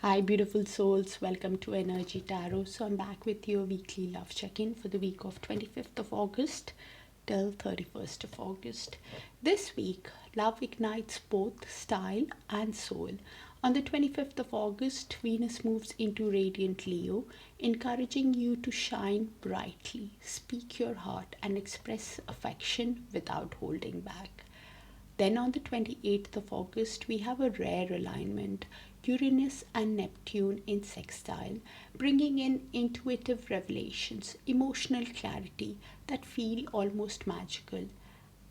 Hi, beautiful souls. Welcome to Energy Tarot. So, I'm back with your weekly love check in for the week of 25th of August till 31st of August. This week, love ignites both style and soul. On the 25th of August, Venus moves into radiant Leo, encouraging you to shine brightly, speak your heart, and express affection without holding back. Then on the 28th of August, we have a rare alignment, Uranus and Neptune in sextile, bringing in intuitive revelations, emotional clarity that feel almost magical.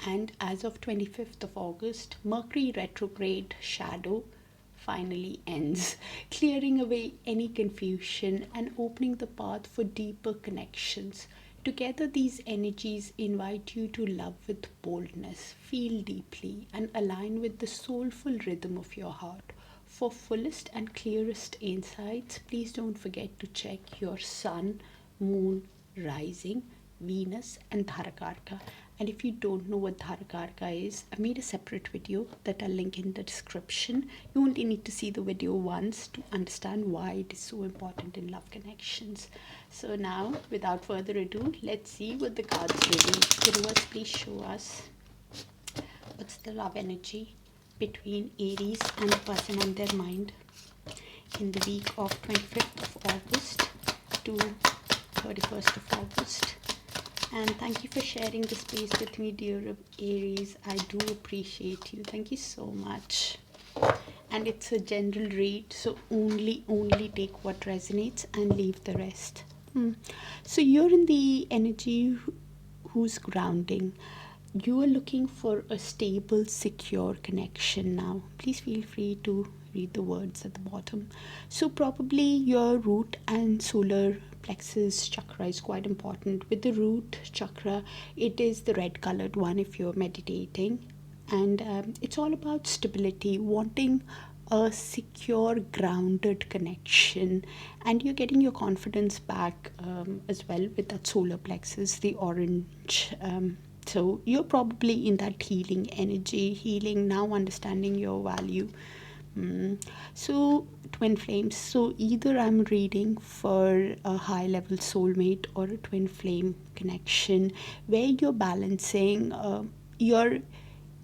And as of 25th of August, Mercury retrograde shadow finally ends, clearing away any confusion and opening the path for deeper connections. Together, these energies invite you to love with boldness, feel deeply, and align with the soulful rhythm of your heart. For fullest and clearest insights, please don't forget to check your sun, moon, rising, Venus, and Dharakarka. And if you don't know what Dharakarka is, I made a separate video that I'll link in the description. You only need to see the video once to understand why it is so important in love connections. So now, without further ado, let's see what the cards reveal. Universe, please show us what's the love energy between Aries and the person on their mind in the week of 25th of August to 31st of August. And thank you for sharing the space with me, dear Aries. I do appreciate you. Thank you so much. And it's a general read, so only take what resonates and leave the rest. So you're in the energy who's grounding. You are looking for a stable, secure connection now. Please feel free to read the words at the bottom. So probably your root and solar plexus chakra is quite important. With the root chakra, it is the red colored one if you're meditating. And it's all about stability, wanting a secure, grounded connection. And you're getting your confidence back as well with that solar plexus, the orange. So you're probably in that healing energy, healing now, understanding your value. So twin flames. So either I'm reading for a high level soulmate or a twin flame connection where you're balancing your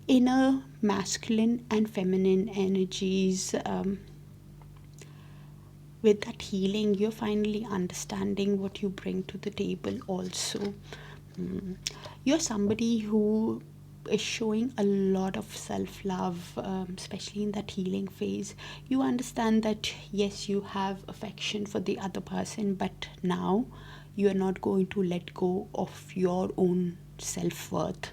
inner masculine and feminine energies. With that healing, you're finally understanding what you bring to the table also. You're somebody who is showing a lot of self-love, especially in that healing phase. You understand that yes, you have affection for the other person, but now you are not going to let go of your own self-worth.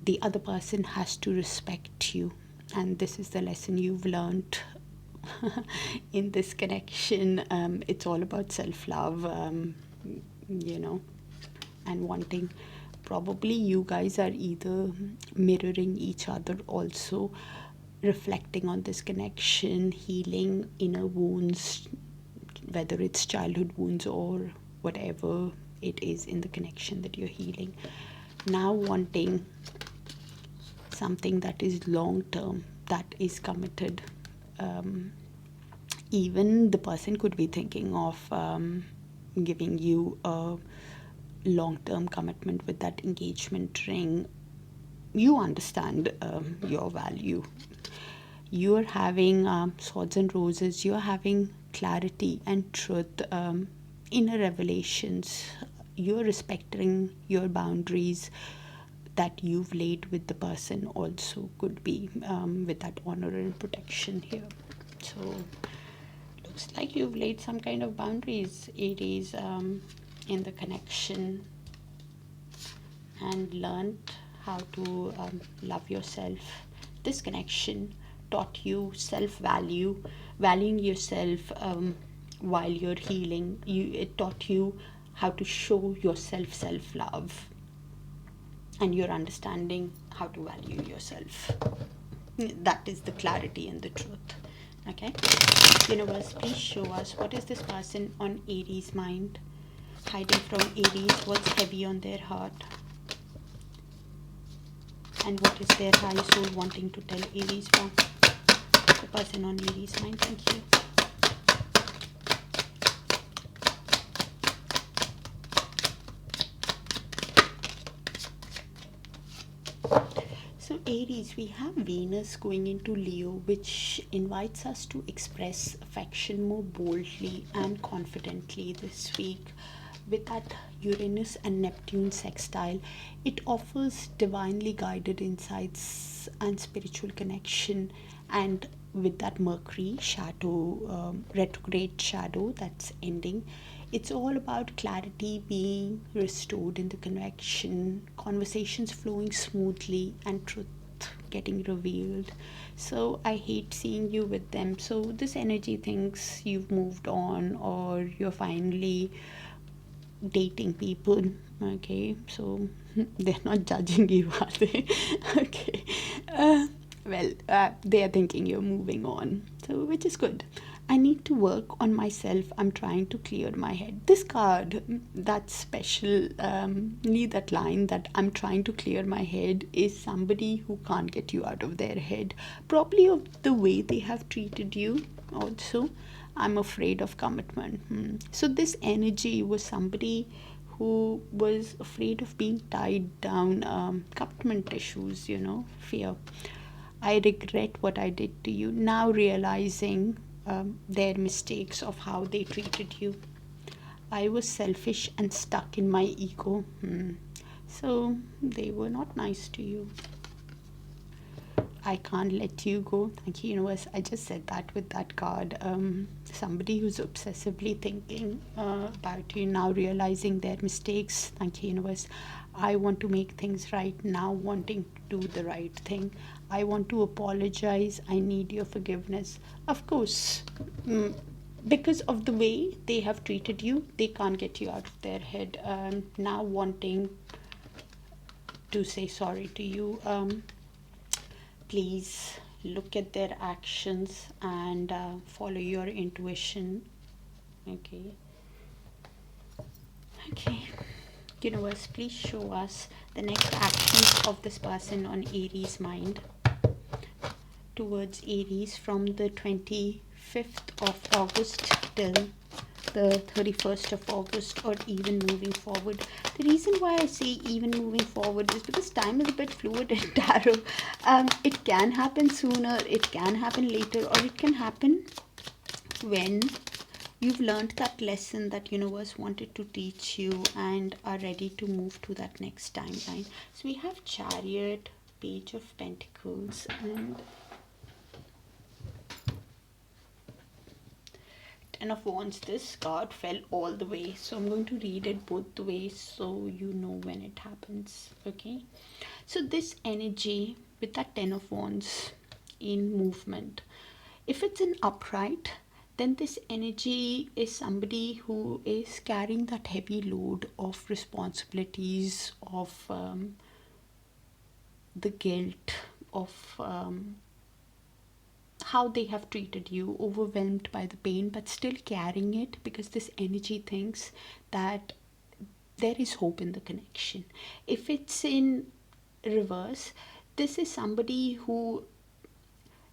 The other person has to respect you, and this is the lesson you've learned in this connection. It's all about self-love, and wanting. Probably you guys are either mirroring each other also, reflecting on this connection, healing inner wounds, whether it's childhood wounds or whatever it is in the connection that you're healing. Now wanting something that is long term, that is committed. Even the person could be thinking of giving you a long-term commitment with that engagement ring. You understand your value. You're having swords and roses. You're having clarity and truth, inner revelations. You're respecting your boundaries that you've laid with the person also, could be with that honor and protection here. So looks like you've laid some kind of boundaries, Aries, in the connection, and learned how to love yourself. This connection taught you self-value, valuing yourself while you're healing. It taught you how to show yourself self-love, and you're understanding how to value yourself. That is the clarity and the truth. Okay, universe, please show us what is this person on Aries' mind, hiding from Aries, what's heavy on their heart, and what is their high soul wanting to tell Aries from the person on Aries' mind. Thank you. Aries, we have Venus going into Leo, which invites us to express affection more boldly and confidently this week. With that Uranus and Neptune sextile, it offers divinely guided insights and spiritual connection. And with that Mercury shadow, retrograde shadow that's ending, it's all about clarity being restored in the connection, conversations flowing smoothly, and truth getting revealed. So I hate seeing you with them. So this energy thinks you've moved on or you're finally dating people. Okay, so they're not judging you, are they? Okay. They are thinking you're moving on, so which is good. I need to work on myself. I'm trying to clear my head. This card, that special, need that line that I'm trying to clear my head, is somebody who can't get you out of their head. Probably of the way they have treated you, also. I'm afraid of commitment. So, this energy was somebody who was afraid of being tied down, commitment issues, fear. I regret what I did to you. Now realizing their mistakes of how they treated you. I was selfish and stuck in my ego. So they were not nice to you. I can't let you go. Thank you, universe. I just said that with that card. Somebody who's obsessively thinking about you, now realizing their mistakes. Thank you, universe. I want to make things right now, wanting to do the right thing. I want to apologize. I need your forgiveness. Of course, because of the way they have treated you, they can't get you out of their head. Now wanting to say sorry to you. Please look at their actions and follow your intuition. Okay. Universe, please show us the next actions of this person on Aries mind, towards Aries from the 25th of August till the 31st of August, or even moving forward. The reason why I say even moving forward is because time is a bit fluid in tarot. It can happen sooner, it can happen later, or it can happen when you've learned that lesson that universe wanted to teach you and are ready to move to that next timeline. So we have Chariot, Page of Pentacles, and Ten of Wands. This card fell all the way, so I'm going to read it both the ways so you know when it happens. Okay, so this energy with that Ten of Wands in movement, if it's an upright, then this energy is somebody who is carrying that heavy load of responsibilities, of the guilt, of how they have treated you, overwhelmed by the pain, but still carrying it, because this energy thinks that there is hope in the connection. If it's in reverse, this is somebody who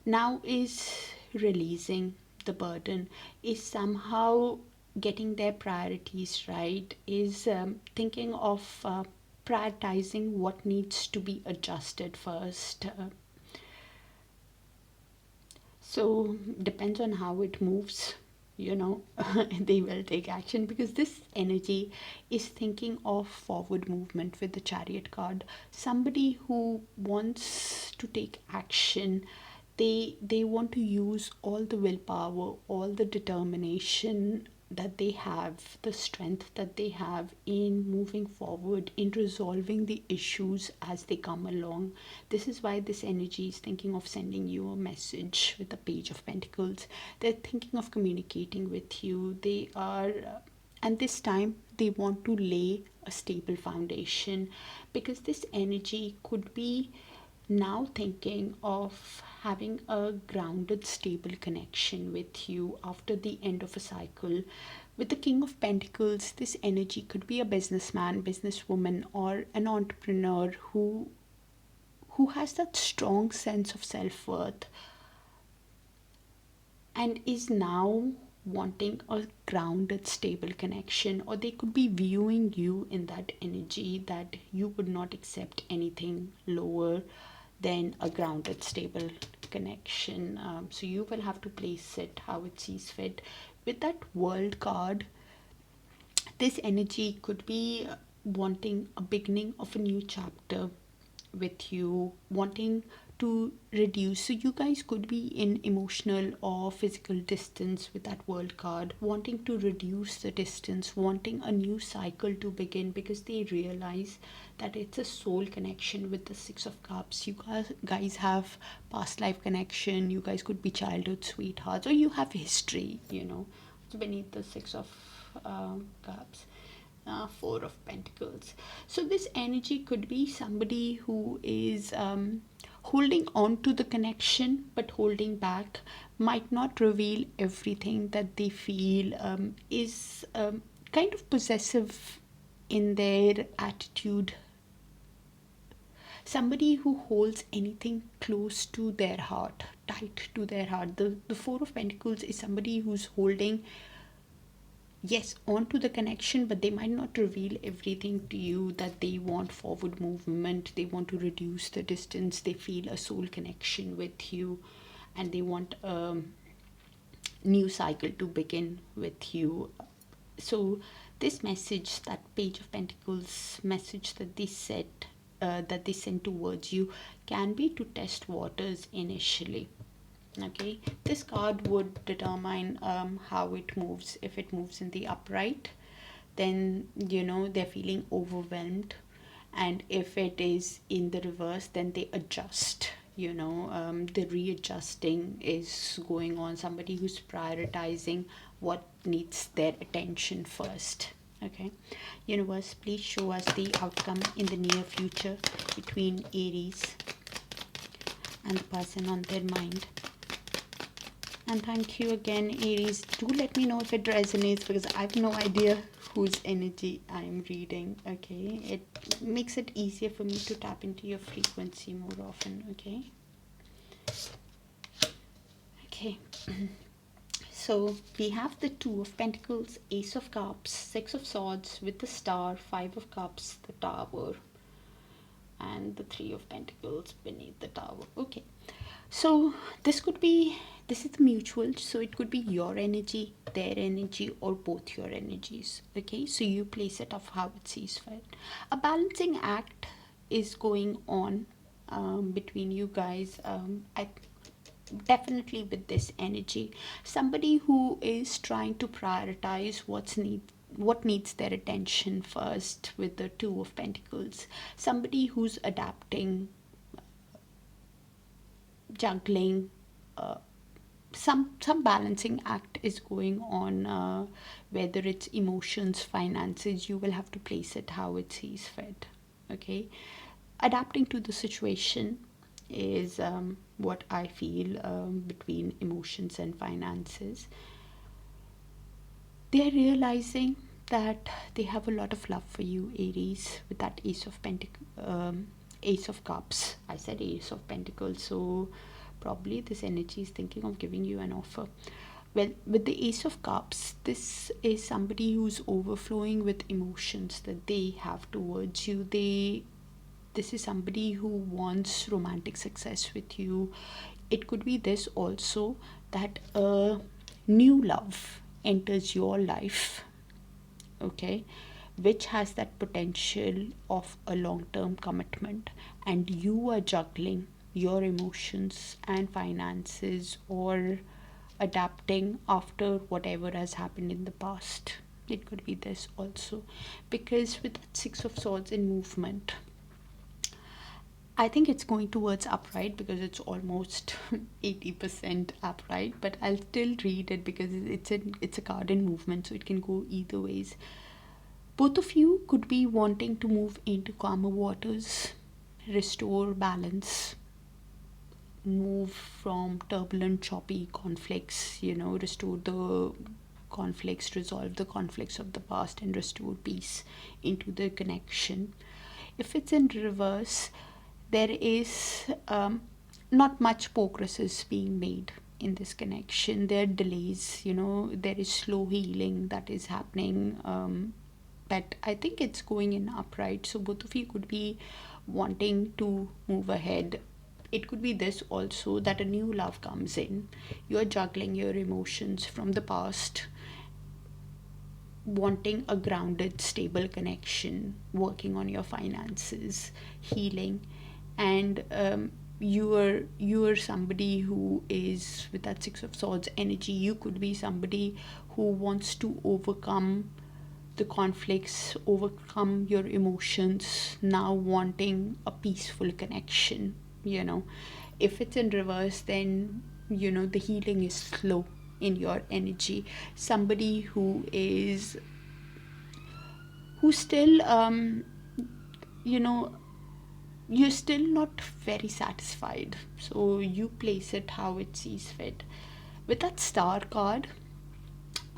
now is releasing the burden, is somehow getting their priorities right, is thinking of prioritizing what needs to be adjusted first. So depends on how it moves, they will take action, because this energy is thinking of forward movement with the Chariot card. Somebody who wants to take action, they want to use all the willpower, all the determination that they have, the strength that they have in moving forward, in resolving the issues as they come along. This is why this energy is thinking of sending you a message with the Page of Pentacles. They're thinking of communicating with you. They are, and this time they want to lay a stable foundation, because this energy could be now thinking of having a grounded, stable connection with you after the end of a cycle. With the King of Pentacles, this energy could be a businessman, businesswoman, or an entrepreneur who has that strong sense of self-worth and is now wanting a grounded, stable connection. Or they could be viewing you in that energy that you would not accept anything lower then a grounded, stable connection. So you will have to place it how it sees fit. With that World card, this energy could be wanting a beginning of a new chapter with you, wanting to reduce. So you guys could be in emotional or physical distance with that World card, wanting to reduce the distance, wanting a new cycle to begin, because they realize that it's a soul connection with the Six of Cups. You guys have past life connection. You guys could be childhood sweethearts, or you have history, beneath the Six of Cups. Four of Pentacles. So this energy could be somebody who is holding on to the connection but holding back, might not reveal everything that they feel, is kind of possessive in their attitude. Somebody who holds anything close to their heart, tight to their heart. The Four of Pentacles is somebody who's holding, yes, onto the connection, but they might not reveal everything to you, that they want forward movement, they want to reduce the distance, they feel a soul connection with you, and they want a new cycle to begin with you. So this message, that Page of Pentacles message that they send towards you, can be to test waters initially. Okay, this card would determine how it moves. If it moves in the upright, then they're feeling overwhelmed, and if it is in the reverse, then they adjust. The readjusting is going on. Somebody who's prioritizing what needs their attention first. Okay, universe, please show us the outcome in the near future between Aries and the person on their mind. And thank you again, Aries. Do let me know if it resonates, because I have no idea whose energy I'm reading. Okay, it makes it easier for me to tap into your frequency more often. Okay. So we have the Two of Pentacles, Ace of Cups, Six of Swords with the Star, Five of Cups, the Tower, and the Three of Pentacles beneath the Tower. Okay, so this is the mutual, so it could be your energy, their energy, or both your energies. Okay, so you place it of how it sees fit. A balancing act is going on between you guys. Definitely with this energy, somebody who is trying to prioritize what needs their attention first with the Two of Pentacles. Somebody who's adapting, juggling, some balancing act is going on, whether it's emotions, finances. You will have to place it how it sees fit. Okay, adapting to the situation is what I feel, between emotions and finances. They're realizing that they have a lot of love for you, Aries, with that Ace of Cups. I said Ace of Pentacles, so probably this energy is thinking of giving you an offer. Well, with the Ace of Cups, this is somebody who's overflowing with emotions that they have towards you. This is somebody who wants romantic success with you. It could be this also, that a new love enters your life, okay, which has that potential of a long-term commitment, and you are juggling your emotions and finances, or adapting after whatever has happened in the past. It could be this also, because with that Six of Swords in movement, I think it's going towards upright, because it's almost 80% upright, but I'll still read it because it's a card in movement, so it can go either ways. Both of you could be wanting to move into calmer waters, restore balance, move from turbulent, choppy conflicts, restore the conflicts, resolve the conflicts of the past, and restore peace into the connection. If it's in reverse, there is not much progress is being made in this connection. There are delays, there is slow healing that is happening, but I think it's going in upright. So both of you could be wanting to move ahead it could be this also, that a new love comes in. You're juggling your emotions from the past, wanting a grounded, stable connection, working on your finances, healing, and you are somebody who is with that Six of Swords energy. You could be somebody who wants to overcome the conflicts, overcome your emotions, now wanting a peaceful connection. If it's in reverse, then the healing is slow in your energy. Somebody who still you're still not very satisfied, so you place it how it sees fit. With that Star card,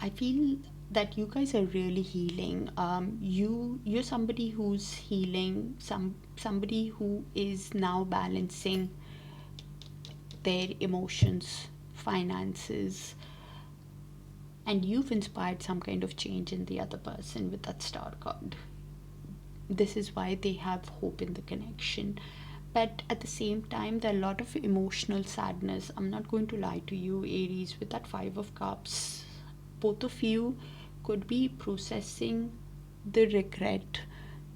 I feel that you guys are really healing. You're somebody who's healing, somebody who is now balancing their emotions, finances, and you've inspired some kind of change in the other person with that Star card. This is why they have hope in the connection. But at the same time, there are a lot of emotional sadness. I'm not going to lie to you, Aries, with that Five of Cups. Both of you could be processing the regret,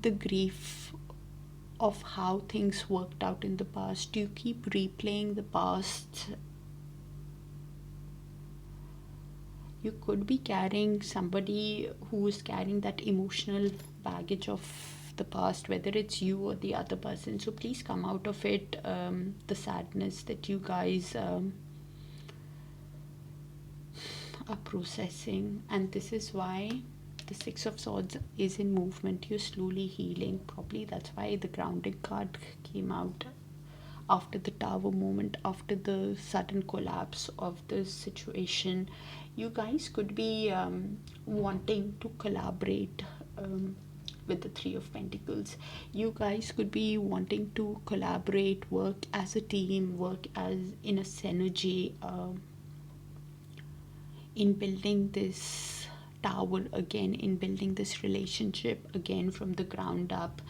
the grief of how things worked out in the past. You keep replaying the past. You could be carrying somebody who is carrying that emotional baggage of the past, whether it's you or the other person. So please come out of it, the sadness that you guys are processing. And this is why the Six of Swords is in movement. You're slowly healing. Probably that's why the grounding card came out after the Tower moment, after the sudden collapse of the situation. You guys could be wanting to collaborate with the Three of Pentacles. You guys could be wanting to collaborate, work as a team, work as in a synergy, in building this tower again, in building this relationship again from the ground up,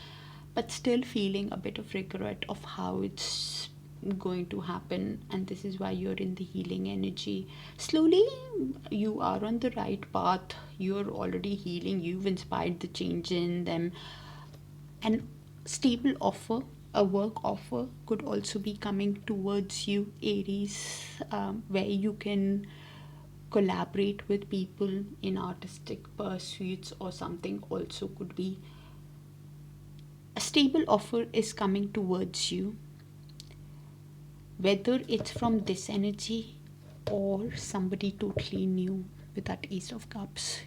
but still feeling a bit of regret of how it's going to happen. And this is why you're in the healing energy. Slowly you are on the right path. You're already healing. You've inspired the change in them. An stable offer, a work offer, could also be coming towards you, Aries, where you can collaborate with people in artistic pursuits or something. Also could be a stable offer is coming towards you, whether it's from this energy or somebody totally new with that Ace of Cups.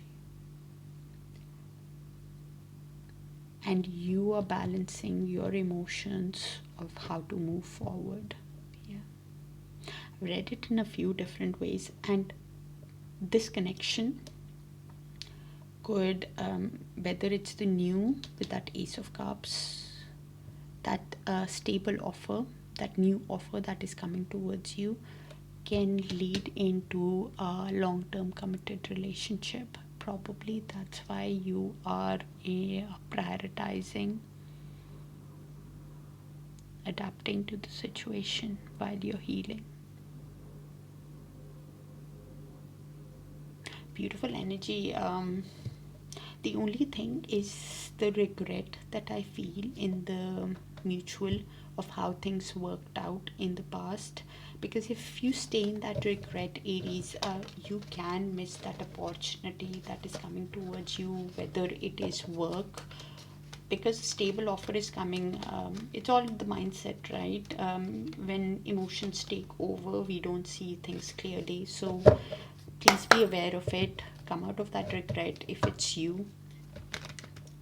And you are balancing your emotions of how to move forward. Yeah, I've read it in a few different ways, and this connection could, whether it's the new with that Ace of Cups, that stable offer, that new offer that is coming towards you, can lead into a long-term committed relationship. Probably that's why you are prioritizing adapting to the situation while you're healing. Beautiful energy. The only thing is the regret that I feel in the mutual of how things worked out in the past. Because if you stay in that regret, Aries, you can miss that opportunity that is coming towards you, whether it is work. Because a stable offer is coming, it's all the mindset, right? When emotions take over, we don't see things clearly. So please be aware of it. Come out of that regret if it's you.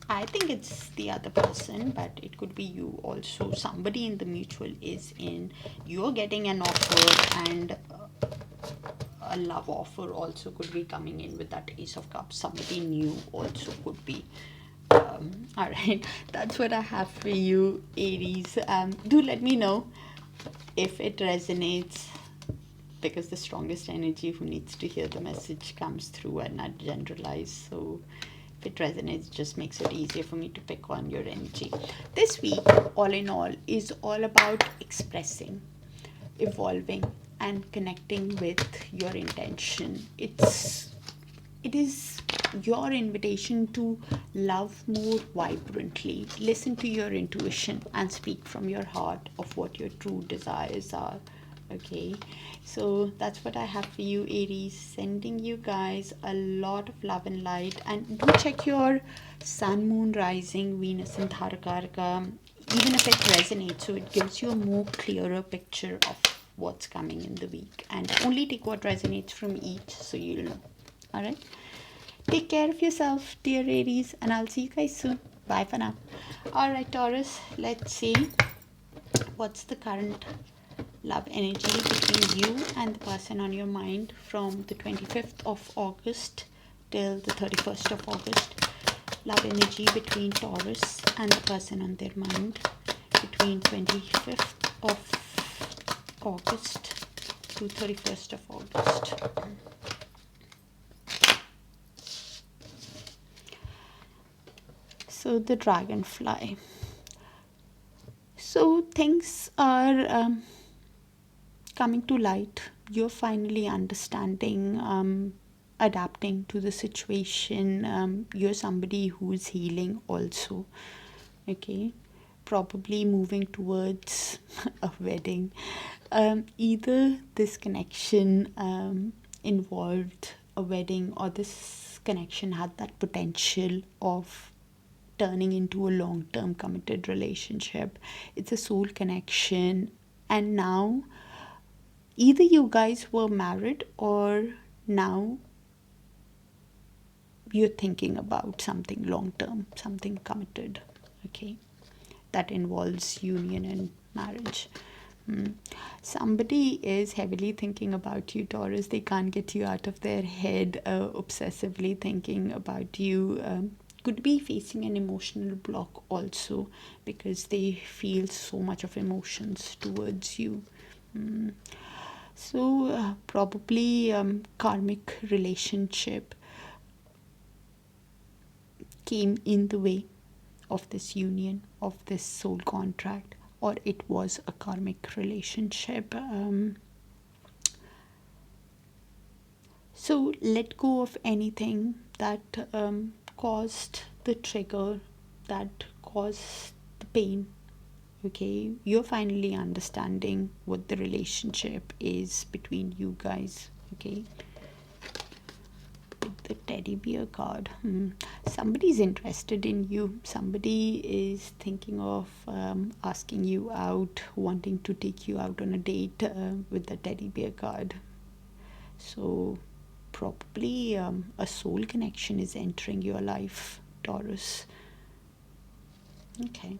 I think it's the other person, but it could be you also. Somebody in the mutual is in. You're getting an offer, and a love offer also could be coming in with that Ace of Cups. Somebody new also could be. Alright, that's what I have for you, Aries. Do let me know if it resonates, because the strongest energy who needs to hear the message comes through and not generalize. So if it resonates, just makes it easier for me to pick on your energy. This week, all in all, is all about expressing, evolving, and connecting with your intention. It is your invitation to love more vibrantly, listen to your intuition, and speak from your heart of what your true desires are. Okay, so that's what I have for you, Aries. Sending you guys a lot of love and light, and do check your sun, moon, rising, Venus, and Dharakaraka, even if it resonates, so it gives you a more clearer picture of what's coming in the week, and only take what resonates from each, so you'll know. All right, take care of yourself, dear Aries, and I'll see you guys soon. Bye for now. All right, Taurus, let's see what's the current love energy between you and the person on your mind from the 25th of August till the 31st of August. Love energy between Taurus and the person on their mind between 25th of August to 31st of August. So the dragonfly. So things are coming to light. You're finally understanding, adapting to the situation. You're somebody who's healing also. Okay, probably moving towards a wedding. Either this connection involved a wedding, or this connection had that potential of turning into a long-term committed relationship. It's a soul connection, and now either you guys were married, or now you're thinking about something long-term, something committed. Okay, that involves union and marriage. Somebody is heavily thinking about you, Taurus. They can't get you out of their head, obsessively thinking about you. Could be facing an emotional block also, because they feel so much of emotions towards you. So probably karmic relationship came in the way of this union, of this soul contract, or it was a karmic relationship. So let go of anything that caused the trigger, that caused the pain. Okay, you're finally understanding what the relationship is between you guys. Okay, with the teddy bear card, somebody's interested in you. Somebody is thinking of asking you out, wanting to take you out on a date with the teddy bear card. So probably a soul connection is entering your life, Taurus. Okay.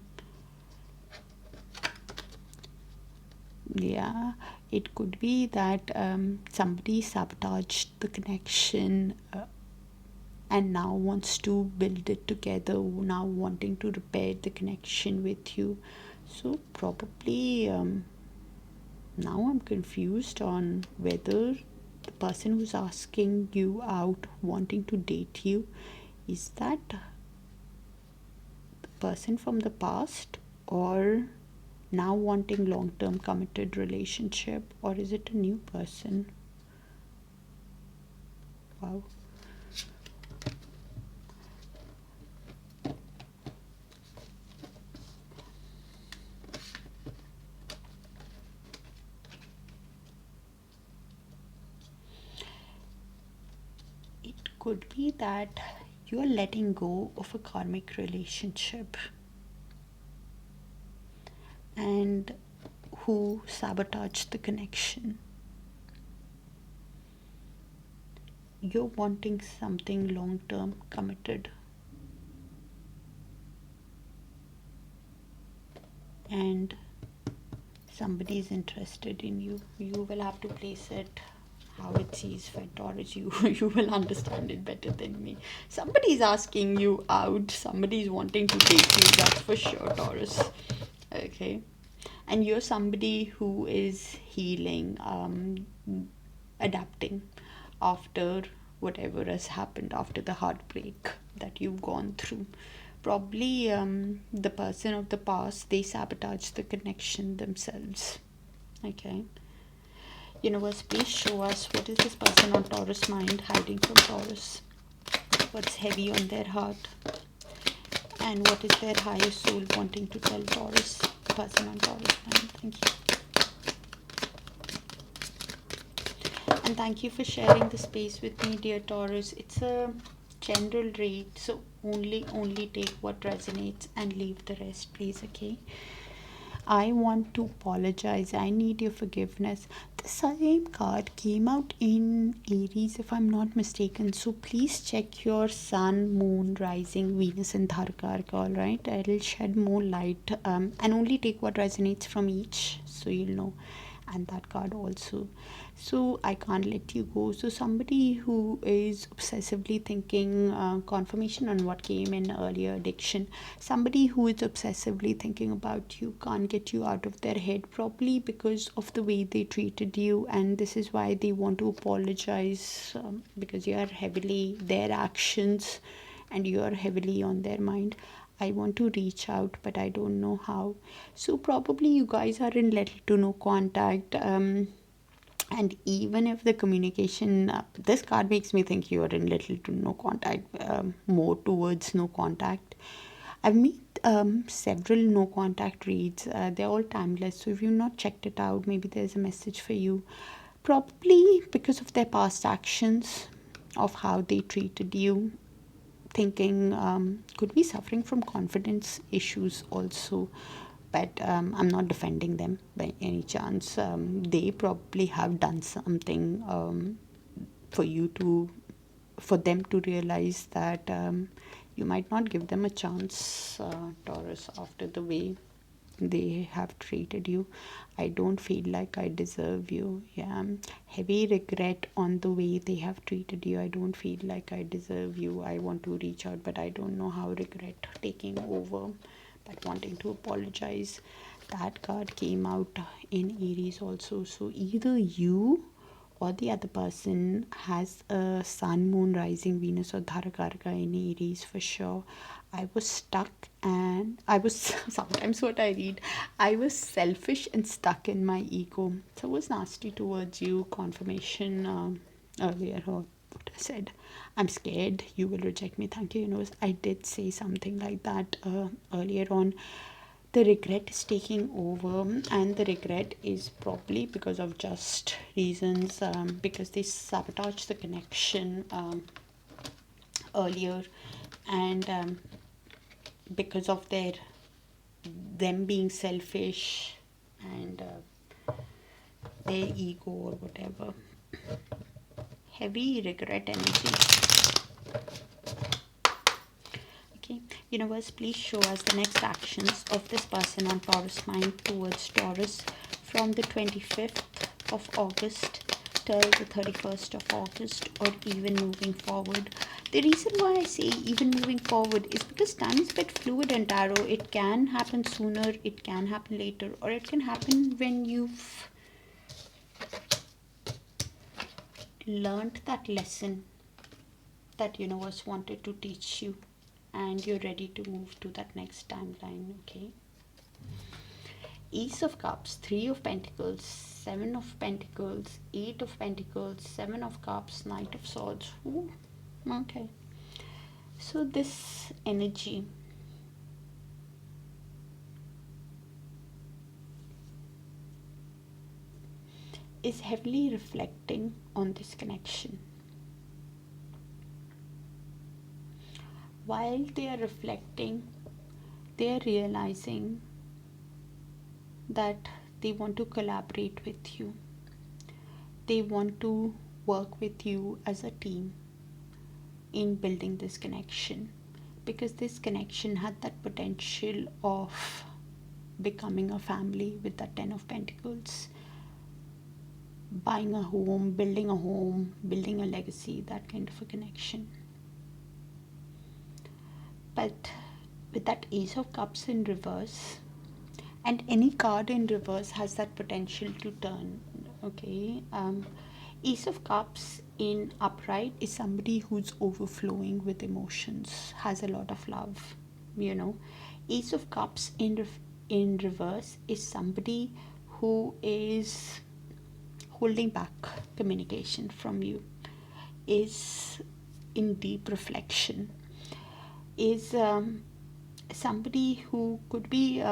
Yeah, it could be that somebody sabotaged the connection and now wants to build it together, now wanting to repair the connection with you. So probably now I'm confused on whether the person who's asking you out, wanting to date you, is that the person from the past, or now wanting long-term committed relationship, or is it a new person? Wow. It could be that you're letting go of a karmic relationship and who sabotaged the connection. You're wanting something long-term committed, and somebody is interested in you. You will have to place it how it sees fit, or you will understand it better than me. Somebody's asking you out, somebody's wanting to date you, that's for sure, Taurus. Okay, and you're somebody who is healing, adapting after whatever has happened, after the heartbreak. that you've gone through. Probably the person of the past, they sabotage the connection themselves. Okay. Universe, please show us what is this person on Taurus mind hiding from Taurus. What's heavy on their heart, and what is their higher soul wanting to tell Taurus, person on Taurus mind. Thank you. And thank you for sharing the space with me, dear Taurus. It's a general read, so only take what resonates and leave the rest, please. Okay. I want to apologize. I need your forgiveness. The same card came out in Aries, if I'm not mistaken. So please check your sun, moon, rising, Venus, and Dharka. All right. It'll shed more light. And only take what resonates from each, so you'll know. And that card also. So I can't let you go. So somebody who is obsessively thinking, confirmation on what came in earlier, addiction. Somebody who is obsessively thinking about you, can't get you out of their head, probably because of the way they treated you, and this is why they want to apologize, because you are heavily their actions and you are heavily on their mind. I want to reach out, but I don't know how. So probably you guys are in little to no contact. And even if the communication, this card makes me think you are in little to no contact, more towards no contact. I've made several no contact reads. They're all timeless. So if you've not checked it out, maybe there's a message for you. Probably because of their past actions, of how they treated you. Thinking could be suffering from confidence issues also, but I'm not defending them by any chance. They probably have done something for them to realize that you might not give them a chance, Taurus, after the way they have treated you. I don't feel like I deserve you. Yeah, heavy regret on the way they have treated you. I don't feel like I deserve you. I want to reach out, but I don't know how. Regret taking over, but wanting to apologize. That card came out in Aries also. So either you or the other person has a sun, moon, rising, Venus, or Dharakarka in Aries for sure. I was stuck, and I was sometimes what I read, I was selfish and stuck in my ego. So I was nasty towards you. Confirmation earlier, or what I said, I'm scared you will reject me. Thank you. I did say something like that earlier on. The regret is taking over, and the regret is probably because of just reasons, because they sabotaged the connection earlier, and because of them being selfish and their ego or whatever. Heavy regret energy. Universe, please show us the next actions of this person on Taurus mind towards Taurus from the 25th of August till the 31st of August, or even moving forward. The reason why I say even moving forward is because time is a bit fluid in tarot. It can happen sooner, it can happen later, or it can happen when you've learned that lesson that universe wanted to teach you, and you're ready to move to that next timeline. Okay. Ace of Cups, 3 of Pentacles, 7 of Pentacles, 8 of Pentacles, 7 of Cups, Knight of Swords. Ooh, okay. So this energy is heavily reflecting on this connection. While they are reflecting, they are realizing that they want to collaborate with you. They want to work with you as a team in building this connection, because this connection had that potential of becoming a family with that 10 of Pentacles. Buying a home, building a legacy, that kind of a connection. But with that Ace of Cups in reverse, and any card in reverse has that potential to turn. Okay. Ace of Cups in upright is somebody who's overflowing with emotions, has a lot of love, you know. Ace of Cups in reverse is somebody who is holding back communication from you, is in deep reflection, is somebody who could be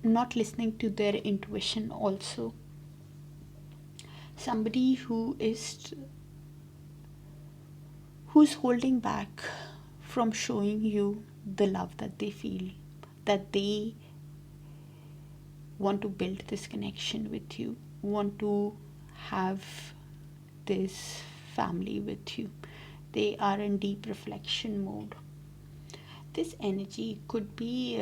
not listening to their intuition also, somebody who's holding back from showing you the love that they feel, that they want to build this connection with you, want to have this family with you. They are in deep reflection mode. This energy could be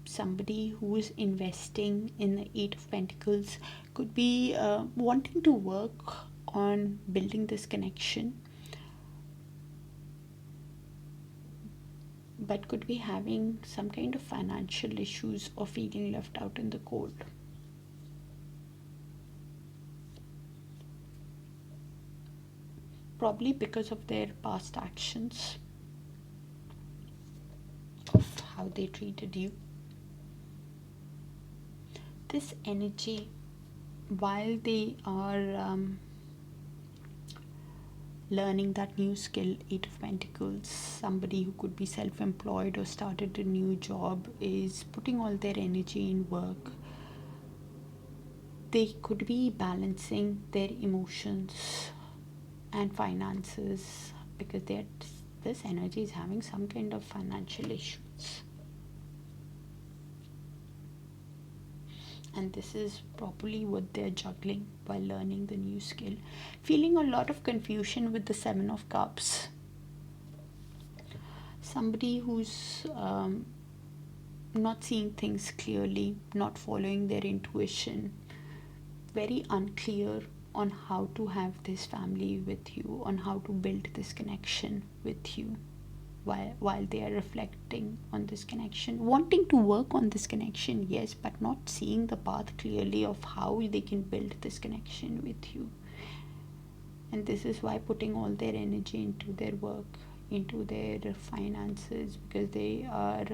somebody who is investing in the Eight of Pentacles, could be wanting to work on building this connection, but could be having some kind of financial issues or feeling left out in the cold. Probably because of their past actions, of how they treated you. This energy, while they are learning that new skill, Eight of Pentacles, somebody who could be self-employed or started a new job, is putting all their energy in work. They could be balancing their emotions and finances, because this energy is having some kind of financial issues, and this is probably what they're juggling while learning the new skill. Feeling a lot of confusion with the Seven of Cups. Somebody who's not seeing things clearly, not following their intuition, very unclear on how to have this family with you, on how to build this connection with you, while they are reflecting on this connection, wanting to work on this connection, yes, but not seeing the path clearly of how they can build this connection with you. And this is why putting all their energy into their work, into their finances, because they are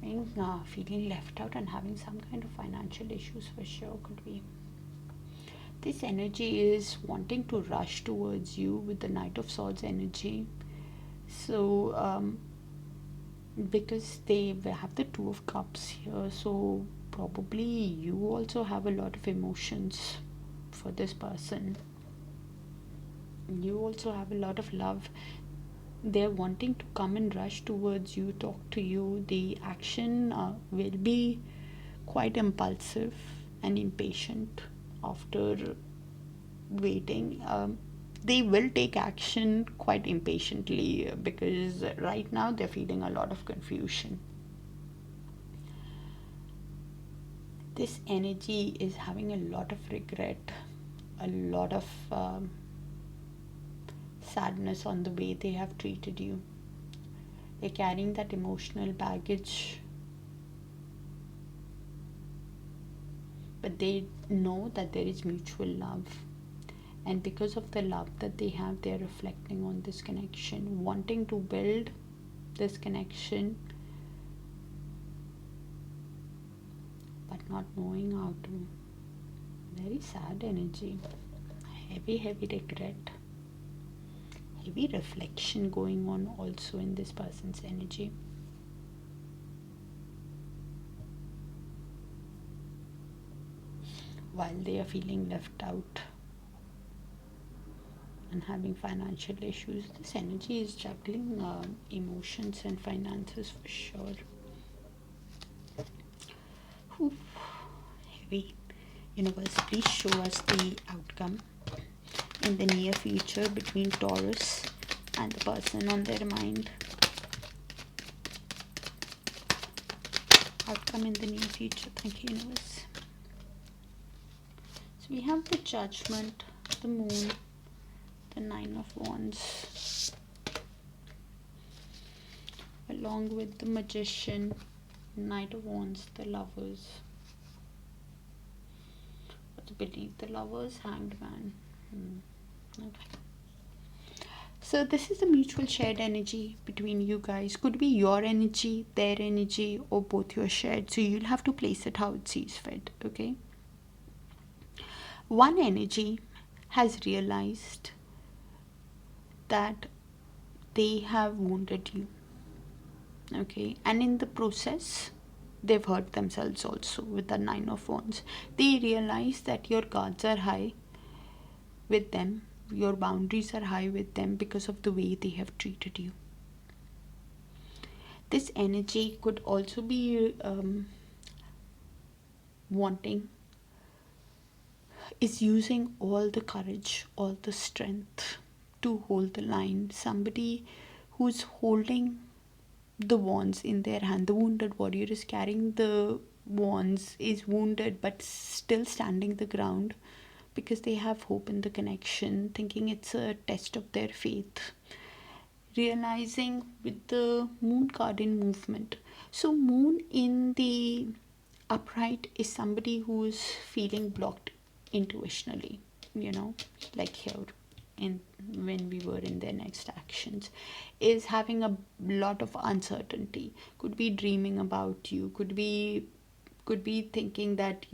having feeling left out and having some kind of financial issues for sure. Could be this energy is wanting to rush towards you with the Knight of Swords energy. So because they have the Two of Cups here, so probably you also have a lot of emotions for this person. You also have a lot of love. They're wanting to come and rush towards you, talk to you. The action will be quite impulsive and impatient after waiting. They will take action quite impatiently, because right now they're feeling a lot of confusion. This energy is having a lot of regret, a lot of sadness on the way they have treated you. They're carrying that emotional baggage, but they know that there is mutual love, and because of the love that they have, they're reflecting on this connection, wanting to build this connection, but not knowing how to. Very sad energy, heavy regret, heavy reflection going on also in this person's energy. While they are feeling left out and having financial issues, this energy is juggling emotions and finances for sure. Oof, heavy. Universe, please show us the outcome in the near future between Taurus and the person on their mind. Outcome in the near future. Thank you, universe. So we have the Judgment, the Moon, the Nine of Wands, along with the Magician, Knight of Wands, the Lovers. beneath the Lovers, Hanged Man. Okay. So this is the mutual shared energy between you guys. Could be your energy, their energy, or both your shared. So you'll have to place it how it sees fit. Okay. One energy has realized that they have wounded you. Okay. And in the process, they've hurt themselves also with the Nine of Wands. They realize that your guards are high with them, your boundaries are high with them because of the way they have treated you. This energy could also be is using all the courage, all the strength to hold the line. Somebody who's holding the wands in their hand. The wounded warrior is carrying the wands, is wounded but still standing the ground because they have hope in the connection, thinking it's a test of their faith. Realizing with the moon card in movement. So moon in the upright is somebody who's feeling blocked intuitionally, like here in when we were in their next actions, is having a lot of uncertainty. Could be dreaming about you, could be thinking that,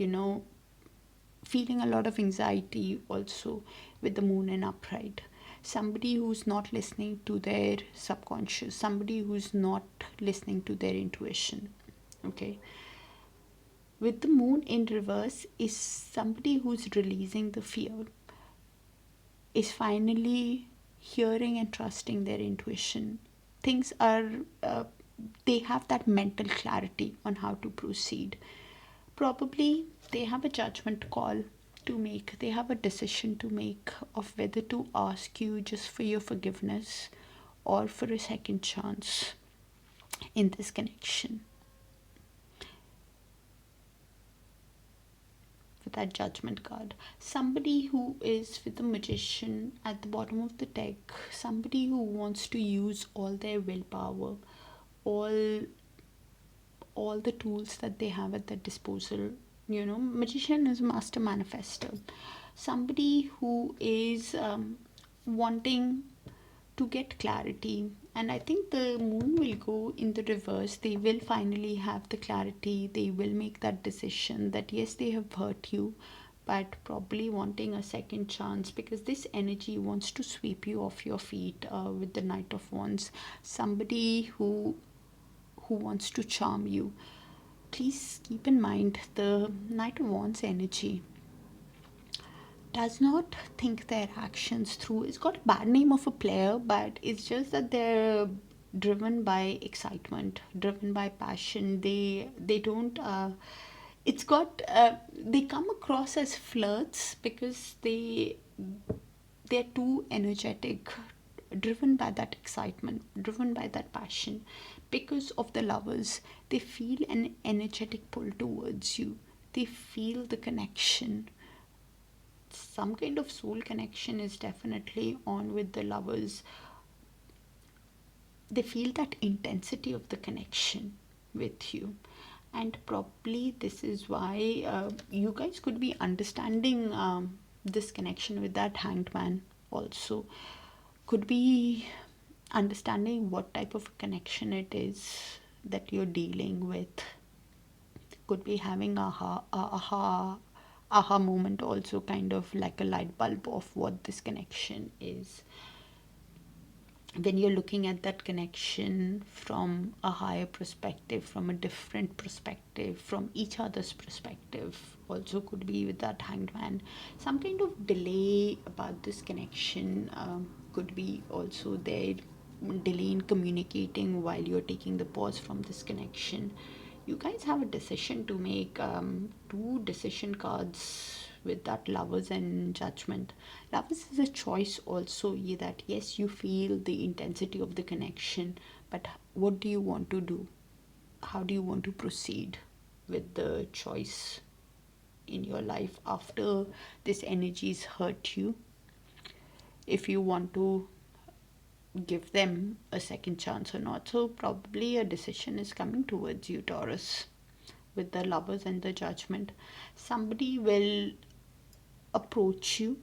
feeling a lot of anxiety also with the moon in upright. Somebody who's not listening to their subconscious, somebody who's not listening to their intuition. Okay. With the moon in reverse is somebody who's releasing the fear, is finally hearing and trusting their intuition. Things are, they have that mental clarity on how to proceed. Probably they have a judgment call to make, they have a decision to make of whether to ask you just for your forgiveness or for a second chance in this connection. With that judgment card, somebody who is with the Magician at the bottom of the deck, somebody who wants to use all their willpower, all the tools that they have at their disposal. Magician is a master manifester. Somebody who is wanting to get clarity, and I think the moon will go in the reverse. They will finally have the clarity. They will make that decision that yes, they have hurt you, but probably wanting a second chance, because this energy wants to sweep you off your feet with the Knight of Wands. Somebody who wants to charm you. Please keep in mind the Knight of Wands energy does not think their actions through. It's got a bad name of a player, but it's just that they're driven by excitement, driven by passion. They don't it's got they come across as flirts because they're too energetic, driven by that excitement, driven by that passion. Because of the Lovers, they feel an energetic pull towards you. They feel the connection. Some kind of soul connection is definitely on with the Lovers. They feel that intensity of the connection with you, and probably this is why you guys could be understanding this connection with that Hanged Man also. Could be understanding what type of connection it is that you're dealing with. Could be having aha moment also, kind of like a light bulb of what this connection is. When you're looking at that connection from a higher perspective, from a different perspective, from each other's perspective, also could be with that Hanged Man. Some kind of delay about this connection could be also there. Delay in communicating while you're taking the pause from this connection. You guys have a decision to make. Two decision cards with that Lovers and Judgment. Lovers is a choice also, that yes, you feel the intensity of the connection, but what do you want to do? How do you want to proceed with the choice in your life after this energy's hurt you? If you want to give them a second chance or not. So probably a decision is coming towards you, Taurus, with the Lovers and the Judgment. Somebody will approach you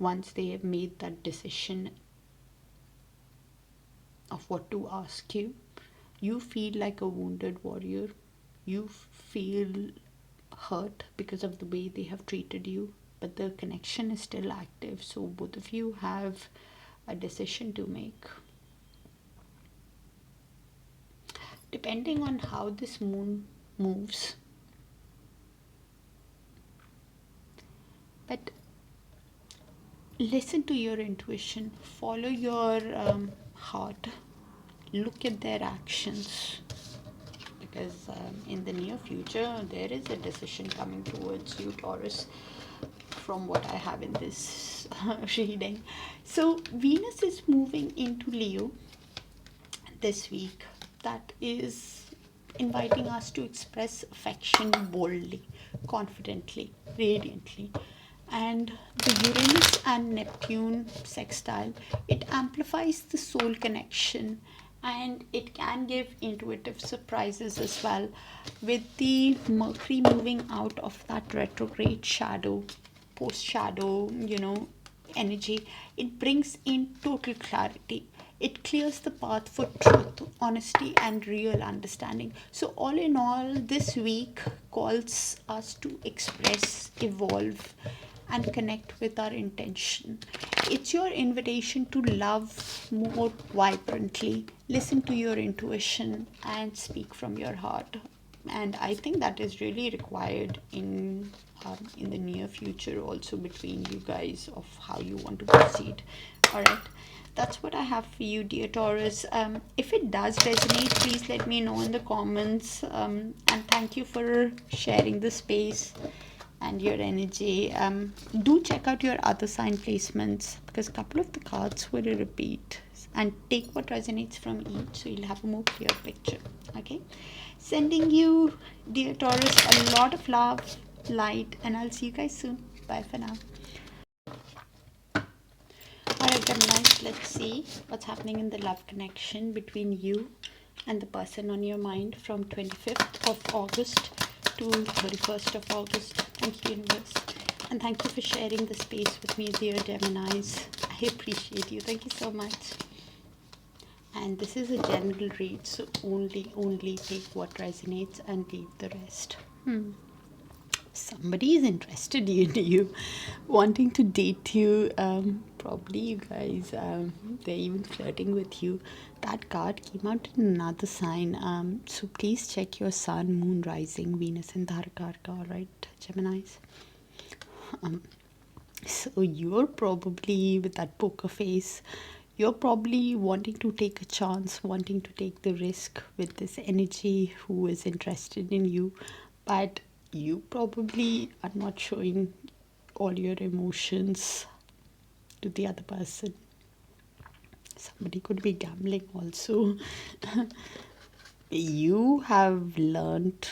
once they have made that decision of what to ask you. You feel like a wounded warrior. You feel hurt because of the way they have treated you, but the connection is still active. So both of you have a decision to make. Depending on how this moon moves, but listen to your intuition, follow your heart, look at their actions, because in the near future there is a decision coming towards you, Taurus, from what I have in this reading. So Venus is moving into Leo this week. That is inviting us to express affection boldly, confidently, radiantly. And the Uranus and Neptune sextile, it amplifies the soul connection, and it can give intuitive surprises as well. With the Mercury moving out of that retrograde shadow, post shadow, energy, it brings in total clarity. It clears the path for truth, honesty, and real understanding. So all in all, this week calls us to express, evolve, and connect with our intention. It's your invitation to love more vibrantly, listen to your intuition, and speak from your heart. And I think that is really required in the near future also, between you guys, of how you want to proceed. All right, that's what I have for you, dear Taurus. If it does resonate, please let me know in the comments, and thank you for sharing the space and your energy. Do check out your other sign placements, because a couple of the cards will repeat, and take what resonates from each, so you'll have a more clear picture. Okay, sending you, dear Taurus, a lot of love, light, and I'll see you guys soon. Bye for now. Alright, Gemini, let's see what's happening in the love connection between you and the person on your mind from 25th of August to 31st of August. Thank you, universe. And thank you for sharing the space with me, dear Geminis. I appreciate you. Thank you so much. And this is a general read, so only take what resonates and leave the rest. Somebody is interested in you, wanting to date you. Probably you guys, they're even flirting with you. That card came out in another sign. So please check your sun, moon, rising, Venus, and Dharkarka. All right, Geminis. So you're probably, with that poker face, you're probably wanting to take a chance, wanting to take the risk with this energy who is interested in you, but you probably are not showing all your emotions to the other person. Somebody could be gambling also. You have learned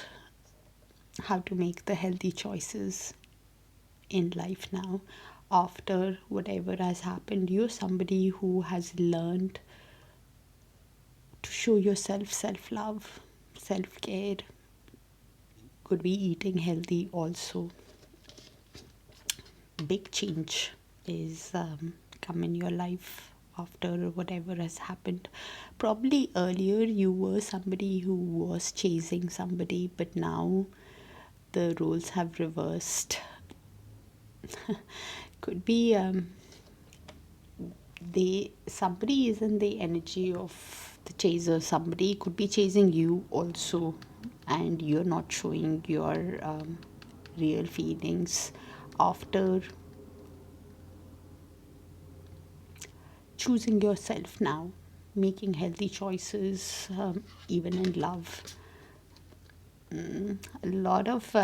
how to make the healthy choices in life now. After whatever has happened, you're somebody who has learned to show yourself self-love, self-care. Could be eating healthy also. Big change is come in your life after whatever has happened. Probably earlier you were somebody who was chasing somebody, but now the roles have reversed. Could be somebody is in the energy of the chaser. Somebody could be chasing you also, and you're not showing your real feelings. After choosing yourself now, making healthy choices, even in love, a lot of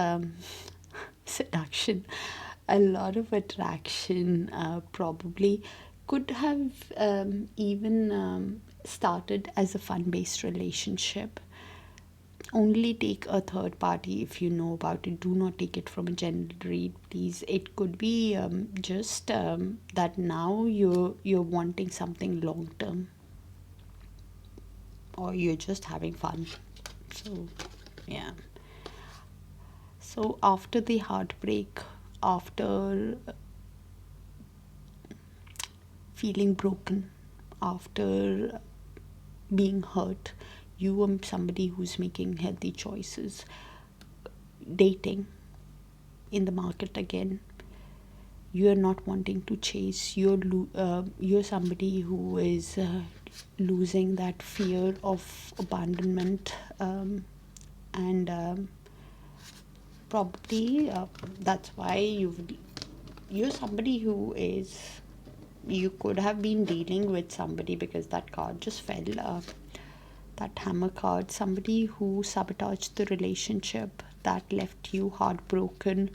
seduction, a lot of attraction, probably could have even started as a fun-based relationship. Only take a third party if you know about it. Do not take it from a general read, please. It could be just that now you're wanting something long term, or you're just having fun. So yeah. So after the heartbreak, after feeling broken, after being hurt. You are somebody who's making healthy choices, dating, in the market again. You're not wanting to chase. You're somebody who is losing that fear of abandonment, and probably that's why you're somebody who is, you could have been dealing with somebody, because that card just fell, that hammer card, somebody who sabotaged the relationship, that left you heartbroken,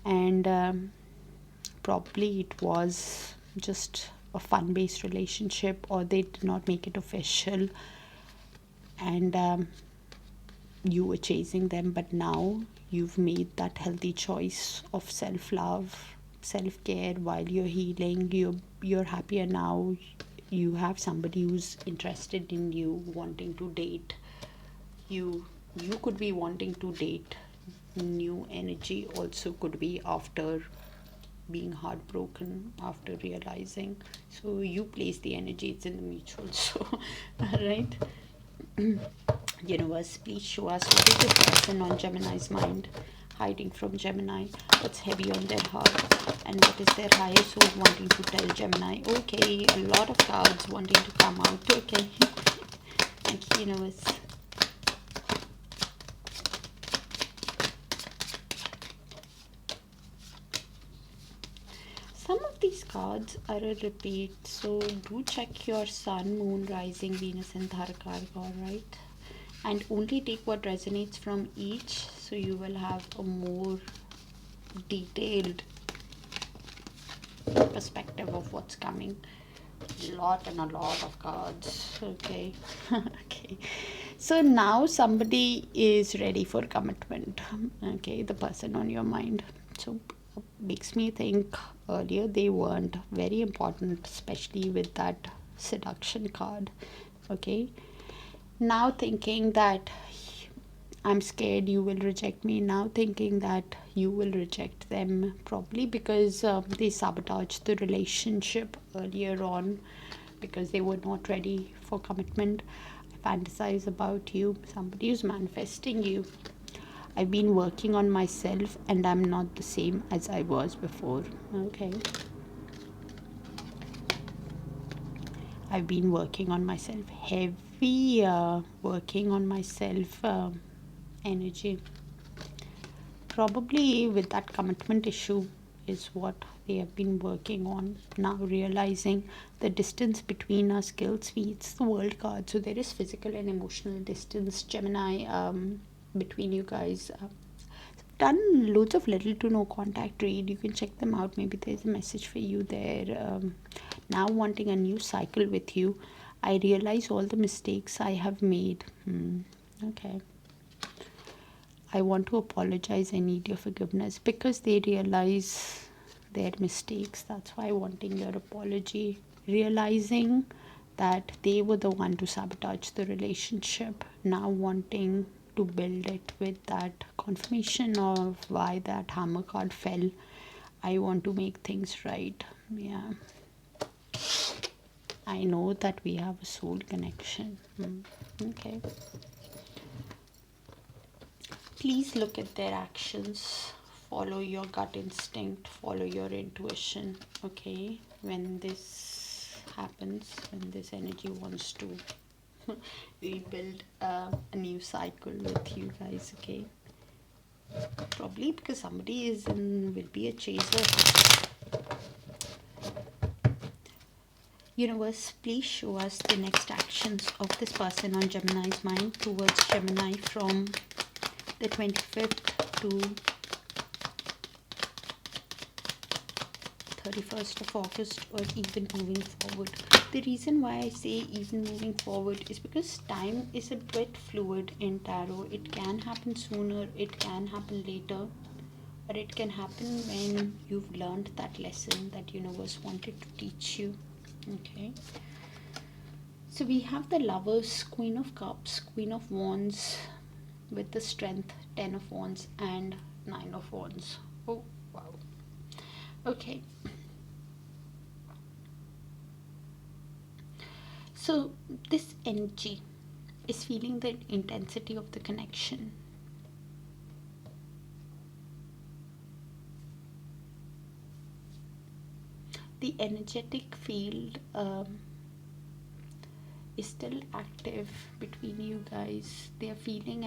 and probably it was just a fun based relationship, or they did not make it official, and you were chasing them. But now you've made that healthy choice of self-love, self-care. While you're healing, you're happier now. You have somebody who's interested in you, wanting to date you. You could be wanting to date. New energy also could be after being heartbroken, after realizing. So you place the energy, it's in the mutual. So right. Universe, please show us what is the person on Gemini's mind, hiding from Gemini, what's heavy on their heart, and what is their higher soul wanting to tell Gemini. Okay, a lot of cards wanting to come out. Okay. Thank you, universe. Some of these cards are a repeat, so do check your sun, moon, rising, Venus and Dharaka, alright? And only take what resonates from each, so you will have a more detailed perspective of what's coming. A lot of cards. Okay. Okay. So now somebody is ready for commitment. Okay, the person on your mind. So makes me think earlier they weren't very important, especially with that seduction card. Okay. Now thinking that I'm scared you will reject me. Now thinking that you will reject them, probably because they sabotaged the relationship earlier on, because they were not ready for commitment. I fantasize about you. Somebody is manifesting you. I've been working on myself and I'm not the same as I was before. Okay. I've been working on myself. Heavy working on myself energy. Probably with that commitment issue is what they have been working on. Now realizing the distance between us kills me. It's the world card. So there is physical and emotional distance, Gemini, between you guys. Done loads of little to no contact read. You can check them out. Maybe there's a message for you there. Now wanting a new cycle with you. I realize all the mistakes I have made. Okay. I want to apologize. I need your forgiveness, because they realize their mistakes. That's why wanting your apology. Realizing that they were the one to sabotage the relationship. Now wanting to build it with that confirmation of why that hammer card fell. I want to make things right. Yeah. I know that we have a soul connection. Okay. Please look at their actions. Follow your gut instinct. Follow your intuition. Okay. When this happens, when this energy wants to rebuild a new cycle with you guys. Okay. Probably because somebody will be a chaser. Universe, please show us the next actions of this person on Gemini's mind towards Gemini from the 25th to 31st of August, or even moving forward. The reason why I say even moving forward is because time is a bit fluid in tarot. It can happen sooner, it can happen later, or it can happen when you've learned that lesson that universe wanted to teach you. Okay. So we have the Lovers, Queen of Cups, Queen of Wands with the Strength, 10 of Wands and 9 of Wands. Oh, wow. Okay. So this energy is feeling the intensity of the connection. The energetic field is still active between you guys. They are feeling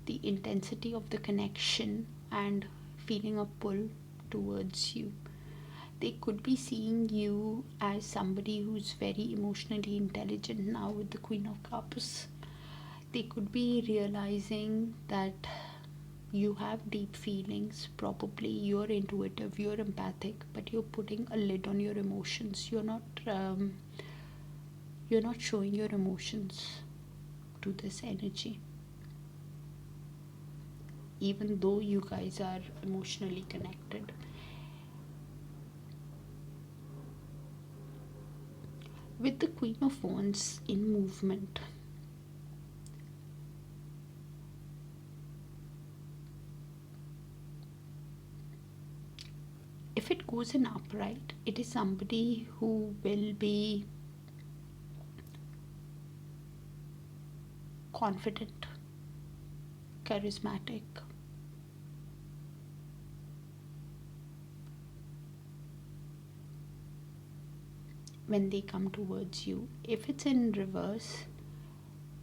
the intensity of the connection and feeling a pull towards you. They could be seeing you as somebody who's very emotionally intelligent now with the Queen of Cups. They could be realizing that you have deep feelings. Probably you're intuitive, you're empathic, but you're putting a lid on your emotions. You're not showing your emotions to this energy, even though you guys are emotionally connected. With the Queen of Wands in movement, if it goes in upright, it is somebody who will be confident, charismatic, when they come towards you. If it's in reverse,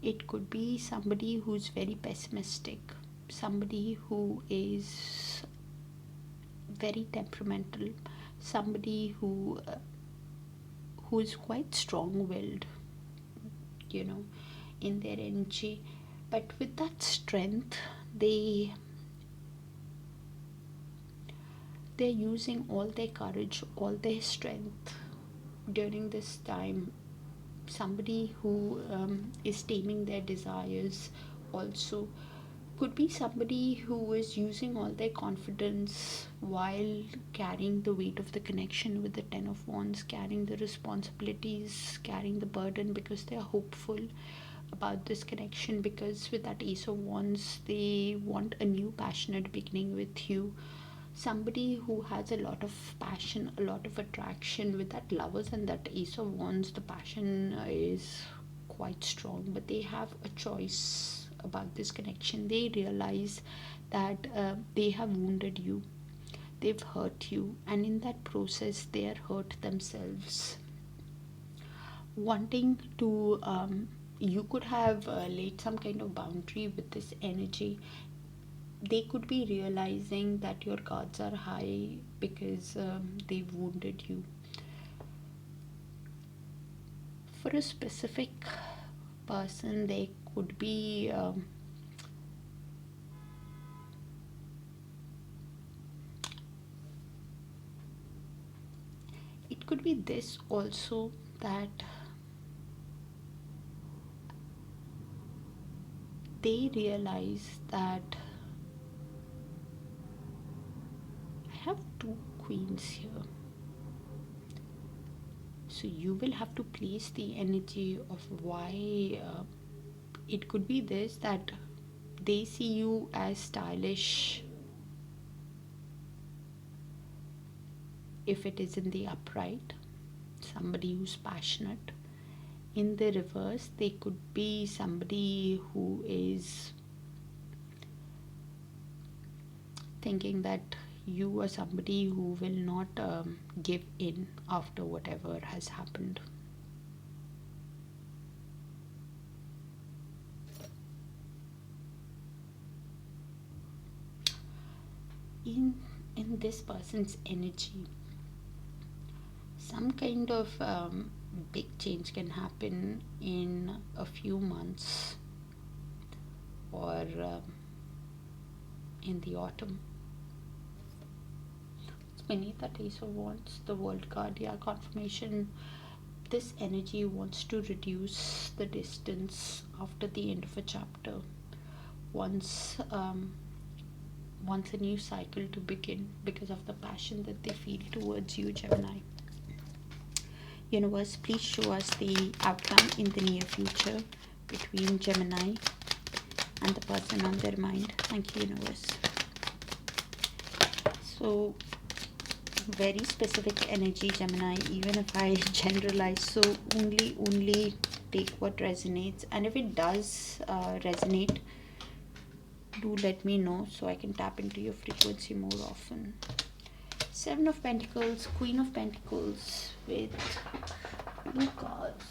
it could be somebody who's very pessimistic, somebody who is very temperamental, somebody who's quite strong-willed, in their energy. But with that strength, they're using all their courage, all their strength during this time. Somebody who is taming their desires also. Could be somebody who is using all their confidence while carrying the weight of the connection with the Ten of Wands, carrying the responsibilities, carrying the burden, because they are hopeful about this connection. Because with that Ace of Wands, they want a new passionate beginning with you. Somebody who has a lot of passion, a lot of attraction. With that Lovers and that Ace of Wands, the passion is quite strong, but they have a choice about this connection. They realize that they have wounded you, they've hurt you, and in that process they are hurt themselves. Wanting to you could have laid some kind of boundary with this energy. They could be realizing that your guards are high because they've wounded you. For a specific person, they could be it could be this also, that they realize that I have two queens here. So you will have to place the energy of why. It could be this, that they see you as stylish if it is in the upright, somebody who's passionate. In the reverse, they could be somebody who is thinking that you are somebody who will not give in after whatever has happened. In this person's energy, some kind of big change can happen in a few months, or in the autumn. Beneath that Ace of Wands, the World card, yeah, confirmation. This energy wants to reduce the distance after the end of a chapter. Wants a new cycle to begin because of the passion that they feel towards you, Gemini. Universe, please show us the outcome in the near future between Gemini and the person on their mind. Thank you, Universe. So very specific energy, Gemini, even if I generalize. So only take what resonates, and if it does resonate, do let me know so I can tap into your frequency more often. Seven of Pentacles, Queen of Pentacles with blue cards.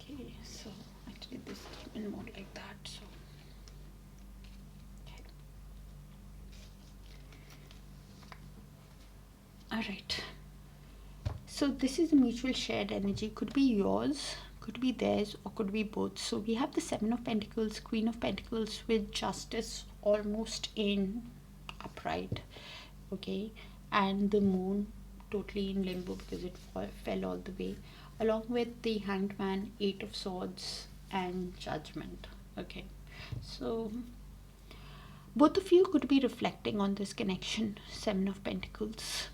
Okay, so actually this came in more like that. So okay. All right. So this is a mutual shared energy. Could be yours, could be theirs, or could be both. So we have the Seven of Pentacles, Queen of Pentacles with Justice almost in upright. Okay, and the Moon totally in limbo because it fell all the way, along with the Hanged Man, Eight of Swords, and Judgment. Okay, so both of you could be reflecting on this connection, Seven of Pentacles,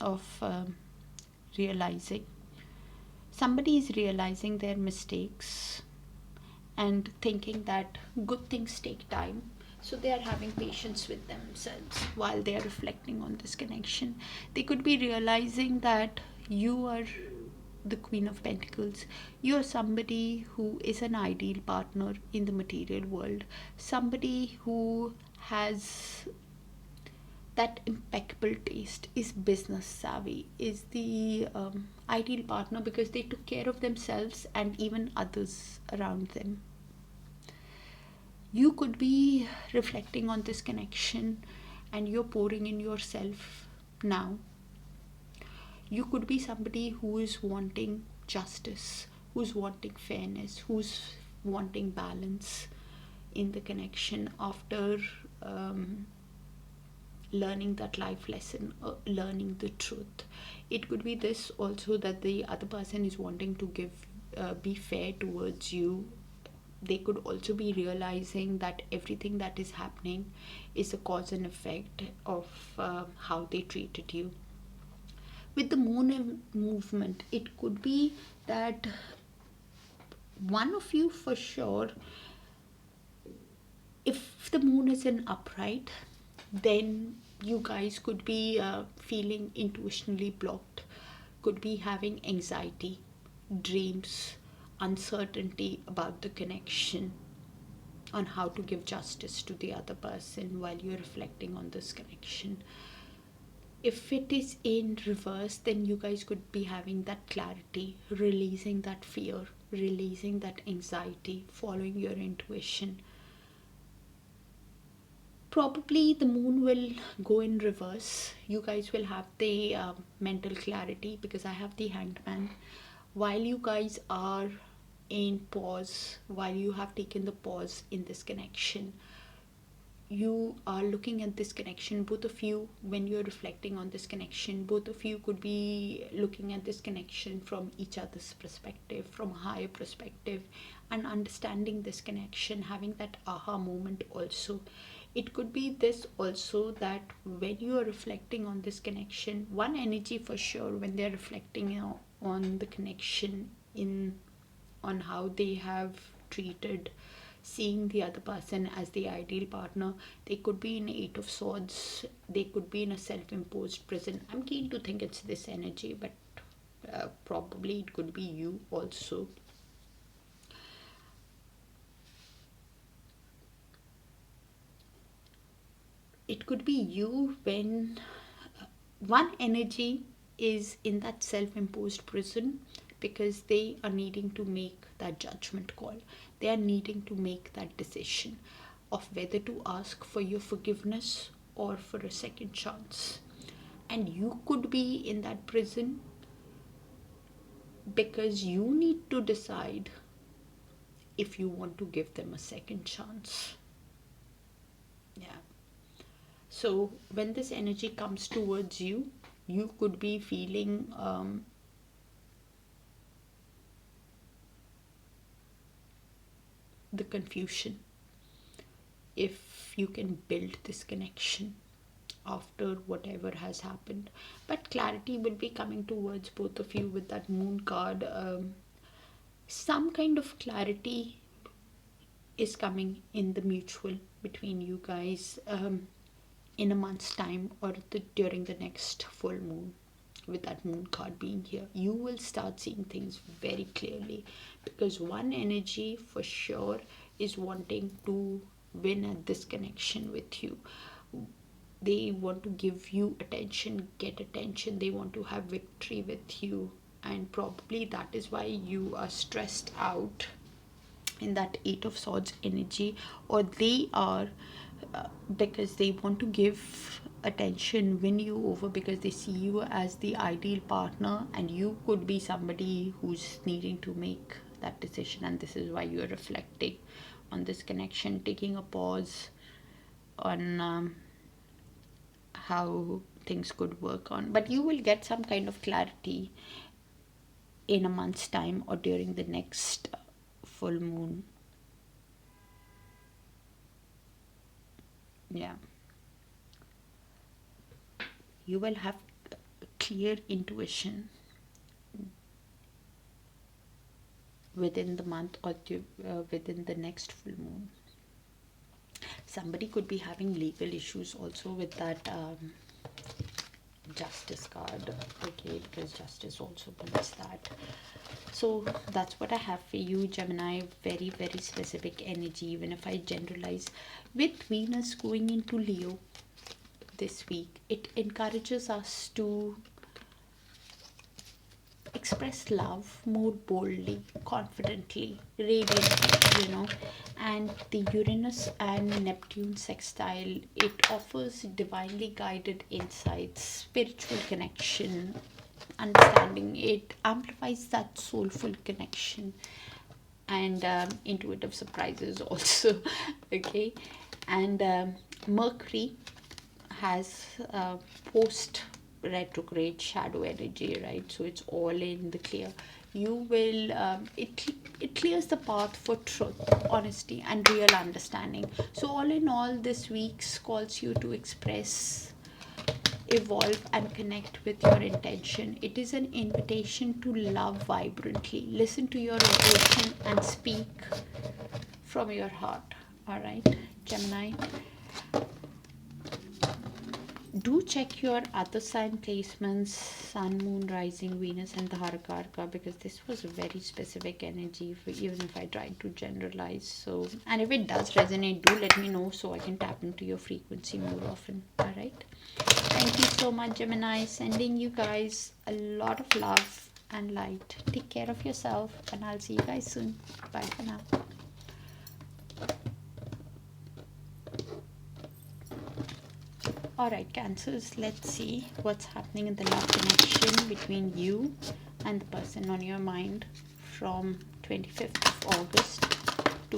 of realizing. Somebody is realizing their mistakes and thinking that good things take time. So they are having patience with themselves while they are reflecting on this connection. They could be realizing that you are the Queen of Pentacles. You are somebody who is an ideal partner in the material world. Somebody who has that impeccable taste, is business savvy, is the ideal partner because they took care of themselves and even others around them. You could be reflecting on this connection and you're pouring in yourself now. You could be somebody who is wanting justice, who's wanting fairness, who's wanting balance in the connection after learning that life lesson, learning the truth. It could be this also, that the other person is wanting to be fair towards you. They could also be realizing that everything that is happening is a cause and effect of how they treated you. With the Moon movement, it could be that one of you for sure, if the Moon is in upright, then you guys could be feeling intuitionally blocked, could be having anxiety, dreams, uncertainty about the connection, on how to give justice to the other person while you're reflecting on this connection. If it is in reverse, then you guys could be having that clarity, releasing that fear, releasing that anxiety, following your intuition. Probably the Moon will go in reverse. You guys will have the mental clarity because I have the Hanged Man. While you guys are in pause, while you have taken the pause in this connection, you are looking at this connection. Both of you, when you're reflecting on this connection, both of you could be looking at this connection from each other's perspective, from a higher perspective, and understanding this connection, having that aha moment also. It could be this also, that when you are reflecting on this connection, one energy for sure, when they're reflecting on the connection, on how they have treated, seeing the other person as the ideal partner, they could be in Eight of Swords, they could be in a self-imposed prison. I'm keen to think it's this energy, but probably it could be you also. It could be you when one energy is in that self-imposed prison because they are needing to make that judgment call. They are needing to make that decision of whether to ask for your forgiveness or for a second chance. And you could be in that prison because you need to decide if you want to give them a second chance. Yeah. So when this energy comes towards you, you could be feeling the confusion, if you can build this connection after whatever has happened. But clarity will be coming towards both of you with that moon card. Some kind of clarity is coming in the mutual between you guys, in a month's time, or during the next full moon. With that moon card being here, you will start seeing things very clearly, because one energy for sure is wanting to win at this connection with you. They want to give you attention, get attention, they want to have victory with you, and probably that is why you are stressed out in that Eight of Swords energy. Or they are, because they want to give attention, win you over, because they see you as the ideal partner, and you could be somebody who's needing to make that decision. And this is why you are reflecting on this connection, taking a pause on how things could work on. But you will get some kind of clarity in a month's time, or during the next full moon. Yeah, you will have clear intuition within the month, or within the next full moon. Somebody could be having legal issues also with that Justice card, okay, because Justice also means that. So that's what I have for you, Gemini. Very, very specific energy. Even if I generalize, with Venus going into Leo this week, it encourages us to express love more boldly, confidently, radiantly, and the Uranus and Neptune sextile, it offers divinely guided insights, spiritual connection, understanding. It amplifies that soulful connection, and intuitive surprises also. Okay, and Mercury has post retrograde shadow energy, right? So it's all in the clear. You will it clears the path for truth, honesty, and real understanding. So all in all, this week calls you to express, evolve, and connect with your intention. It is an invitation to love vibrantly, listen to your intuition, and speak from your heart. All right, Gemini, do check your other sign placements, sun, moon, rising, Venus, and the Harakarka, because this was a very specific energy, for even if I tried to generalize. So, and if it does resonate, do let me know so I can tap into your frequency more often. All right, thank you so much, Gemini. Sending you guys a lot of love and light. Take care of yourself, and I'll see you guys soon. Bye for now. Alright, Cancers, let's see what's happening in the love connection between you and the person on your mind from 25th of August to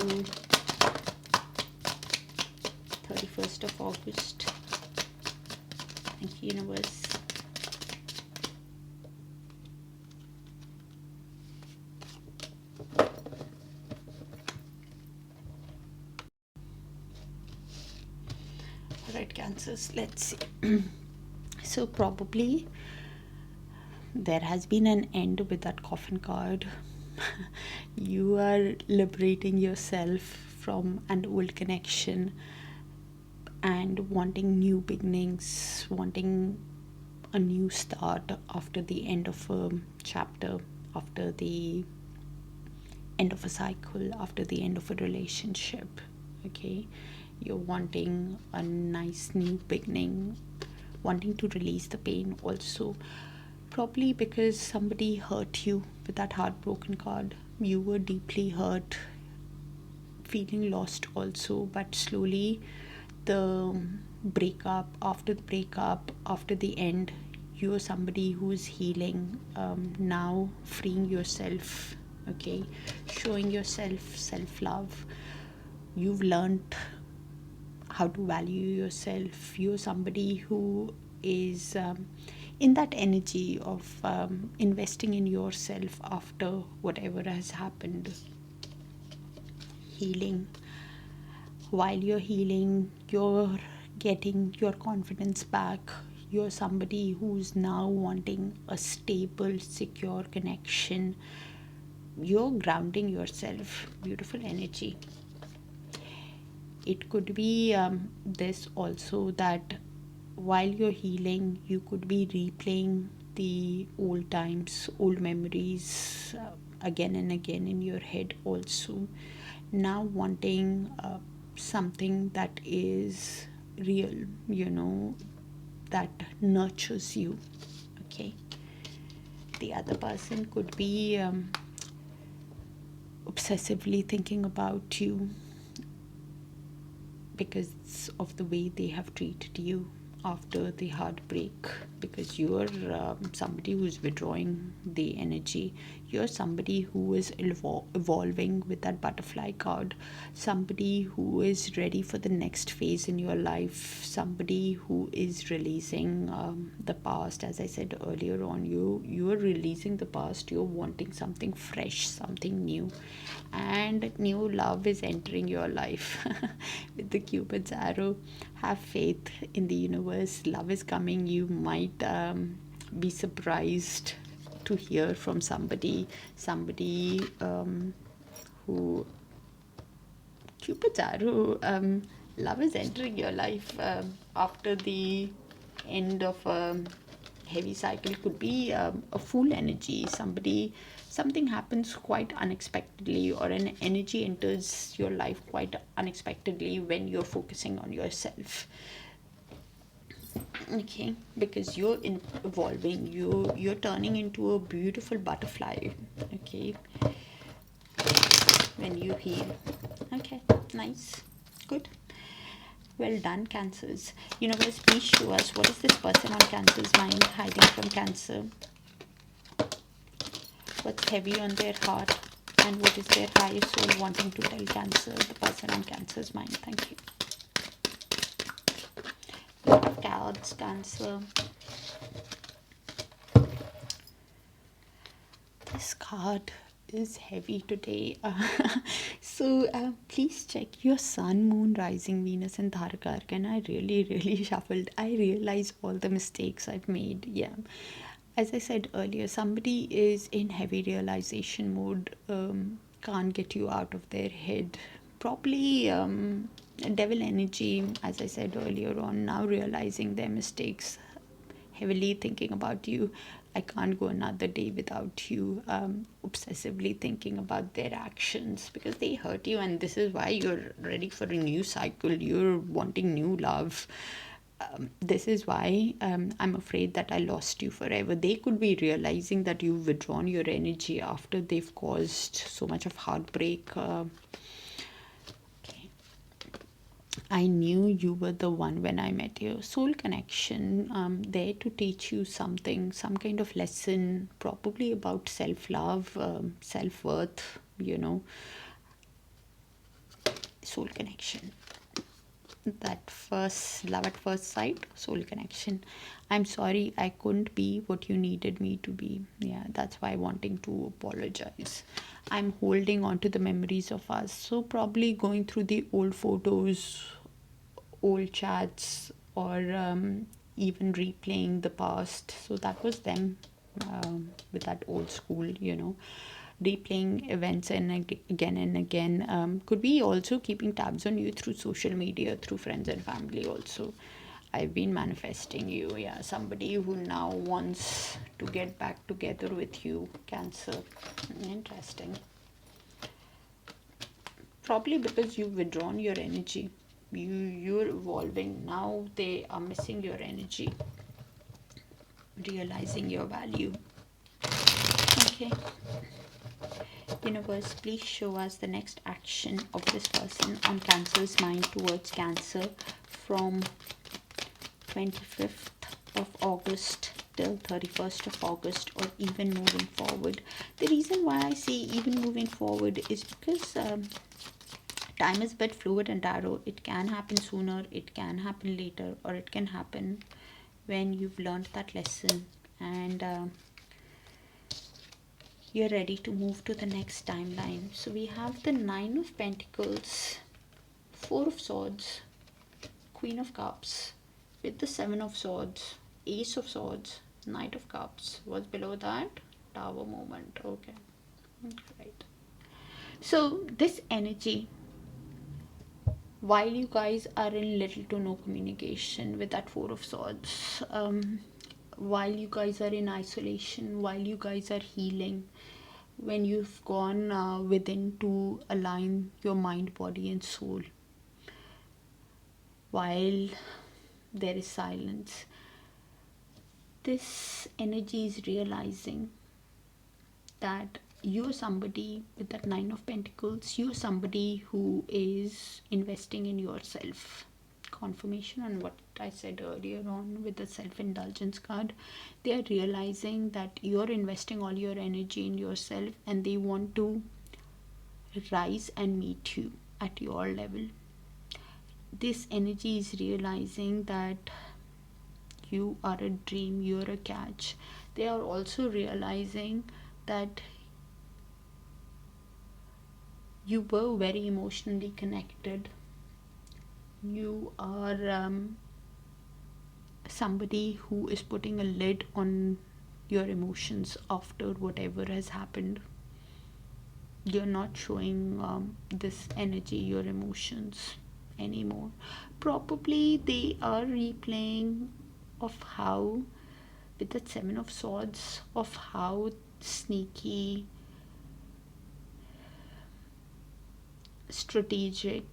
31st of August. Thank you, universe. Alright, Cancers, let's see. So probably there has been an end with that coffin card. You are liberating yourself from an old connection and wanting new beginnings, wanting a new start after the end of a chapter, after the end of a cycle, after the end of a relationship. Okay, you're wanting a nice new beginning, wanting to release the pain also, probably because somebody hurt you with that heartbroken card. You were deeply hurt, feeling lost also, but slowly the breakup, after the end, you're somebody who's healing, now freeing yourself, okay, showing yourself self-love. You've learned how to value yourself. You're somebody who is in that energy of investing in yourself after whatever has happened. healing. While you're healing, you're getting your confidence back. You're somebody who's now wanting a stable, secure connection. You're grounding yourself. Beautiful energy. It could be this also, that while you're healing, you could be replaying the old times, old memories again and again in your head also. Now wanting something that is real, that nurtures you. Okay. The other person could be obsessively thinking about you because of the way they have treated you after the heartbreak, because you're somebody who's withdrawing the energy. You're somebody who is evolving with that butterfly card, somebody who is ready for the next phase in your life, somebody who is releasing the past. As I said earlier on, you're releasing the past. You're wanting something fresh, something new, and new love is entering your life with the Cupid's arrow. Have faith in the universe. Love is coming. You might be surprised to hear from somebody who Cupid's arrow. Love is entering your life after the end of a heavy cycle. Could be a full energy. Something happens quite unexpectedly, or an energy enters your life quite unexpectedly when you're focusing on yourself. Okay, because you're evolving, you're turning into a beautiful butterfly. Okay, when you heal. Okay, nice, good. Well done, Cancers. Universe, please show us, what is this person on Cancer's mind hiding from Cancer? What's heavy on their heart, and what is their higher soul wanting to tell Cancer, the person on Cancer's mind? Thank you. Lot of cards, Cancer. This card is heavy today. So please check your Sun, Moon, Rising, Venus and Dharaka. And I really shuffled. I realize all the mistakes I've made. Yeah. As I said earlier, somebody is in heavy realization mode, can't get you out of their head. Probably devil energy, as I said earlier on, now realizing their mistakes, heavily thinking about you. I can't go another day without you, obsessively thinking about their actions because they hurt you, and this is why you're ready for a new cycle. You're wanting new love. This is why I'm afraid that I lost you forever. They could be realizing that you've withdrawn your energy after they've caused so much of heartbreak. Okay. I knew you were the one when I met you. Soul connection, there to teach you something, some kind of lesson, probably about self-love, self-worth, soul connection. That first love at first sight, soul connection. I'm sorry I couldn't be what you needed me to be. Yeah, that's why wanting to apologize. I'm holding on to the memories of us, so probably going through the old photos, old chats, or even replaying the past. So that was them, with that old school, replaying events and again and again. Could be also keeping tabs on you through social media, through friends and family also. I've been manifesting you. Yeah, somebody who now wants to get back together with you, Cancer. Interesting. Probably because you've withdrawn your energy. You're evolving. Now they are missing your energy, realizing your value. Okay. Universe, please show us the next action of this person on Cancer's mind towards Cancer from 25th of August till 31st of August, or even moving forward. The reason why I say even moving forward is because time is a bit fluid and tarot. It can happen sooner, it can happen later, or it can happen when you've learned that lesson. And you're ready to move to the next timeline. So we have the Nine of Pentacles, Four of Swords, Queen of Cups, with the Seven of Swords, Ace of Swords, Knight of Cups. What's below that? Tower moment. Okay. Right. So this energy, while you guys are in little to no communication with that Four of Swords, while you guys are in isolation, while you guys are healing, when you've gone within to align your mind, body and soul, while there is silence, this energy is realizing that you're somebody with that Nine of Pentacles, you're somebody who is investing in yourself. Confirmation on what I said earlier on with the self-indulgence card. They are realizing that you're investing all your energy in yourself and they want to rise and meet you at your level. This energy is realizing that you are a dream, you're a catch. They are also realizing that you were very emotionally connected. You are somebody who is putting a lid on your emotions after whatever has happened. You're not showing this energy, your emotions anymore. Probably they are replaying of how, with that Seven of Swords, of how sneaky, strategic,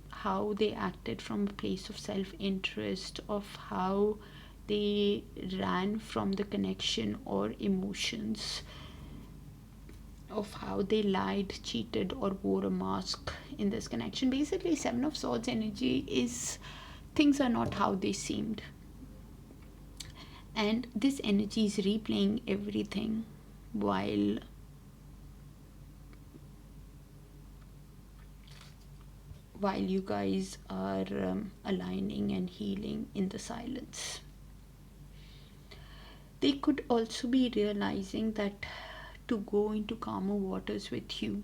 how they acted from a place of self-interest, of how they ran from the connection or emotions, of how they lied, cheated or wore a mask in this connection. Basically, Seven of Swords energy is things are not how they seemed, and this energy is replaying everything while you guys are aligning and healing in the silence. They could also be realizing that to go into calmer waters with you,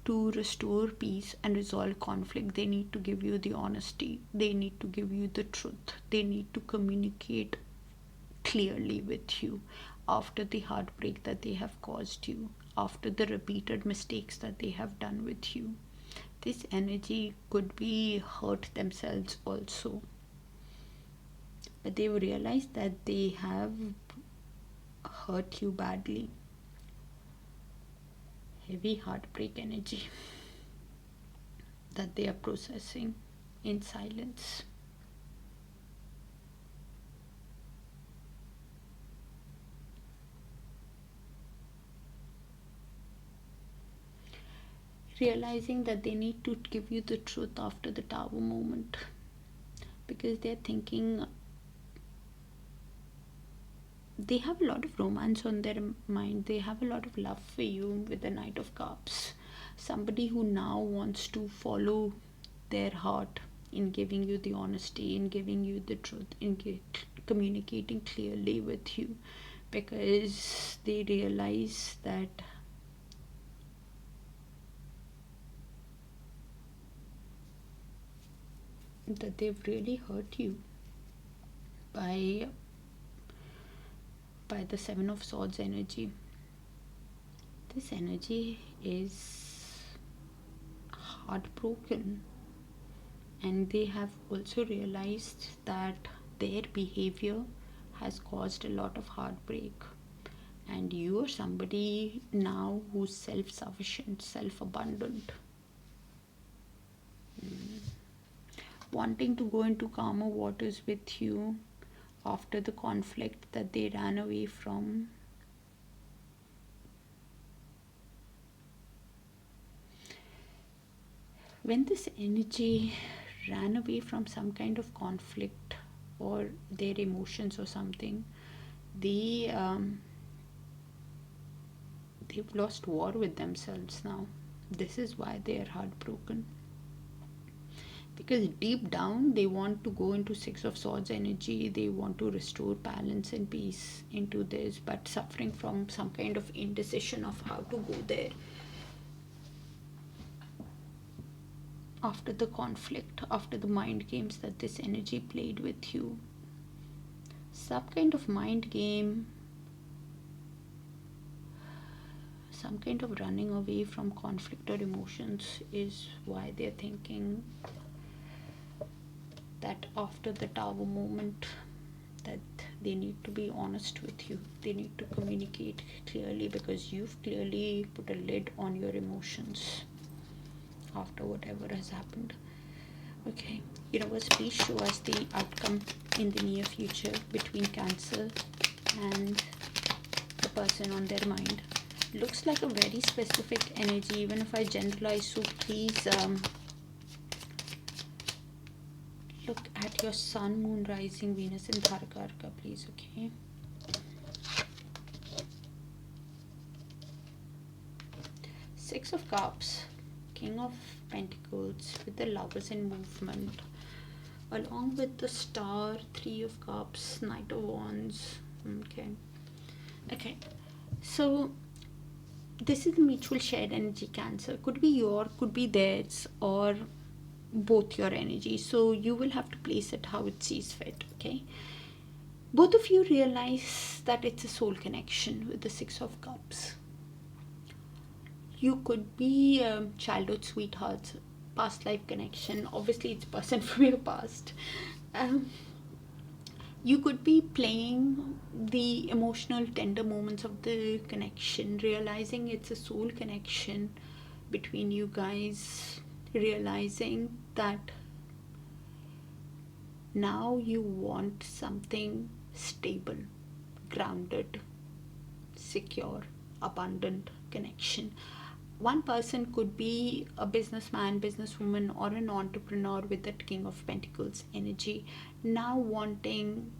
to restore peace and resolve conflict, they need to give you the honesty, they need to give you the truth, they need to communicate clearly with you after the heartbreak that they have caused you, after the repeated mistakes that they have done with you. This energy could be hurt themselves also, but they've realized that they have hurt you badly. Heavy heartbreak energy that they are processing in silence. Realizing that they need to give you the truth after the Tower moment, because they're thinking they have a lot of romance on their mind, they have a lot of love for you with the Knight of Cups. Somebody who now wants to follow their heart in giving you the honesty, in giving you the truth, in communicating clearly with you, because they realize that they've really hurt you by the Seven of Swords energy. This energy is heartbroken, and they have also realized that their behavior has caused a lot of heartbreak, and you are somebody now who's self-sufficient, self-abundant, wanting to go into calmer waters with you after the conflict that they ran away from. When this energy ran away from some kind of conflict or their emotions or something, they've lost war with themselves now. This is why they are heartbroken. because deep down they want to go into Six of Swords energy. They want to restore balance and peace into this, but suffering from some kind of indecision of how to go there after the conflict, after the mind games that this energy played with you. Some kind of mind game, some kind of running away from conflict or emotions is why they're thinking that after the Tower moment that they need to be honest with you. They need to communicate clearly, because you've clearly put a lid on your emotions after whatever has happened. Okay, universe, please show us the outcome in the near future between Cancer and the person on their mind. Looks like a very specific energy, even if I generalize, so please look at your Sun, Moon, Rising, Venus and Dharakarka, please. Okay, Six of Cups, King of Pentacles with the Lovers in movement, along with the Star, Three of Cups, Knight of Wands. Okay, so this is the mutual shared energy, Cancer. Could be your, could be theirs, or both your energy. So you will have to place it how it sees fit. Okay, both of you realize that it's a soul connection with the Six of Cups. You could be childhood sweethearts, past life connection. Obviously, it's a person from your past. You could be playing the emotional, tender moments of the connection, realizing it's a soul connection between you guys, realizing that now you want something stable, grounded, secure, abundant connection. One person could be a businessman, businesswoman, or an entrepreneur with that King of Pentacles energy, now wanting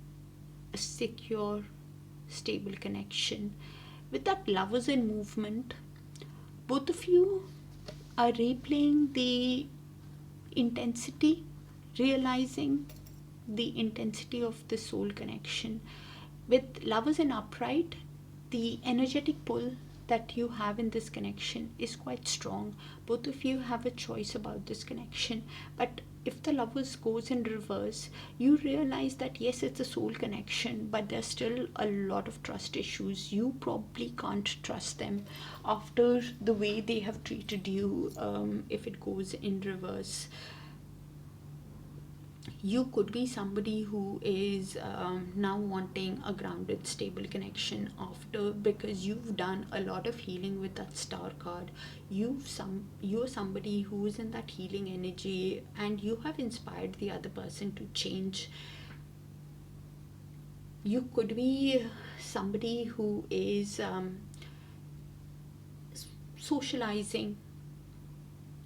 a secure, stable connection. With that Lovers in movement, both of you are replaying the intensity, realizing the intensity of the soul connection. With Lovers in upright, the energetic pull that you have in this connection is quite strong. Both of you have a choice about this connection, but if the Lovers goes in reverse, you realize that yes, it's a soul connection, but there's still a lot of trust issues. You probably can't trust them after the way they have treated you. If it goes in reverse, you could be somebody who is now wanting a grounded, stable connection after, because you've done a lot of healing with that Star card. You're somebody who is in that healing energy, and you have inspired the other person to change. You could be somebody who is socializing.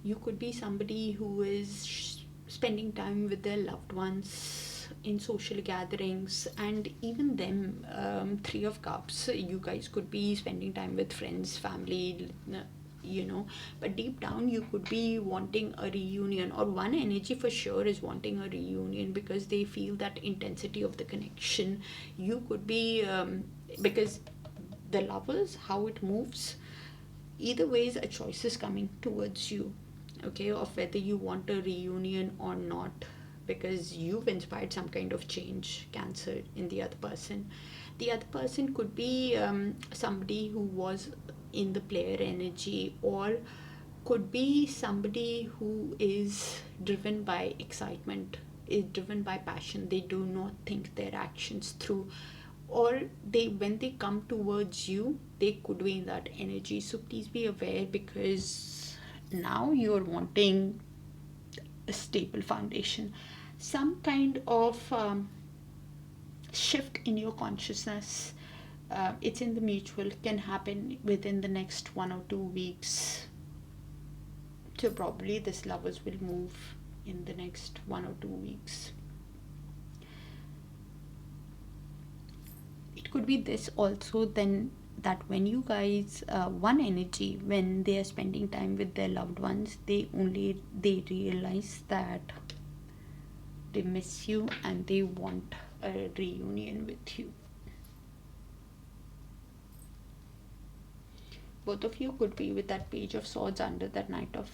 You could be somebody who is spending time with their loved ones in social gatherings, and even them, Three of Cups, you guys could be spending time with friends, family, but deep down you could be wanting a reunion, or one energy for sure is wanting a reunion because they feel that intensity of the connection. You could be because the Lovers, how it moves, either ways a choice is coming towards you, okay, of whether you want a reunion or not, because you've inspired some kind of change, Cancer, in the other person. The other person could be somebody who was in the player energy, or could be somebody who is driven by excitement, is driven by passion. They do not think their actions through, or when they come towards you, they could be in that energy. So please be aware, because now you're wanting a stable foundation, some kind of shift in your consciousness. It's in the mutual, can happen within the next 1 or 2 weeks. So probably this Lovers will move in the next 1 or 2 weeks. It could be this also, then, that when you guys one energy, when they are spending time with their loved ones, they realize that They miss you and they want a reunion with you. Both of you could be with that Page of Swords under that Knight of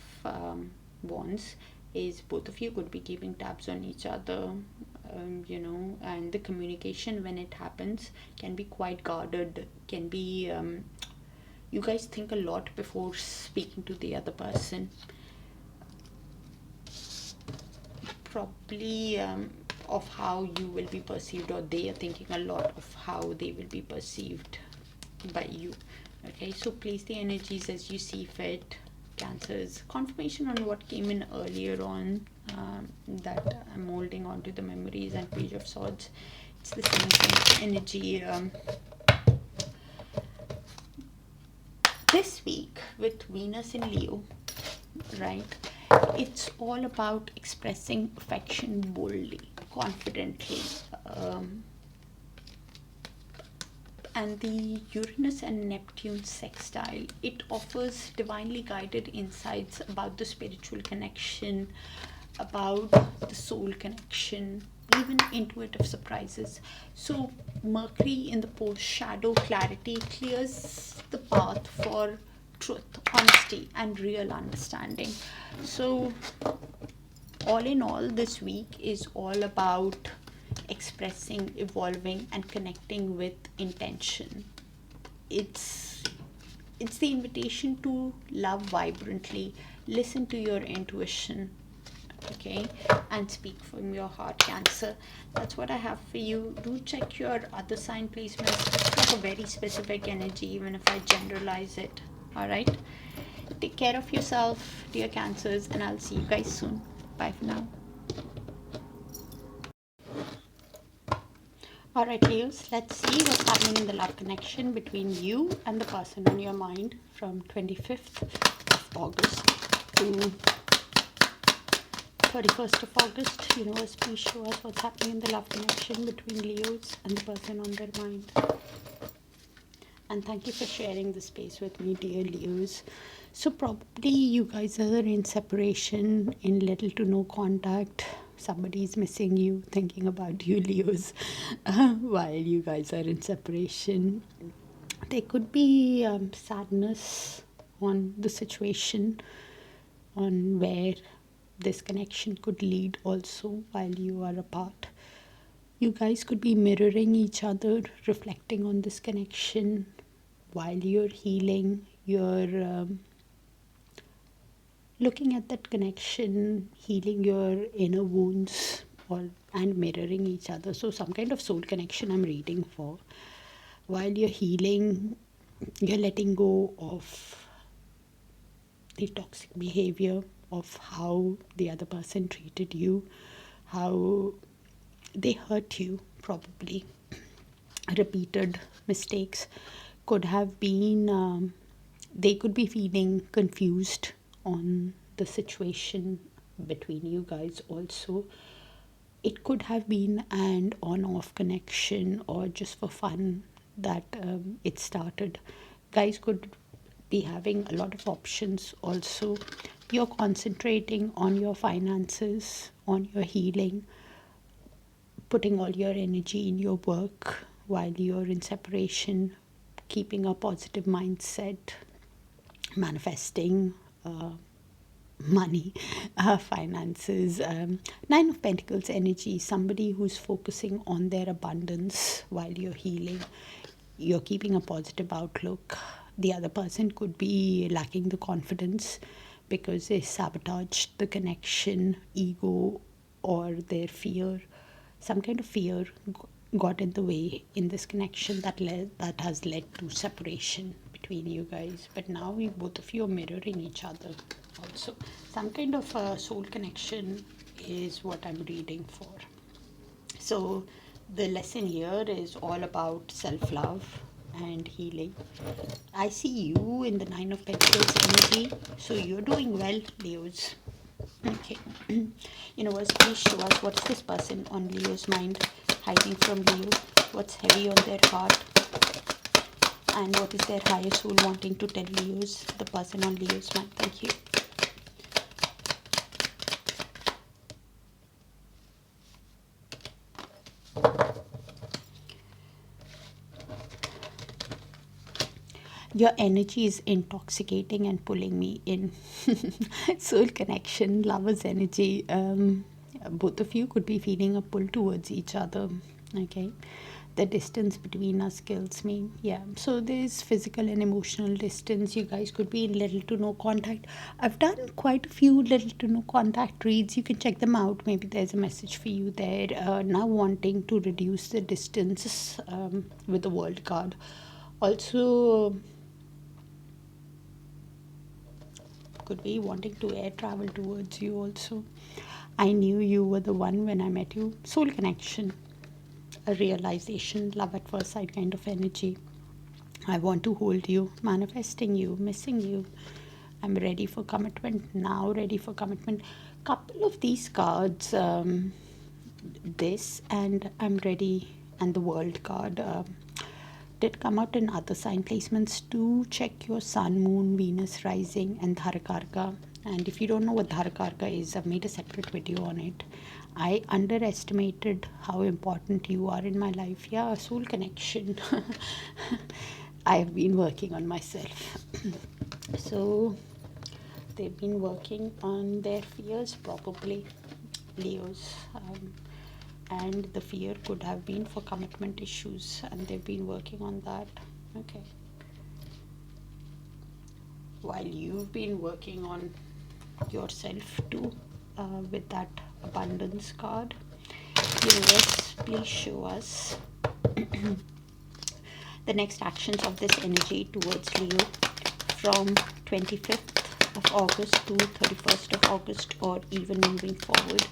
Wands. Is both of you could be keeping tabs on each other, you know, and the communication when it happens can be quite guarded, can be you guys think a lot before speaking to the other person. Probably of how you will be perceived, or they are thinking a lot of how they will be perceived by you. Okay, so place the energies as you see fit. Cancers, confirmation on what came in earlier on, that I'm holding on to the memories, and Page of Swords. It's the same kind of energy. This week with Venus in Leo, right? It's all about expressing affection boldly, confidently. And the Uranus and Neptune sextile, it offers divinely guided insights about the spiritual connection, about the soul connection, even intuitive surprises. So Mercury in the post shadow clarity clears the path for truth, honesty, and real understanding. So all in all, this week is all about expressing, evolving, and connecting with intention. It's the invitation to love vibrantly, listen to your intuition, okay, and speak from your heart, Cancer. That's what I have for you. Do check your other sign placements. It's like a very specific energy, even if I generalize it. All right, take care of yourself, dear Cancers, and I'll see you guys soon. Bye for now. Alright, Leos, let's see what's happening in the love connection between you and the person on your mind from 25th of August to 31st of August. Universe, please show us what's happening in the love connection between Leos and the person on their mind. And thank you for sharing the space with me, dear Leos. So probably you guys are in separation, in little to no contact. Somebody's missing you, thinking about you, Leos, while you guys are in separation. There could be sadness on the situation, on where this connection could lead also while you are apart. You guys could be mirroring each other, reflecting on this connection while you're healing. You're looking at that connection, healing your inner wounds, and mirroring each other. So some kind of soul connection I'm reading for. While you're healing, you're letting go of the toxic behavior, of how the other person treated you, how they hurt you, probably. Repeated mistakes could have been, they could be feeling confused on the situation between you guys also. It could have been an on-off connection, or just for fun that it started. Guys could be having a lot of options also. You're concentrating on your finances, on your healing, putting all your energy in your work while you're in separation, keeping a positive mindset, manifesting money, finances. Nine of Pentacles energy, somebody who's focusing on their abundance while you're healing. You're keeping a positive outlook. The other person could be lacking the confidence because they sabotaged the connection, ego, or their fear. Some kind of fear got in the way in this connection that has led to separation between you guys. But now both of you are mirroring each other also. Some kind of soul connection is what I'm reading for. So the lesson here is all about self-love and healing. I see you in the Nine of Pentacles energy, so you're doing well, Leos. Okay. Universe, please show us what's this person on Leo's mind hiding from Leo, what's heavy on their heart, and what is their higher soul wanting to tell Leos, the person on Leo's mind. Thank you. Your energy is intoxicating and pulling me in. Soul connection, lovers energy. Both of you could be feeling a pull towards each other. Okay, the distance between us kills me. Yeah, so there's physical and emotional distance. You guys could be in little to no contact. I've done quite a few little to no contact reads. You can check them out. Maybe there's a message for you there. Now wanting to reduce the distance with the world card. Also, could be wanting to air travel towards you also. I knew you were the one when I met you. Soul connection, a realization, love at first sight kind of energy. I want to hold you, manifesting you, missing you. I'm ready for commitment now, ready for commitment. Couple of these cards, this and I'm ready, and the world card. Did come out in other sign placements. Do check your sun, moon, Venus, rising, and Dharakarka. And if you don't know what Dharakarka is, I've made a separate video on it. I underestimated how important you are in my life. Yeah, soul connection. I have been working on myself. So they've been working on their fears, probably, Leos. And the fear could have been for commitment issues, and they've been working on that. Okay, while you've been working on yourself too, with that abundance card. Universe, please show us the next actions of this energy towards Leo from 25th of August to 31st of August, or even moving forward.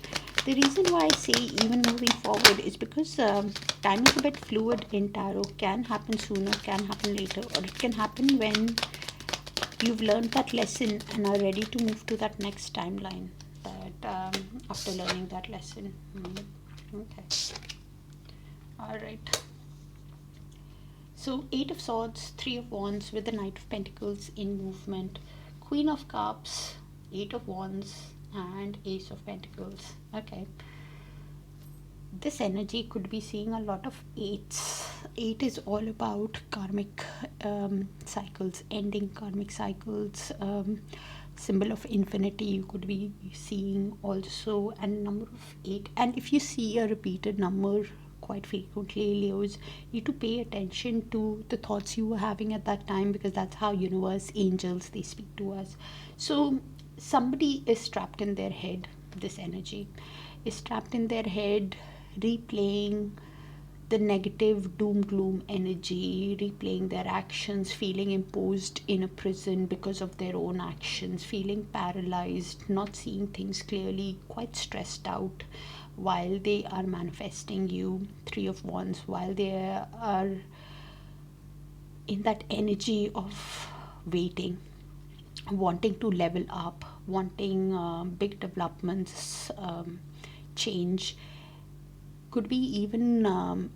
The reason why I say even moving forward is because time is a bit fluid in tarot. Can happen sooner, can happen later, or it can happen when you've learned that lesson and are ready to move to that next timeline. That after learning that lesson. Okay. All right. So 8 of Swords, 3 of Wands with the Knight of Pentacles in movement, Queen of Cups, 8 of Wands, and Ace of Pentacles. Okay, this energy could be seeing a lot of 8s. 8 is all about karmic cycles, ending karmic cycles, symbol of infinity. You could be seeing also a number of 8, and if you see a repeated number quite frequently, Leos, you need to pay attention to the thoughts you were having at that time, because that's how universe, angels, they speak to us. So somebody is trapped in their head. This energy is trapped in their head, replaying the negative doom gloom energy, replaying their actions, feeling imposed in a prison because of their own actions, feeling paralyzed, not seeing things clearly, quite stressed out while they are manifesting you. 3 of Wands, while they are in that energy of waiting, wanting to level up, wanting big developments, change. Could be even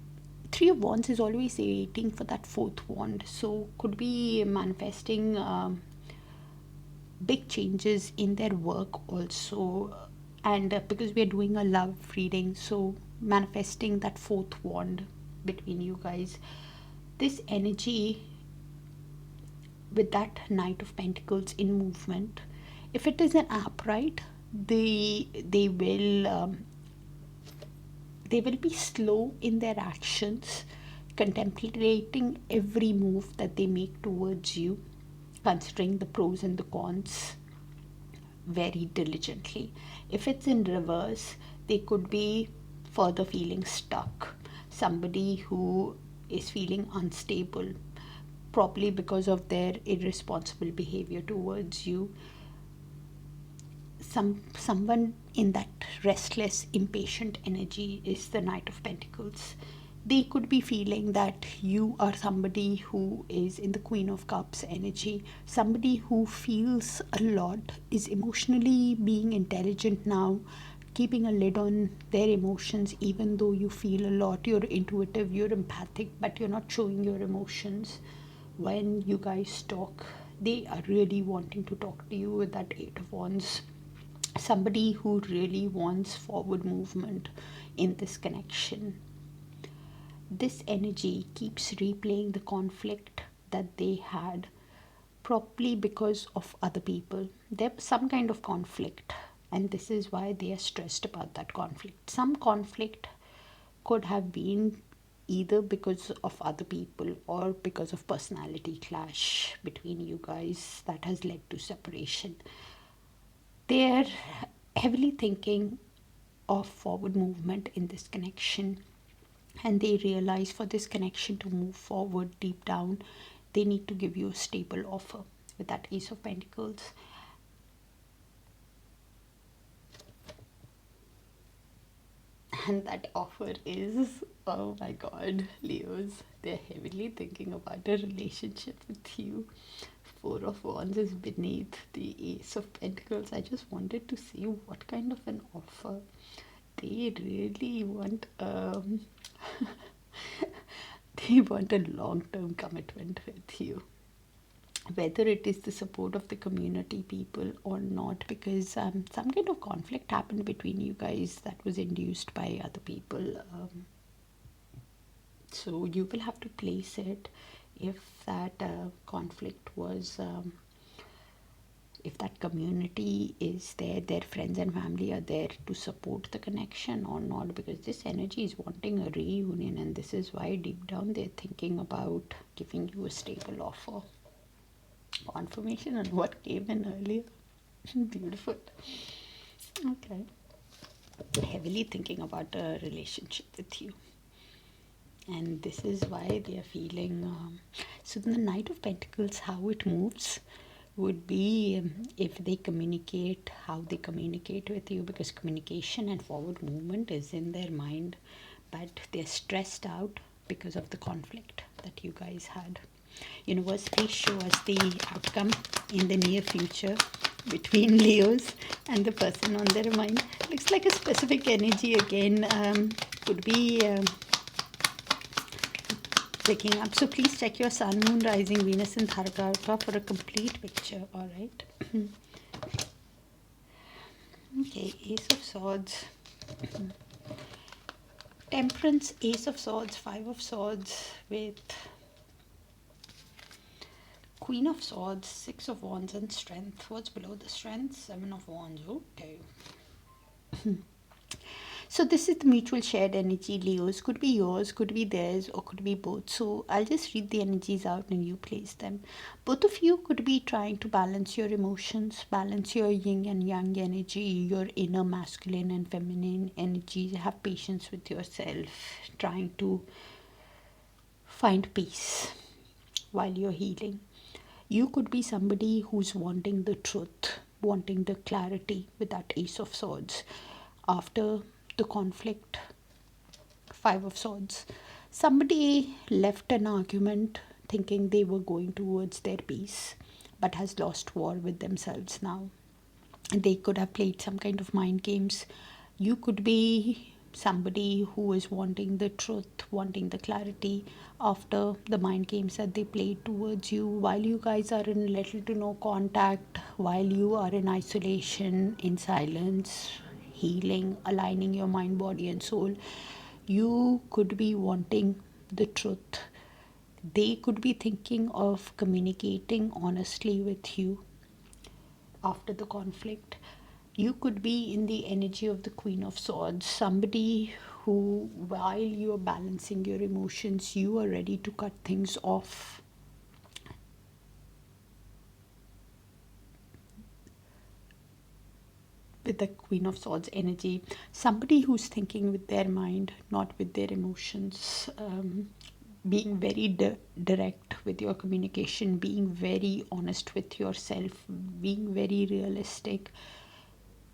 3 of Wands is always waiting for that 4th wand. So could be manifesting big changes in their work also. And because we are doing a love reading, so manifesting that 4th wand between you guys. This energy with that Knight of Pentacles in movement, if it is an upright, they will be slow in their actions, contemplating every move that they make towards you, considering the pros and the cons very diligently. If it's in reverse, they could be further feeling stuck. Somebody who is feeling unstable, probably because of their irresponsible behavior towards you. Someone in that restless, impatient energy is the Knight of Pentacles. They could be feeling that you are somebody who is in the Queen of Cups energy, somebody who feels a lot, is emotionally being intelligent now, keeping a lid on their emotions. Even though you feel a lot, you're intuitive, you're empathic, but you're not showing your emotions. When you guys talk, they are really wanting to talk to you with that 8 of Wands. Somebody who really wants forward movement in this connection. this energy keeps replaying the conflict that they had, probably because of other people. There was some kind of conflict, and this is why they are stressed about that conflict. Some conflict could have been either because of other people or because of personality clash between you guys that has led to separation. They're heavily thinking of forward movement in this connection, and they realize for this connection to move forward deep down, they need to give you a stable offer with that Ace of Pentacles. And that offer is, oh my god, Leos, they're heavily thinking about a relationship with you. Four of Wands is beneath the Ace of Pentacles. I just wanted to see what kind of an offer they really want. They want a long-term commitment with you, whether it is the support of the community people or not, because some kind of conflict happened between you guys that was induced by other people. So you will have to place it if that conflict was if that community is there, their friends and family are there to support the connection or not, because this energy is wanting a reunion, and this is why deep down they're thinking about giving you a stable offer. Confirmation on what came in earlier. Beautiful. Okay. Heavily thinking about a relationship with you, and this is why they are feeling so the Knight of Pentacles, how it moves would be if they communicate, how they communicate with you, because communication and forward movement is in their mind, but they're stressed out because of the conflict that you guys had. Universe, please show us the outcome in the near future between Leos and the person on their mind. Looks like a specific energy again. Could be picking up. So please check your Sun, Moon, Rising, Venus and Dharaka for a complete picture. All right. Okay, Ace of Swords. Temperance, Ace of Swords, Five of Swords with Queen of Swords, Six of Wands and Strength. What's below the Strength? Seven of Wands. Okay. So this is the mutual shared energy, Leos. Could be yours, could be theirs, or could be both. So I'll just read the energies out and you place them. Both of you could be trying to balance your emotions, balance your yin and yang energy, your inner masculine and feminine energies. Have patience with yourself, trying to find peace while you're healing. You could be somebody who's wanting the truth, wanting the clarity with that Ace of Swords. After the conflict, Five of Swords, somebody left an argument thinking they were going towards their peace, but has lost war with themselves now. They could have played some kind of mind games. You could be somebody who is wanting the truth, wanting the clarity after the mind games that they played towards you, while you guys are in little to no contact, while you are in isolation, in silence, healing, aligning your mind, body and soul. You could be wanting the truth. They could be thinking of communicating honestly with you after the conflict. You could be in the energy of the Queen of Swords, somebody who, while you're balancing your emotions, you are ready to cut things off. With the Queen of Swords energy, somebody who's thinking with their mind, not with their emotions, being very direct with your communication, being very honest with yourself, being very realistic.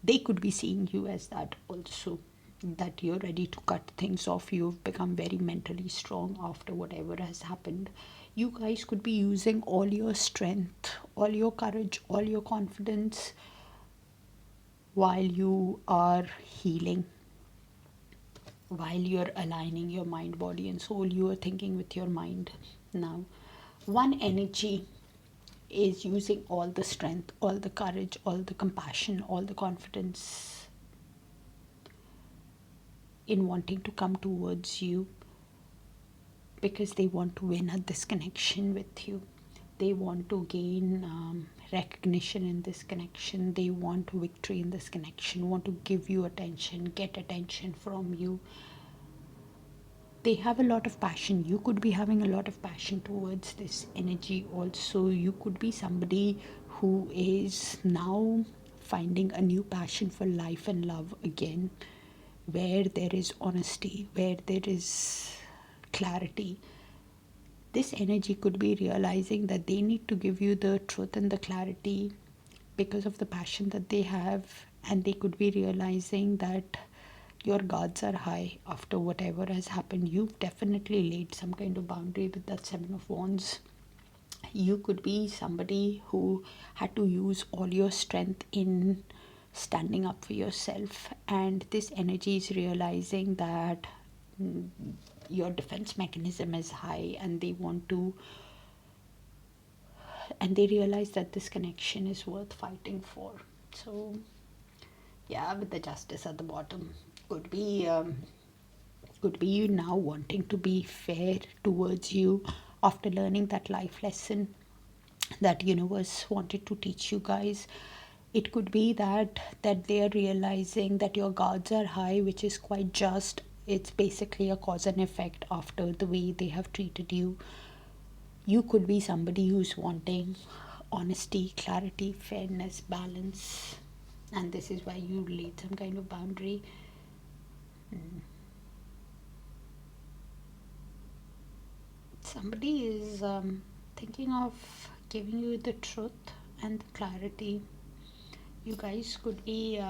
They could be seeing you as that also, that you're ready to cut things off. You've become very mentally strong after whatever has happened. You guys could be using all your strength, all your courage, all your confidence while you are healing, while you're aligning your mind, body and soul. You are thinking with your mind now. One energy is using all the strength, all the courage, all the compassion, all the confidence in wanting to come towards you. because they want to win at this connection with you. They want to gain recognition in this connection. They want victory in this connection, want to give you attention, get attention from you. They have a lot of passion. You could be having a lot of passion towards this energy also. You could be somebody who is now finding a new passion for life and love again, where there is honesty, where there is clarity. This energy could be realizing that they need to give you the truth and the clarity because of the passion that they have, and they could be realizing that your guards are high after whatever has happened. You've definitely laid some kind of boundary with that Seven of Wands. You could be somebody who had to use all your strength in standing up for yourself, and this energy is realizing that your defense mechanism is high, and they want to, and they realize that this connection is worth fighting for. So yeah, with the Justice at the bottom, could be you now wanting to be fair towards you after learning that life lesson that universe wanted to teach you guys. It could be that they are realizing that your guards are high, which is quite just. It's basically a cause and effect after the way they have treated you. You could be somebody who's wanting honesty, clarity, fairness, balance, and this is why you laid some kind of boundary. Somebody is thinking of giving you the truth and the clarity. You guys could be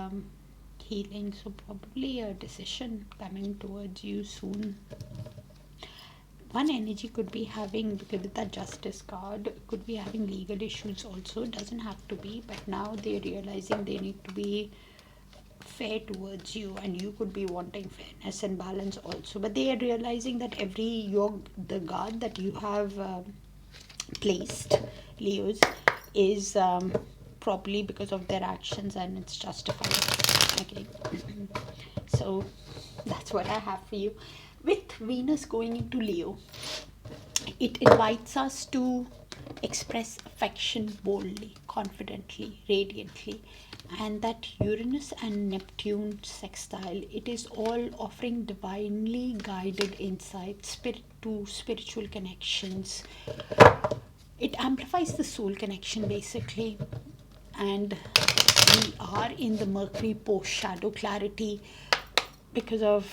healing, so probably a decision coming towards you soon. One energy could be having, because with that Justice card, could be having legal issues also. Doesn't have to be, but now they're realizing they need to be fair towards you, and you could be wanting fairness and balance also. But they are realizing that the guard that you have placed, Leos, is probably because of their actions, and it's justified. Okay. So that's what I have for you. With Venus going into Leo, it invites us to express affection boldly, confidently, radiantly. And that Uranus and Neptune sextile, it is all offering divinely guided insight, spiritual connections. It amplifies the soul connection basically. And we are in the Mercury post shadow clarity, because of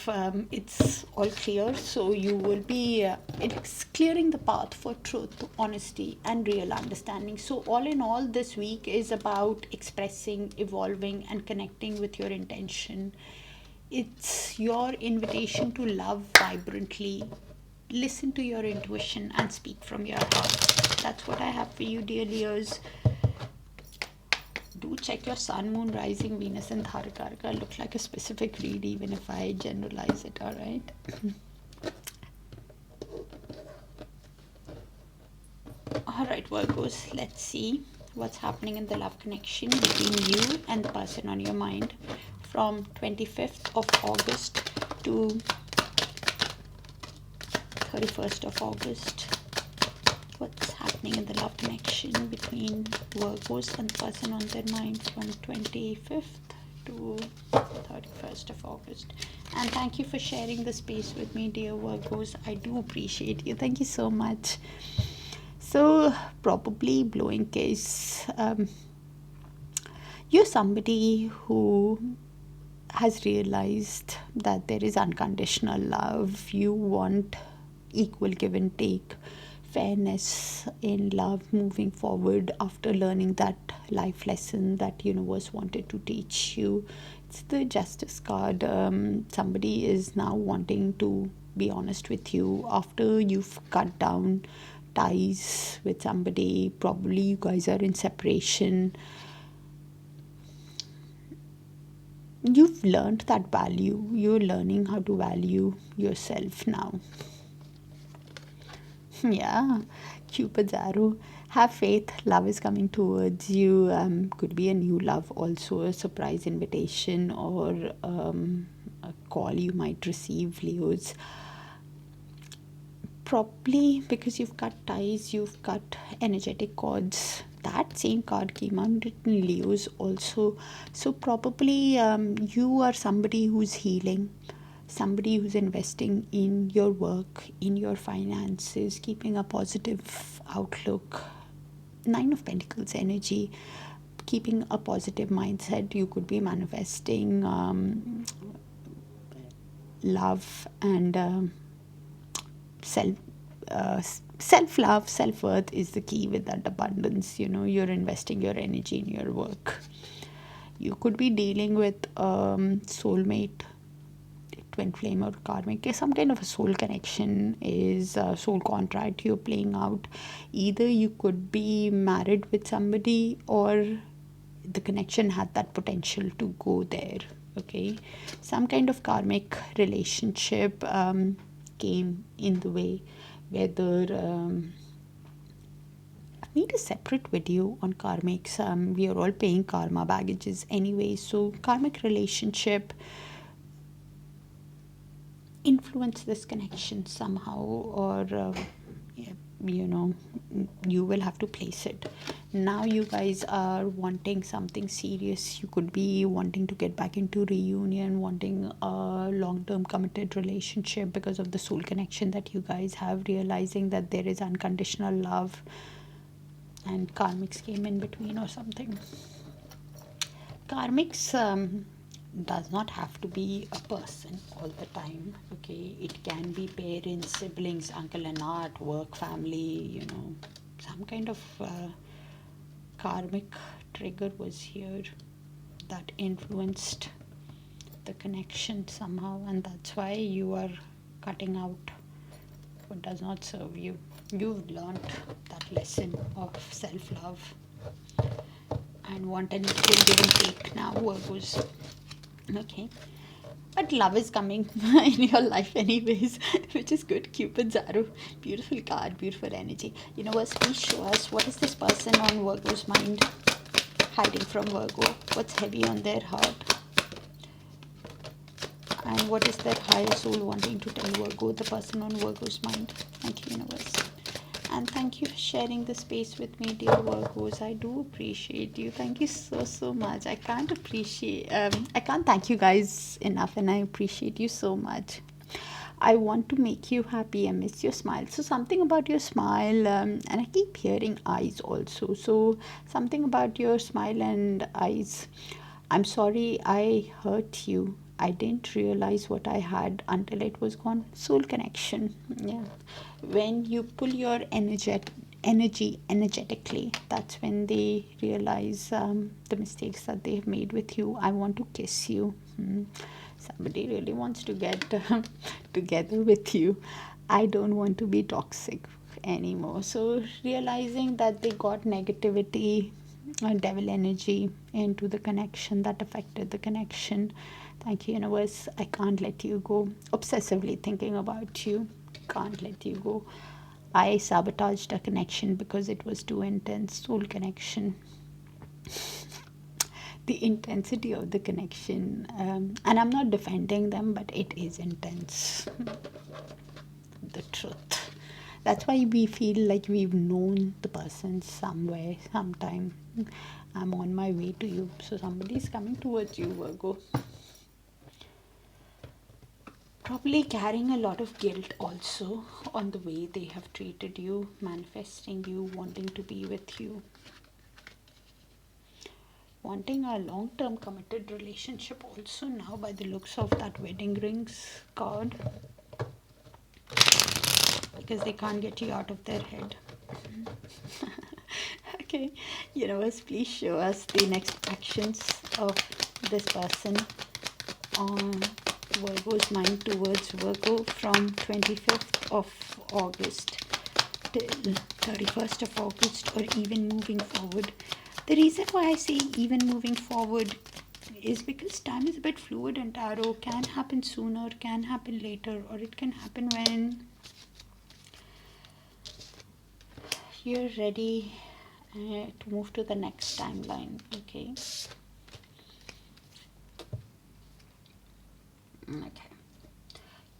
it's all clear, so you will be it's clearing the path for truth, honesty, and real understanding. So all in all, this week is about expressing, evolving, and connecting with your intention. It's your invitation to love vibrantly, listen to your intuition, and speak from your heart. That's what I have for you, dear Leos. Do check your sun, moon, rising, Venus, and Dharakaraka. Look like a specific read, even if I generalize it, alright? Alright, Virgos, let's see what's happening in the love connection between you and the person on your mind from 25th of August to 31st of August. What's happening in the love connection between Virgos and the person on their mind from 25th to 31st of August. And thank you for sharing the space with me, dear Virgos. I do appreciate you. Thank you so much. So probably blowing case, you're somebody who has realized that there is unconditional love. You want equal give and take, fairness in love moving forward after learning that life lesson that universe wanted to teach you. It's the Justice card. Somebody is now wanting to be honest with you after you've cut down ties with somebody. Probably you guys are in separation. You've learned that value. You're learning how to value yourself now. Yeah, Cupid's arrow. Have faith. Love is coming towards you. Could be a new love, also a surprise invitation, or a call you might receive, Leos. probably because you've got ties, you've got energetic cords. That same card came out in Leos also. So probably you are somebody who's healing, somebody who's investing in your work, in your finances, keeping a positive outlook. Nine of Pentacles energy, keeping a positive mindset. You could be manifesting love and self self-love, self-worth is the key with that abundance. You're investing your energy in your work. You could be dealing with soulmate, twin flame, or karmic. Some kind of a soul connection is a soul contract you're playing out. Either you could be married with somebody, or the connection had that potential to go there. Okay, some kind of karmic relationship came in the way. Whether I need a separate video on karmics. We are all paying karma baggages anyway, so karmic relationship influence this connection somehow, or you will have to place it. Now you guys are wanting something serious. You could be wanting to get back into reunion, wanting a long-term committed relationship because of the soul connection that you guys have, realizing that there is unconditional love, and karmics came in between or something. Karmics does not have to be a person all the time. Okay, it can be parents, siblings, uncle and aunt, work, family. Some kind of karmic trigger was here that influenced the connection somehow, and that's why you are cutting out what does not serve you. You've learned that lesson of self-love and want an equal give and take now, Virgos. Okay, but love is coming in your life anyways, which is good. Cupid's arrow, beautiful card, beautiful energy. Universe, please show us what is this person on Virgo's mind hiding from Virgo. What's heavy on their heart, and what is their higher soul wanting to tell Virgo, the person on Virgo's mind. Thank you, universe. And thank you for sharing the space with me, dear Virgos. I do appreciate you. Thank you so much. I can't thank you guys enough, and I appreciate you so much. I want to make you happy. I miss your smile. So something about your smile, and I keep hearing eyes also. So something about your smile and eyes. I'm sorry I hurt you. I didn't realize what I had until it was gone. Soul connection. Yeah. When you pull your energy energetically, that's when they realize the mistakes that they have made with you. I want to kiss you. Somebody really wants to get together with you. I don't want to be toxic anymore. So realizing that they got negativity, devil energy into the connection, that affected the connection. Thank you, universe. I can't let you go. Obsessively thinking about you. Can't let you go. I sabotaged a connection because it was too intense. Soul connection. The intensity of the connection, and I'm not defending them, but it is intense. The truth. That's why we feel like we've known the person somewhere, sometime. I'm on my way to you. So somebody's coming towards you, Virgo. Probably carrying a lot of guilt also on the way they have treated you, manifesting you, wanting to be with you. Wanting a long-term committed relationship also now by the looks of that wedding rings card. Because they can't get you out of their head. Okay, universe, please show us the next actions of this person on Virgo's mind towards Virgo from 25th of August till 31st of August, or even moving forward. The reason why I say even moving forward is because time is a bit fluid in tarot. Can happen sooner, can happen later, or it can happen when you're ready to move to the next timeline. Okay.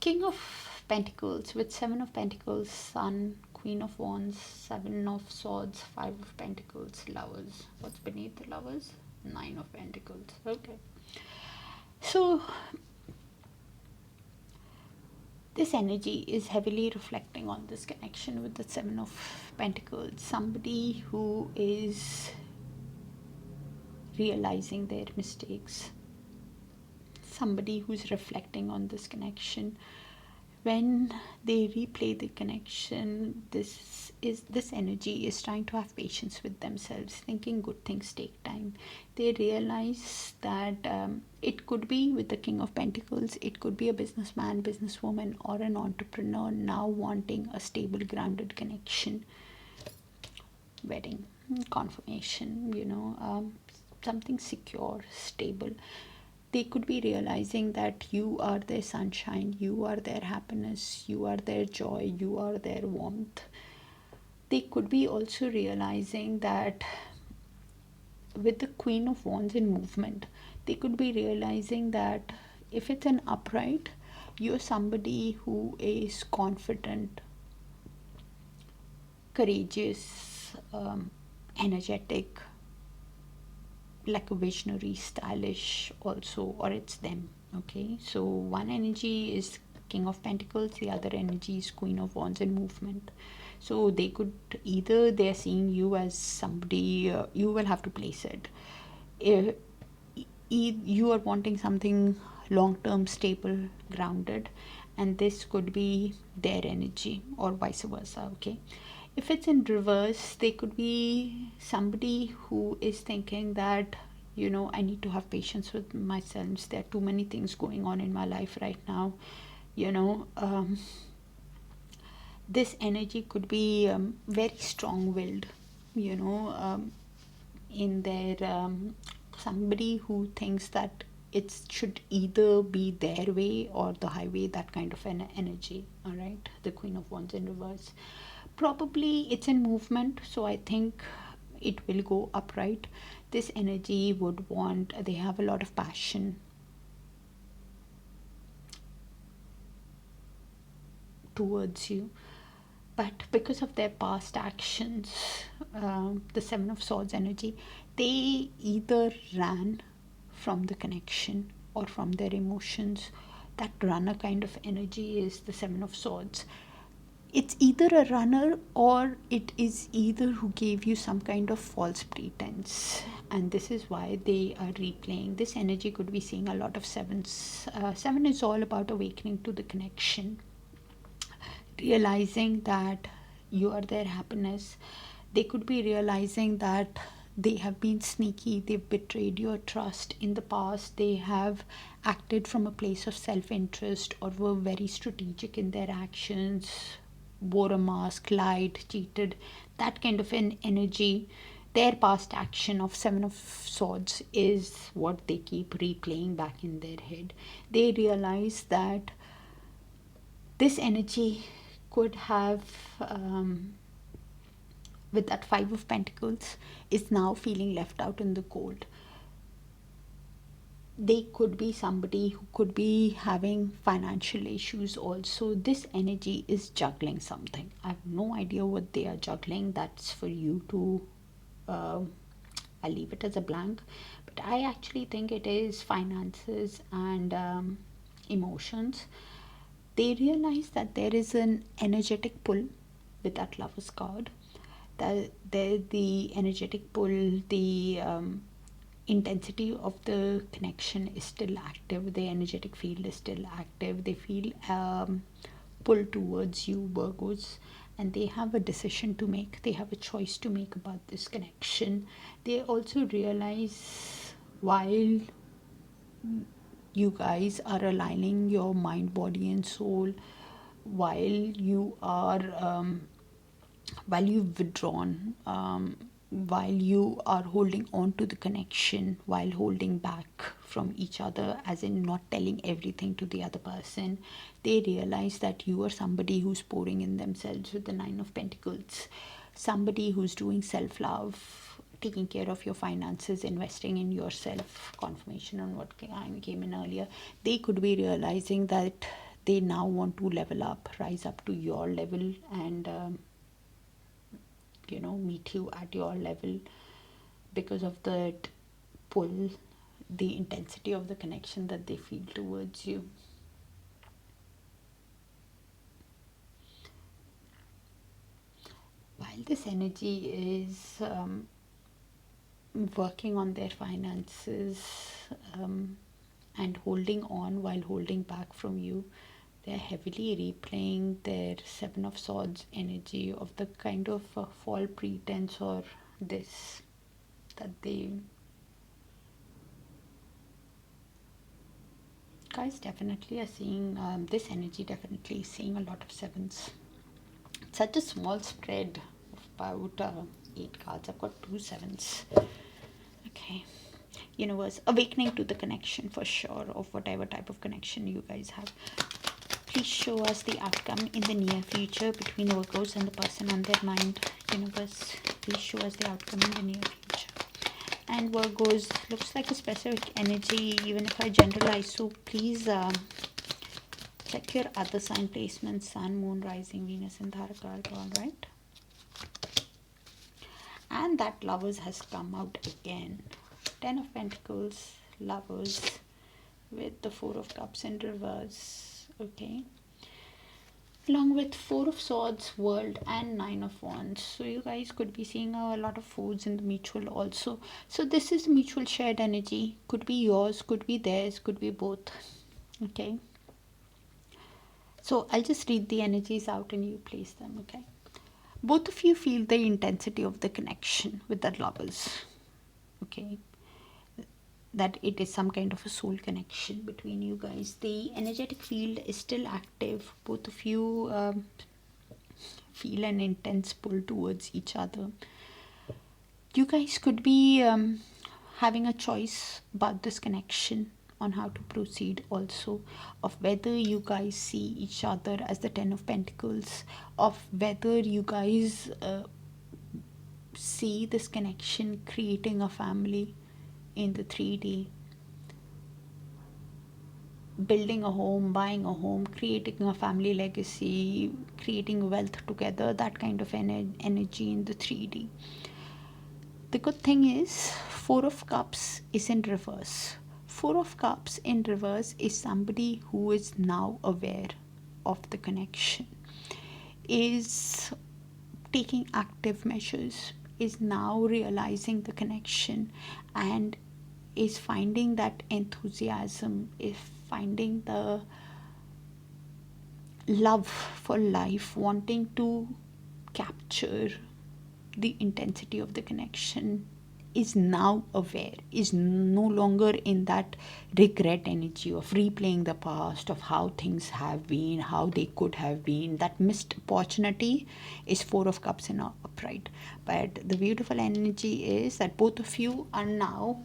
King of Pentacles. With Seven of Pentacles, Sun, Queen of Wands, Seven of Swords, Five of Pentacles, Lovers. What's beneath the Lovers? Nine of Pentacles. Okay. So this energy is heavily reflecting on this connection with the Seven of Pentacles. Somebody who is realizing their mistakes. Somebody who's reflecting on this connection. When they replay the connection, this energy is trying to have patience with themselves, thinking good things take time. They realize that it could be with the King of Pentacles, it could be a businessman, businesswoman, or an entrepreneur now wanting a stable, grounded connection, wedding, confirmation, something secure, stable. They could be realizing that you are their sunshine, you are their happiness, you are their joy, you are their warmth. They could be also realizing that with the Queen of Wands in movement, they could be realizing that if it's an upright, you're somebody who is confident, courageous, energetic, like a visionary, stylish also, or it's them. Okay, so one energy is King of Pentacles, the other energy is Queen of Wands in movement. So they could either they're seeing you as somebody, you will have to place it, if you are wanting something long-term, stable, grounded, and this could be their energy, or vice versa. Okay, if it's in reverse, they could be somebody who is thinking that, I need to have patience with myself. There are too many things going on in my life right now. This energy could be very strong-willed, in their somebody who thinks that it should either be their way or the highway, that kind of an energy. All right, the Queen of Wands in reverse. Probably it's in movement, so I think it will go upright. This energy would want, they have a lot of passion towards you, but because of their past actions, the Seven of Swords energy, they either ran from the connection or from their emotions. That runner kind of energy is the Seven of Swords. It's either a runner, or it is either who gave you some kind of false pretense, and this is why they are replaying. This energy could be seeing a lot of sevens. Seven is all about awakening to the connection, realizing that you are their happiness. They could be realizing that they have been sneaky, they've betrayed your trust in the past, they have acted from a place of self-interest, or were very strategic in their actions, wore a mask, lied, cheated, that kind of an energy. Their past action of Seven of Swords is what they keep replaying back in their head. They realize that this energy could have, with that Five of Pentacles, is now feeling left out in the cold. They could be somebody who could be having financial issues also. This energy is juggling something. I have no idea what they are juggling. That's for you to, I'll leave it as a blank. But I actually think it is finances and emotions. They realize that there is an energetic pull with that Lover's card. That the energetic pull, the intensity of the connection is still active. The energetic field is still active. They feel pull towards you, Virgos, and they have a decision to make. They have a choice to make about this connection. They also realize, while you guys are aligning your mind, body, and soul, while you are while you've withdrawn, while you are holding on to the connection, while holding back from each other, as in not telling everything to the other person, they realize that you are somebody who's pouring in themselves with the Nine of Pentacles. Somebody who's doing self-love, taking care of your finances, investing in yourself. Confirmation on what came in earlier. They could be realizing that they now want to level up, rise up to your level, and meet you at your level because of that pull, the intensity of the connection that they feel towards you. While this energy is working on their finances and holding on while holding back from you, they're heavily replaying their Seven of Swords energy of the kind of false pretense or this that they guys definitely are seeing. This energy definitely is seeing a lot of sevens. It's such a small spread of about 8 cards. I've got 2 sevens. Okay. Universe, awakening to the connection for sure, of whatever type of connection you guys have. Please show us the outcome in the near future between Virgos and the person on their mind. Universe, please show us the outcome in the near future. And Virgos, looks like a specific energy, even if I generalize. So please check your other sign placements, Sun, Moon, Rising, Venus, and Dharaka. Alright. And that Lovers has come out again. 10 of Pentacles, Lovers, with the 4 of Cups in reverse. Okay. Along with 4 of Swords, World, and 9 of Wands. So you guys could be seeing a lot of foods in the mutual also. So this is mutual shared energy. Could be yours, could be theirs, could be both. Okay. So I'll just read the energies out and you place them. Okay. Both of you feel the intensity of the connection with the Lovers. Okay. That it is some kind of a soul connection between you guys. The energetic field is still active. Both of you feel an intense pull towards each other. You guys could be having a choice about this connection, on how to proceed also, of whether you guys see each other as the 10 of Pentacles, of whether you guys see this connection creating a family in the 3D, building a home, buying a home, creating a family legacy, creating wealth together, that kind of energy in the 3D. The good thing is 4 of Cups is in reverse. 4 of Cups in reverse is somebody who is now aware of the connection, is taking active measures, is now realizing the connection, and is finding that enthusiasm, is finding the love for life, wanting to capture the intensity of the connection, is now aware, is no longer in that regret energy of replaying the past, of how things have been, how they could have been. That missed opportunity is 4 of Cups in upright. But the beautiful energy is that both of you are now,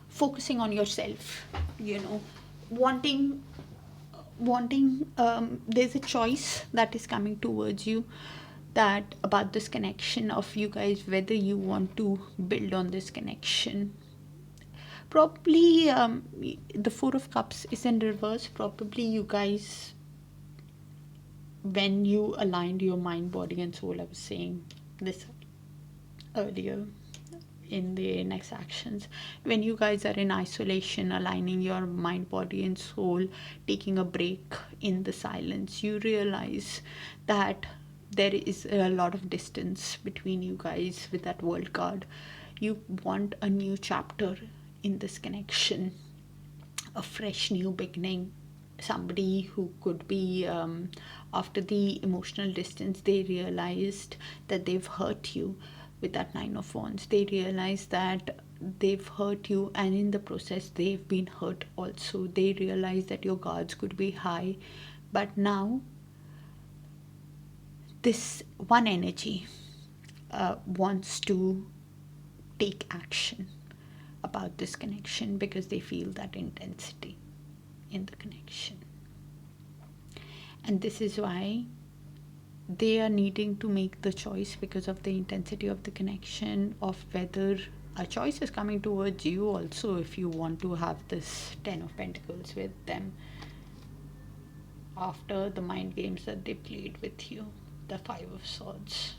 focusing on yourself, wanting there's a choice that is coming towards you, that about this connection of you guys, whether you want to build on this connection. Probably the 4 of Cups is in reverse. Probably you guys, when you aligned your mind, body, and soul, I was saying this earlier in the next actions, when you guys are in isolation, aligning your mind, body, and soul, taking a break in the silence, you realize that there is a lot of distance between you guys with that World card. You want a new chapter in this connection, a fresh new beginning. Somebody who could be after the emotional distance, they realized that they've hurt you. With that 9 of Wands, they realize that they've hurt you, and in the process they've been hurt also. They realize that your guards could be high, but now this one energy wants to take action about this connection, because they feel that intensity in the connection. And this is why they are needing to make the choice, because of the intensity of the connection, of whether a choice is coming towards you also if you want to have this 10 of Pentacles with them after the mind games that they played with you, the 5 of Swords.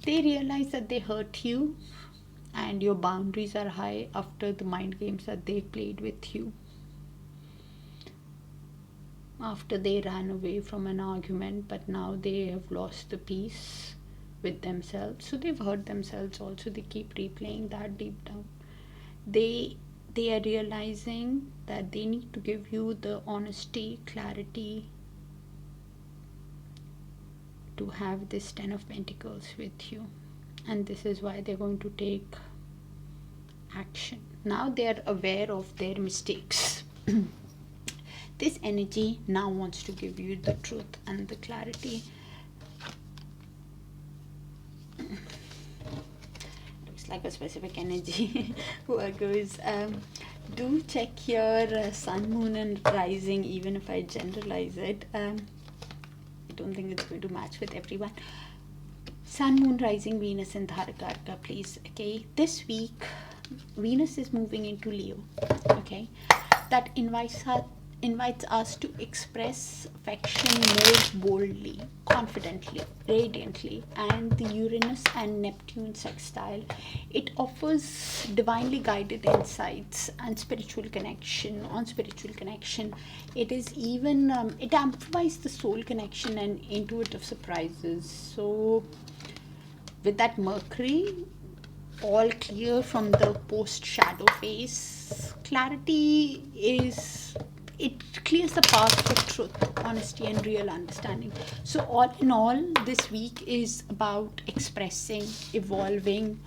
They realize that they hurt you and your boundaries are high after the mind games that they played with you. After they ran away from an argument, but now they have lost the peace with themselves. So they've hurt themselves also. They keep replaying that deep down. They are realizing that they need to give you the honesty, clarity to have this 10 of Pentacles with you. And this is why they're going to take action. Now they are aware of their mistakes. This energy now wants to give you the truth and the clarity. Looks like a specific energy. Virgos, do check your sun, moon and rising, even if I generalize it. I don't think it's going to match with everyone. Sun, moon, rising, Venus and Dharakarka, please. Okay, this week Venus is moving into Leo. Okay, that invites us to express affection more boldly, confidently, radiantly. And the Uranus and Neptune sextile, it offers divinely guided insights and spiritual connection. It is even it amplifies the soul connection and intuitive surprises. So with that Mercury all clear from the post shadow phase, clarity is, it clears the path for truth, honesty and real understanding. So all in all, this week is about expressing, evolving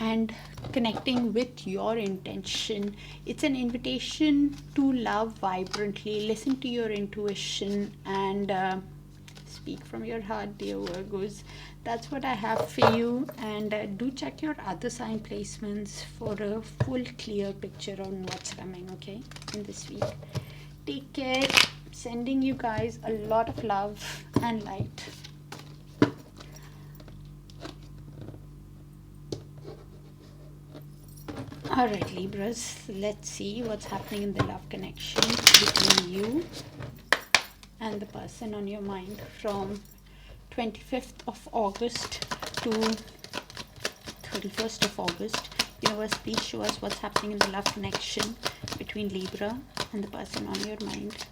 and connecting with your intention. It's an invitation to love vibrantly, listen to your intuition and speak from your heart, dear Virgos. That's what I have for you. And do check your other sign placements for a full clear picture on what's coming, okay, in this week. Take care. Sending you guys a lot of love and light. Alright, Libras, let's see what's happening in the love connection between you and the person on your mind from 25th of August to 31st of August. Universe, please show us what's happening in the love connection between Libra and the person on your mind.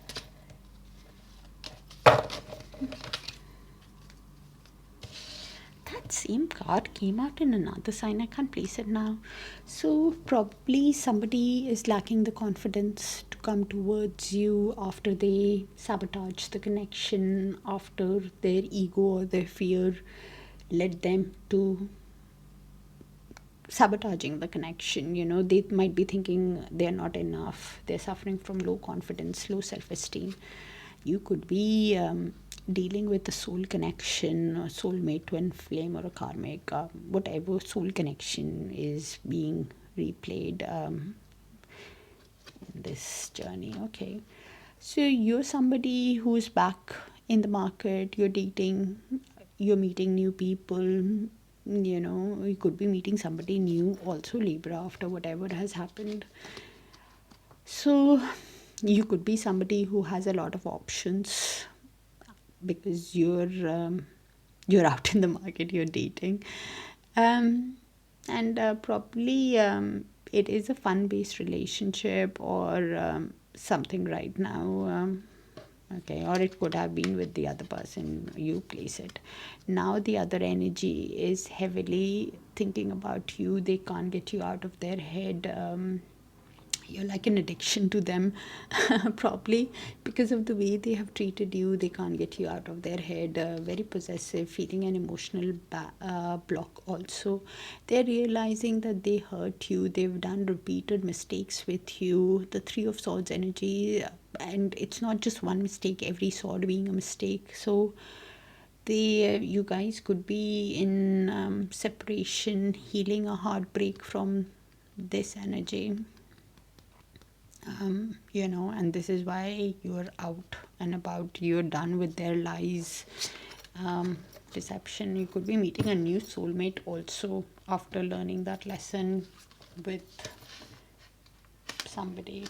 That same card came out in another sign. I can't place it now. So probably somebody is lacking the confidence to come towards you after they sabotage the connection, after their ego or their fear led them to sabotaging the connection. They might be thinking they're not enough. They're suffering from low confidence, low self-esteem. You could be dealing with a soul connection, a soulmate, twin flame or a karmic, whatever soul connection is being replayed in this journey. Okay, so you're somebody who's back in the market, you're dating, you're meeting new people. You could be meeting somebody new also, Libra, after whatever has happened. So you could be somebody who has a lot of options because you're out in the market, you're dating, and probably it is a fun-based relationship or something right now. Okay, or it could have been with the other person, you place it. Now the other energy is heavily thinking about you. They can't get you out of their head. You're like an addiction to them, probably because of the way they have treated you. They can't get you out of their head. Very possessive, feeling an emotional block also. They're realizing that they hurt you. They've done repeated mistakes with you. The Three of Swords energy, and it's not just one mistake, every sword being a mistake. So you guys could be in separation, healing a heartbreak from this energy. And this is why you're out and about. You're done with their lies. deception. You could be meeting a new soulmate also after learning that lesson with somebody.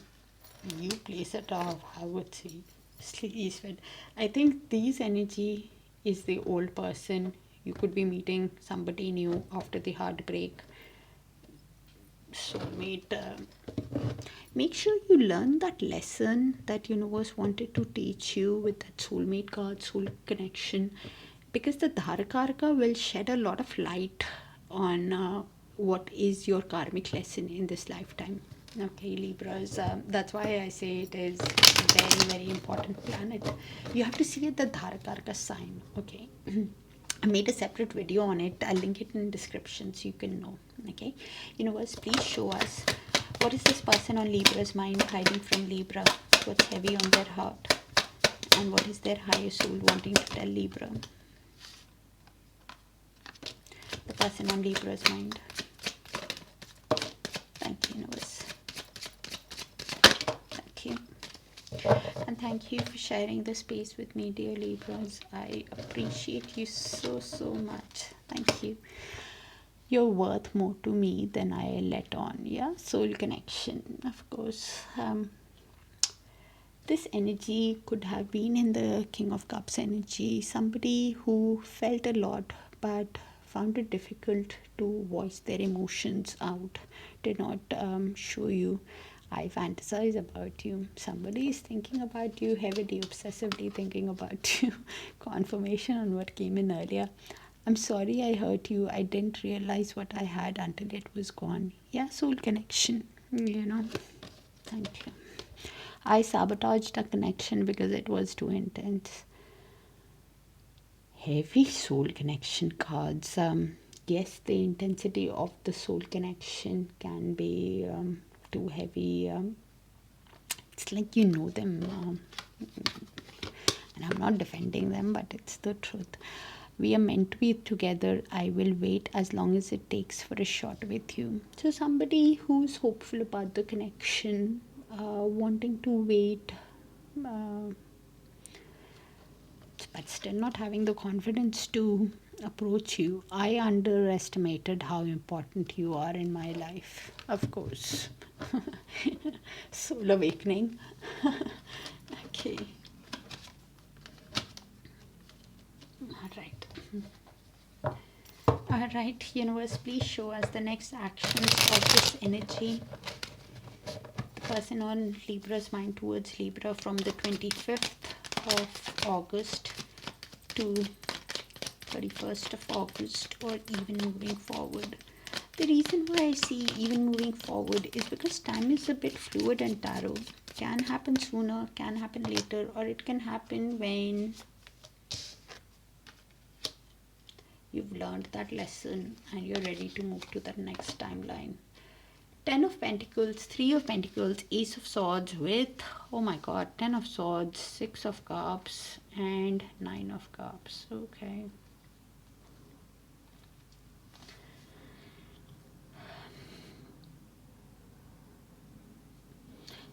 You place it off, I would say. I think these energy is the old person. You could be meeting somebody new after the heartbreak. Soulmate. Make sure you learn that lesson that universe wanted to teach you with that soulmate card, soul connection, because the Dharakaraka will shed a lot of light on what is your karmic lesson in this lifetime. Okay, Libras, that's why I say it is very, very important planet. You have to see it the Dharakaraka sign, okay? I made a separate video on it. I'll link it in the description so you can know, okay? Universe, please show us what is this person on Libra's mind hiding from Libra? What's heavy on their heart? And what is their higher soul wanting to tell Libra? The person on Libra's mind. Thank you, universe. Thank you. And thank you for sharing the space with me, dear Libras. I appreciate you so, so much. Thank you. You're worth more to me than I let on. Yeah, soul connection, of course. This energy could have been in the King of Cups energy. Somebody who felt a lot but found it difficult to voice their emotions out, did not show you. I fantasize about you. Somebody is thinking about you heavily, obsessively thinking about you. Confirmation on what came in earlier. I'm sorry I hurt you. I didn't realize what I had until it was gone. Yeah, soul connection, you know. Thank you. I sabotaged a connection because it was too intense. Heavy soul connection cards. Yes, the intensity of the soul connection can be too heavy. It's like you know them. And I'm not defending them, but it's the truth. We are meant to be together. I will wait as long as it takes for a shot with you. So somebody who's hopeful about the connection, wanting to wait, but still not having the confidence to approach you. I underestimated how important you are in my life. Of course. Soul awakening. Okay. Alright, universe, please show us the next actions of this energy. The person on Libra's mind towards Libra from the 25th of August to 31st of August, or even moving forward. The reason why I see even moving forward is because time is a bit fluid in tarot. Can happen sooner, can happen later, or it can happen when you've learned that lesson and you're ready to move to the next timeline. 10 of Pentacles, 3 of Pentacles, Ace of Swords with, oh my god, 10 of Swords, 6 of Cups, and 9 of Cups. Okay.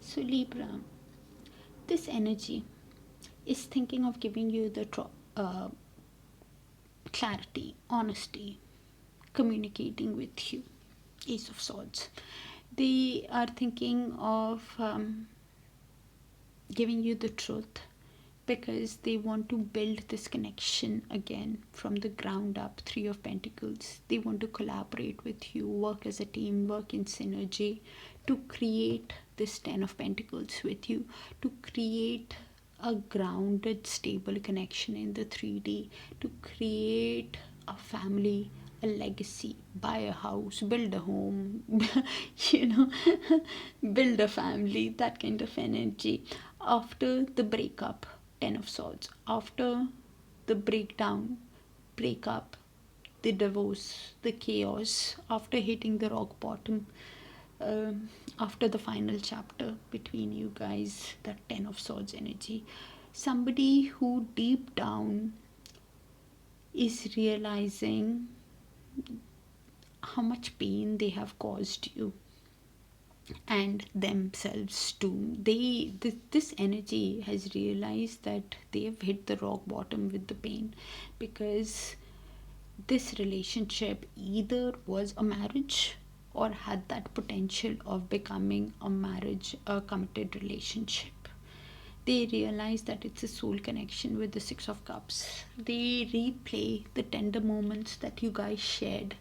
So Libra, this energy is thinking of giving you the clarity, honesty, communicating with you. Ace of Swords. They are thinking of giving you the truth because they want to build this connection again from the ground up. 3 of Pentacles. They want to collaborate with you, work as a team, work in synergy to create this 10 of Pentacles with you, to create a grounded, stable connection in the 3D, to create a family, a legacy, buy a house, build a home, build a family, that kind of energy. After the breakup, 10 of Swords, after the breakup, the divorce, the chaos, after hitting the rock bottom, after the final chapter between you guys, that 10 of Swords energy, somebody who deep down is realizing how much pain they have caused you. and themselves too. This energy has realized that they have hit the rock bottom with the pain, because this relationship either was a marriage or had that potential of becoming a marriage, a committed relationship. They realize that it's a soul connection with the Six of Cups. They replay the tender moments that you guys shared.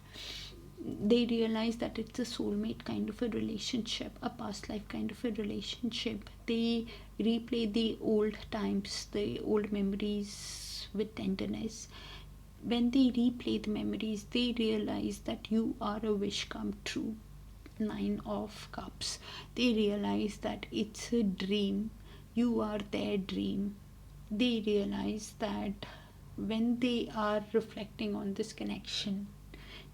They realize that it's a soulmate kind of a relationship, a past life kind of a relationship. They replay the old times, the old memories with tenderness. When they replay the memories, they realize that you are a wish come true. Nine of Cups. They realize that it's a dream. You are their dream. They realize that when they are reflecting on this connection,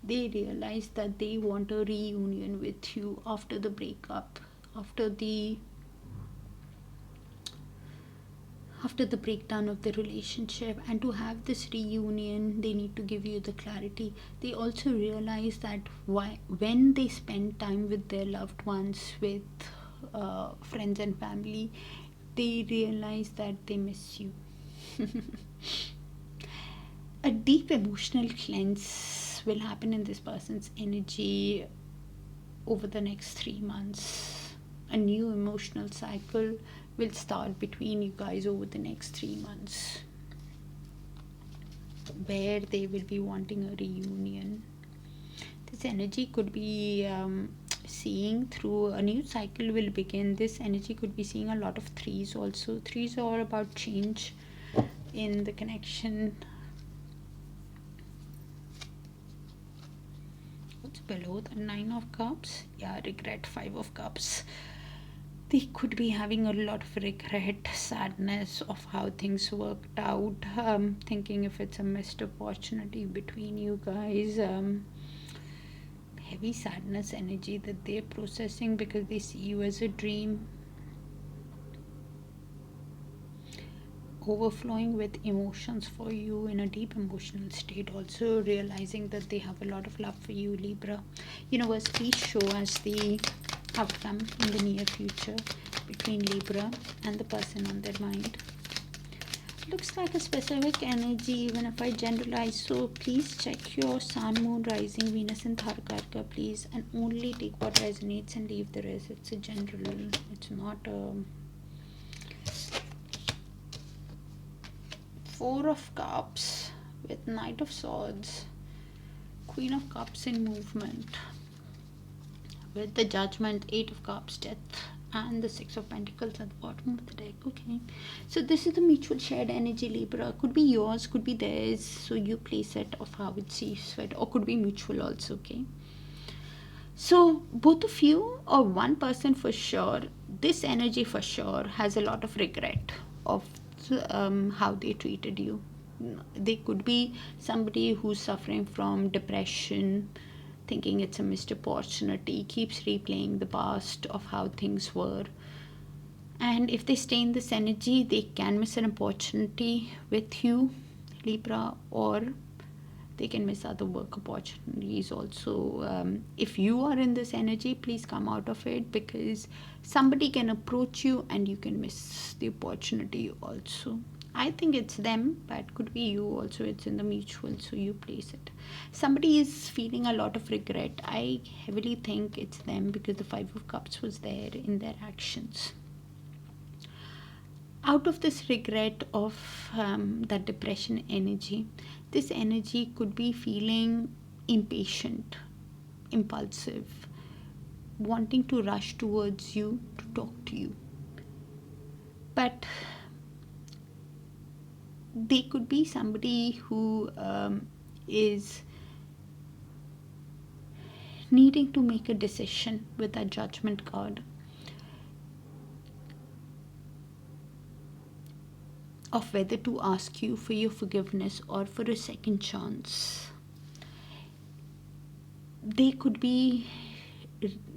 they realize that they want a reunion with you after the breakup, after the breakdown of the relationship. And to have this reunion, they need to give you the clarity. They also realize that when they spend time with their loved ones, with friends and family, they realize that they miss you. A deep emotional cleanse will happen in this person's energy over the next 3 months. A new emotional cycle will start between you guys over the next 3 months, where they will be wanting a reunion. This energy could be seeing through a new cycle will begin. This energy could be seeing a lot of threes also. Threes are all about change in the connection. What's below the Nine of Cups? Yeah, regret. Five of Cups. They could be having a lot of regret, sadness of how things worked out, thinking if it's a missed opportunity between you guys. Heavy sadness energy that they're processing because they see you as a dream. Overflowing with emotions for you, in a deep emotional state, also realizing that they have a lot of love for you, Libra. Universe, please show us the outcome in the near future between Libra and the person on their mind. Looks like a specific energy, even if I generalize. So please check your sun, moon, rising, Venus and Tharkarka, please, and only take what resonates and leave the rest. It's a general, it's not a... Four of Cups with Knight of Swords, Queen of Cups in movement, with the Judgment, Eight of Cups, Death, and the Six of Pentacles at the bottom of the deck. Okay, so this is the mutual shared energy, Libra. Could be yours, could be theirs, so you place it of how it sees fit, or could be mutual also. Okay, so both of you or one person for sure, this energy for sure has a lot of regret of how they treated you. They could be somebody who's suffering from depression, thinking it's a missed opportunity, keeps replaying the past of how things were. And if they stay in this energy, they can miss an opportunity with you, Libra, or they can miss other work opportunities also. If you are in this energy, please come out of it, because somebody can approach you and you can miss the opportunity also. I think it's them, but could be you also. It's in the mutual, so you place it. Somebody is feeling a lot of regret. I heavily think it's them, because the Five of Cups was there in their actions. Out of this regret of that depression energy, this energy could be feeling impatient, impulsive, wanting to rush towards you to talk to you. But they could be somebody who is needing to make a decision with that Judgment card, of whether to ask you for your forgiveness or for a second chance. They could be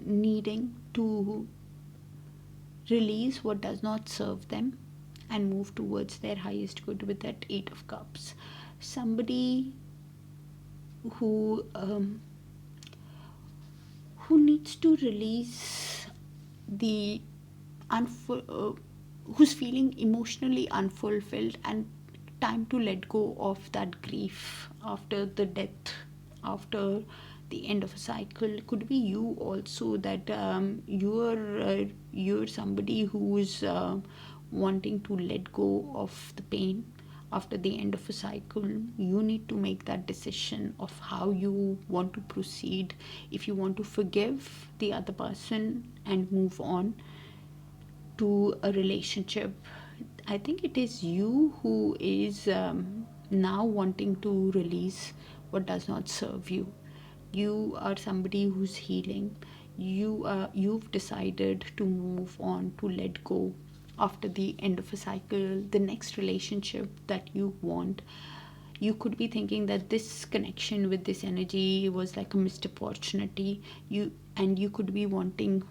needing to release what does not serve them and move towards their highest good with that Eight of Cups. Somebody who needs to release the who's feeling emotionally unfulfilled, and time to let go of that grief after the death, after the end of a cycle. Could be you also, that you're somebody who's wanting to let go of the pain after the end of a cycle. You need to make that decision of how you want to proceed. If you want to forgive the other person and move on to a relationship, I think it is you who is now wanting to release what does not serve you. You are somebody who's healing. You've decided to move on, to let go after the end of a cycle. The next relationship that you want, you could be thinking that this connection with this energy was like a missed opportunity. You could be wanting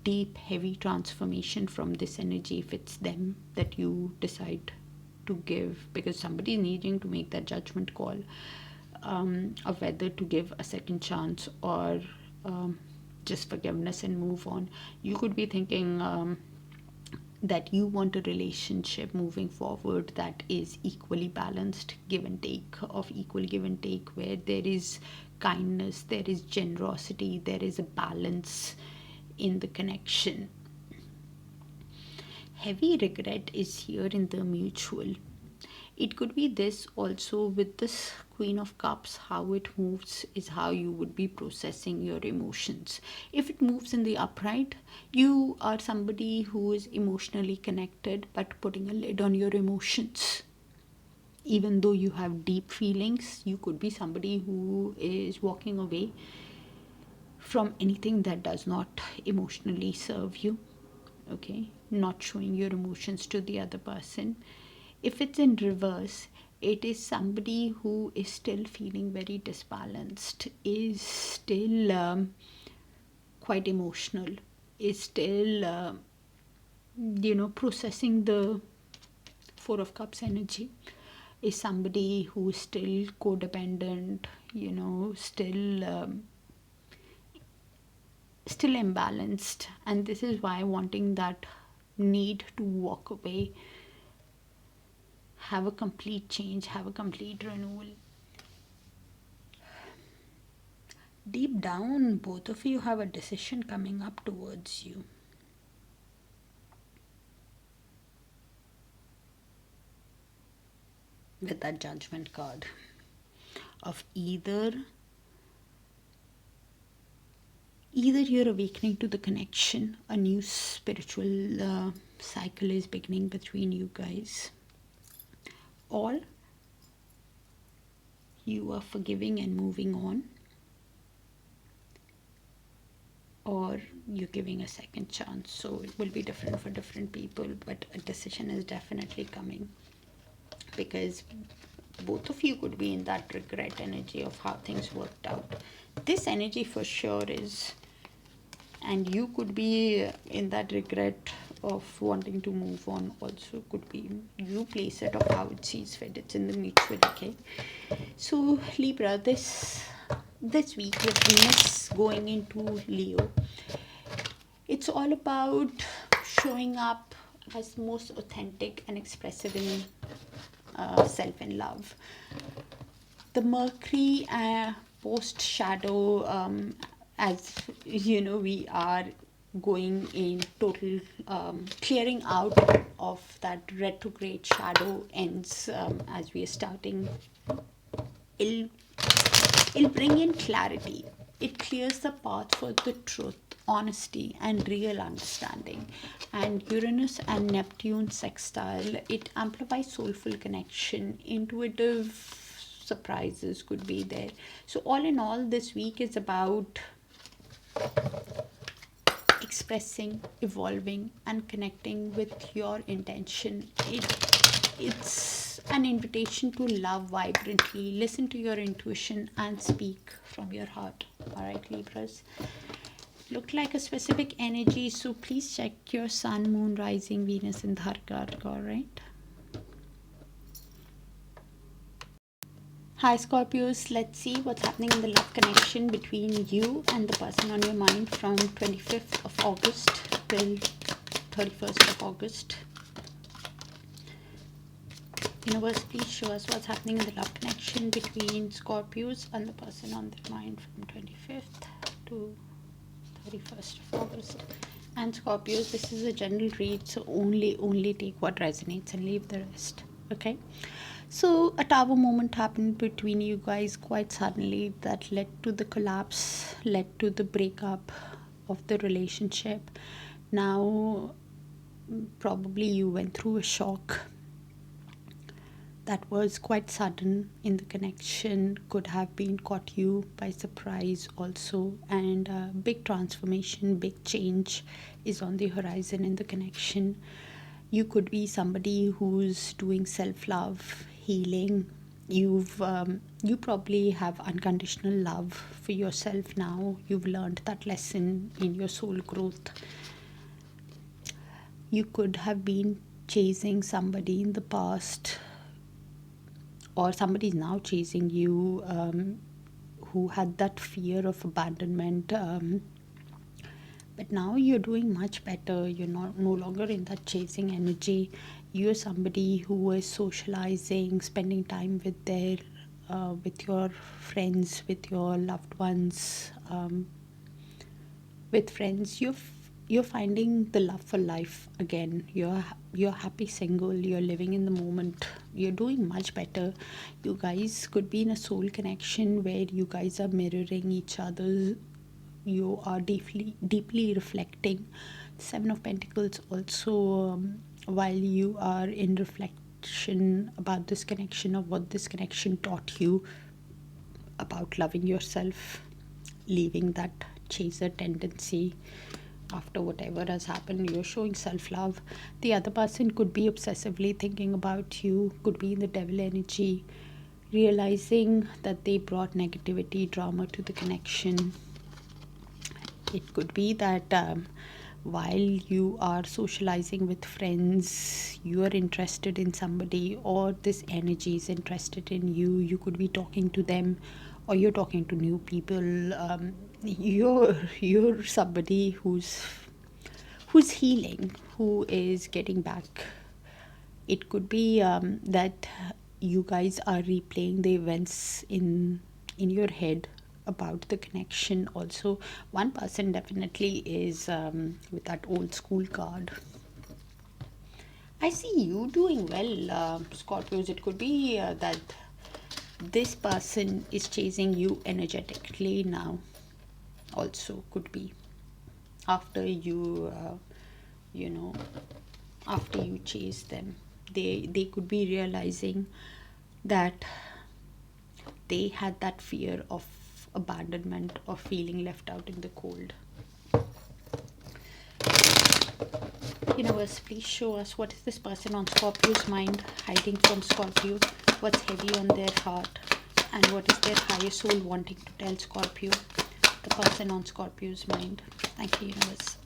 deep, heavy transformation from this energy, if it's them that you decide to give, because somebody is needing to make that judgment call of whether to give a second chance or just forgiveness and move on. You could be thinking that you want a relationship moving forward that is equally balanced, give and take, of equal give and take, where there is kindness, there is generosity, there is a balance in the connection. Heavy regret is here in the mutual. It could be this also with this Queen of Cups. How it moves is how you would be processing your emotions. If it moves in the upright, you are somebody who is emotionally connected but putting a lid on your emotions. Even though you have deep feelings, you could be somebody who is walking away from anything that does not emotionally serve you. Okay, not showing your emotions to the other person. If it's in reverse, it is somebody who is still feeling very disbalanced, is still quite emotional, is still processing the Four of Cups energy, is somebody who is still codependent, still imbalanced. And this is why wanting that need to walk away, have a complete change, have a complete renewal. Deep down, both of you have a decision coming up towards you. With that Judgment card of either you're awakening to the connection, a new spiritual cycle is beginning between you guys, or you are forgiving and moving on, or you're giving a second chance. So it will be different for different people, but a decision is definitely coming, because both of you could be in that regret energy of how things worked out. This energy for sure is, and you could be in that regret of wanting to move on also. Could be you place it of how it sees fit. It's in the mutual. Okay, so Libra, this week with Venus going into Leo, it's all about showing up as most authentic and expressive in self and love. The Mercury post shadow, as we are going in total clearing out of that retrograde shadow ends, as we are starting. It'll bring in clarity. It clears the path for the truth, honesty, and real understanding. And Uranus and Neptune sextile, it amplifies soulful connection, intuitive surprises could be there. So all in all, this week is about expressing, evolving, and connecting with your intention. It's an invitation to love vibrantly, listen to your intuition, and speak from your heart. All right, Libras, look like a specific energy, so please check your sun, moon, rising, Venus in Dharkarka. All right. Hi Scorpios, let's see what's happening in the love connection between you and the person on your mind from 25th of August till 31st of August. Universe, please show us what's happening in the love connection between Scorpios and the person on their mind from 25th to 31st of August. And Scorpios, this is a general read, so only take what resonates and leave the rest. Okay, so a tower moment happened between you guys quite suddenly that led to the collapse, led to the breakup of the relationship. Now probably you went through a shock that was quite sudden in the connection, could have been caught you by surprise also, and big transformation, big change is on the horizon in the connection. You could be somebody who's doing self-love, healing. You probably have unconditional love for yourself now. You've learned that lesson in your soul growth. You could have been chasing somebody in the past, or somebody is now chasing you, who had that fear of abandonment, but now you're doing much better. You're no longer in that chasing energy. You're somebody who is socializing, spending time with your friends, with your loved ones, with friends. You're finding the love for life again. You're happy single. You're living in the moment. You're doing much better. You guys could be in a soul connection where you guys are mirroring each other. You are deeply reflecting. Seven of Pentacles also, while you are in reflection about this connection, of what this connection taught you about loving yourself, leaving that chaser tendency. After whatever has happened, you're showing self-love. The other person could be obsessively thinking about you, could be in the devil energy, realizing that they brought negativity, drama to the connection. It could be that while you are socializing with friends, you are interested in somebody, or this energy is interested in you. You could be talking to them, or you're talking to new people. You're somebody who's healing, who is getting back. It could be that you guys are replaying the events in your head about the connection. Also, one person definitely is with that old school card. I see you doing well, Scorpios. It could be that this person is chasing you energetically now. Also could be after you after you chase them, they could be realizing that they had that fear of abandonment or feeling left out in the cold. Universe, please show us what is this person on Scorpio's mind hiding from Scorpio, what's heavy on their heart, and what is their higher soul wanting to tell Scorpio, the person on Scorpio's mind. Thank you, universe.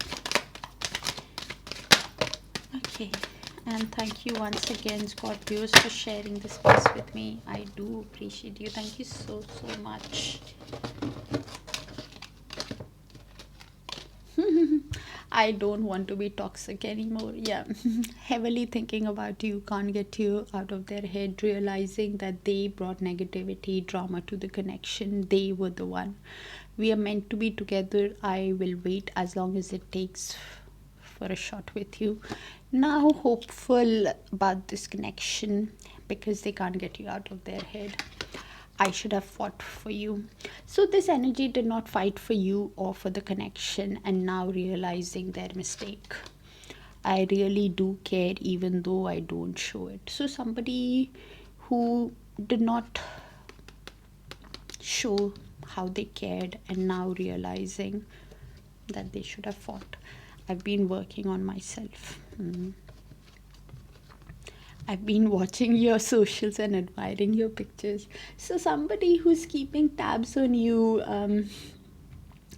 Okay, and thank you once again, Scorpios, for sharing this space with me. I do appreciate you. Thank you so much. I don't want to be toxic anymore. Yeah. Heavily thinking about you, can't get you out of their head, realizing that they brought negativity, drama to the connection. They were the one. We are meant to be together. I will wait as long as it takes for a shot with you. Now hopeful about this connection because they can't get you out of their head. I should have fought for you. So this energy did not fight for you or for the connection, and now realizing their mistake. I really do care even though I don't show it. So somebody who did not show how they cared and now realizing that they should have fought. I've been working on myself. I've been watching your socials and admiring your pictures. So somebody who's keeping tabs on you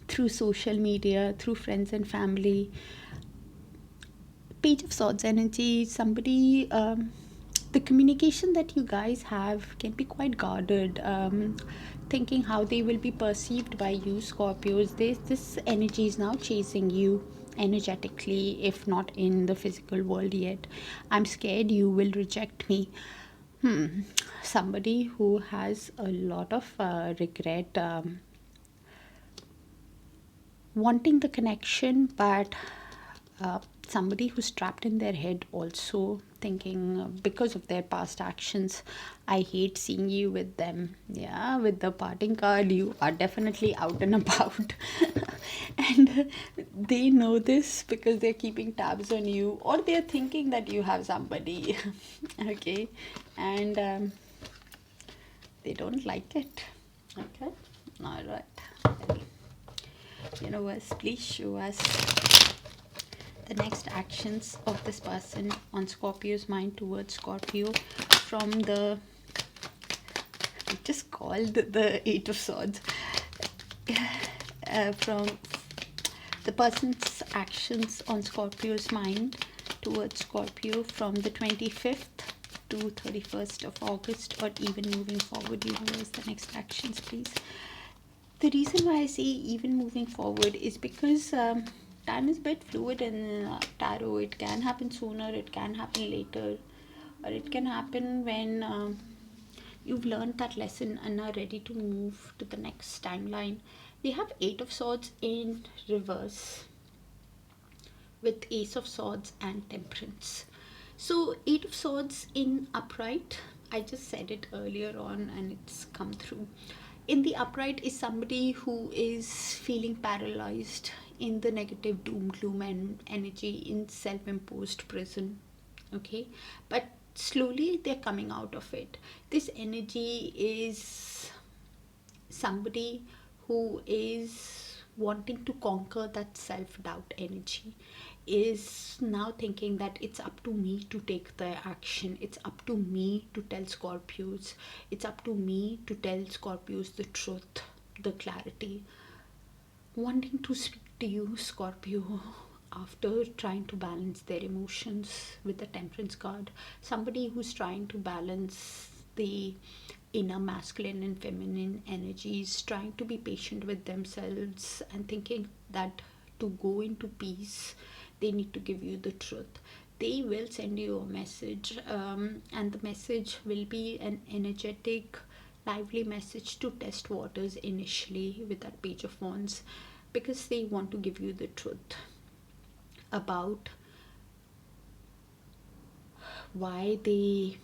through social media, through friends and family. Page of Swords energy, somebody, the communication that you guys have can be quite guarded. Thinking how they will be perceived by you, Scorpios. This energy is now chasing you. energetically, if not in the physical world yet. I'm scared you will reject me. Somebody who has a lot of regret, wanting the connection, but somebody who's trapped in their head also thinking, because of their past actions, I hate seeing you with them. Yeah, with the parting card, you are definitely out and about. And they know this because they're keeping tabs on you, or they're thinking that you have somebody. Okay, and they don't like it. Okay, all right. Universe, please show us the next actions of this person on Scorpio's mind towards Scorpio from the, just called the Eight of Swords, from the person's actions on Scorpio's mind towards Scorpio from the 25th to 31st of August, or even moving forward. Universe, the next actions, please. The reason why I say even moving forward is because time is a bit fluid in tarot. It can happen sooner, it can happen later, or it can happen when you've learned that lesson and are ready to move to the next timeline. We have Eight of Swords in reverse with Ace of Swords and Temperance. So Eight of Swords in upright, I just said it earlier on and it's come through. In the upright is somebody who is feeling paralyzed in the negative doom gloom and energy, in self-imposed prison. Okay, but slowly they're coming out of it. This energy is somebody who is wanting to conquer that self-doubt energy, is now thinking that it's up to me to take the action, it's up to me to tell Scorpios, it's up to me to tell Scorpios the truth, the clarity. Wanting to speak to you, Scorpio, after trying to balance their emotions with the Temperance card. Somebody who's trying to balance the inner masculine and feminine energies, trying to be patient with themselves and thinking that to go into peace, they need to give you the truth. They will send you a message, and the message will be an energetic, lively message to test waters initially with that Page of Wands, because they want to give you the truth about why they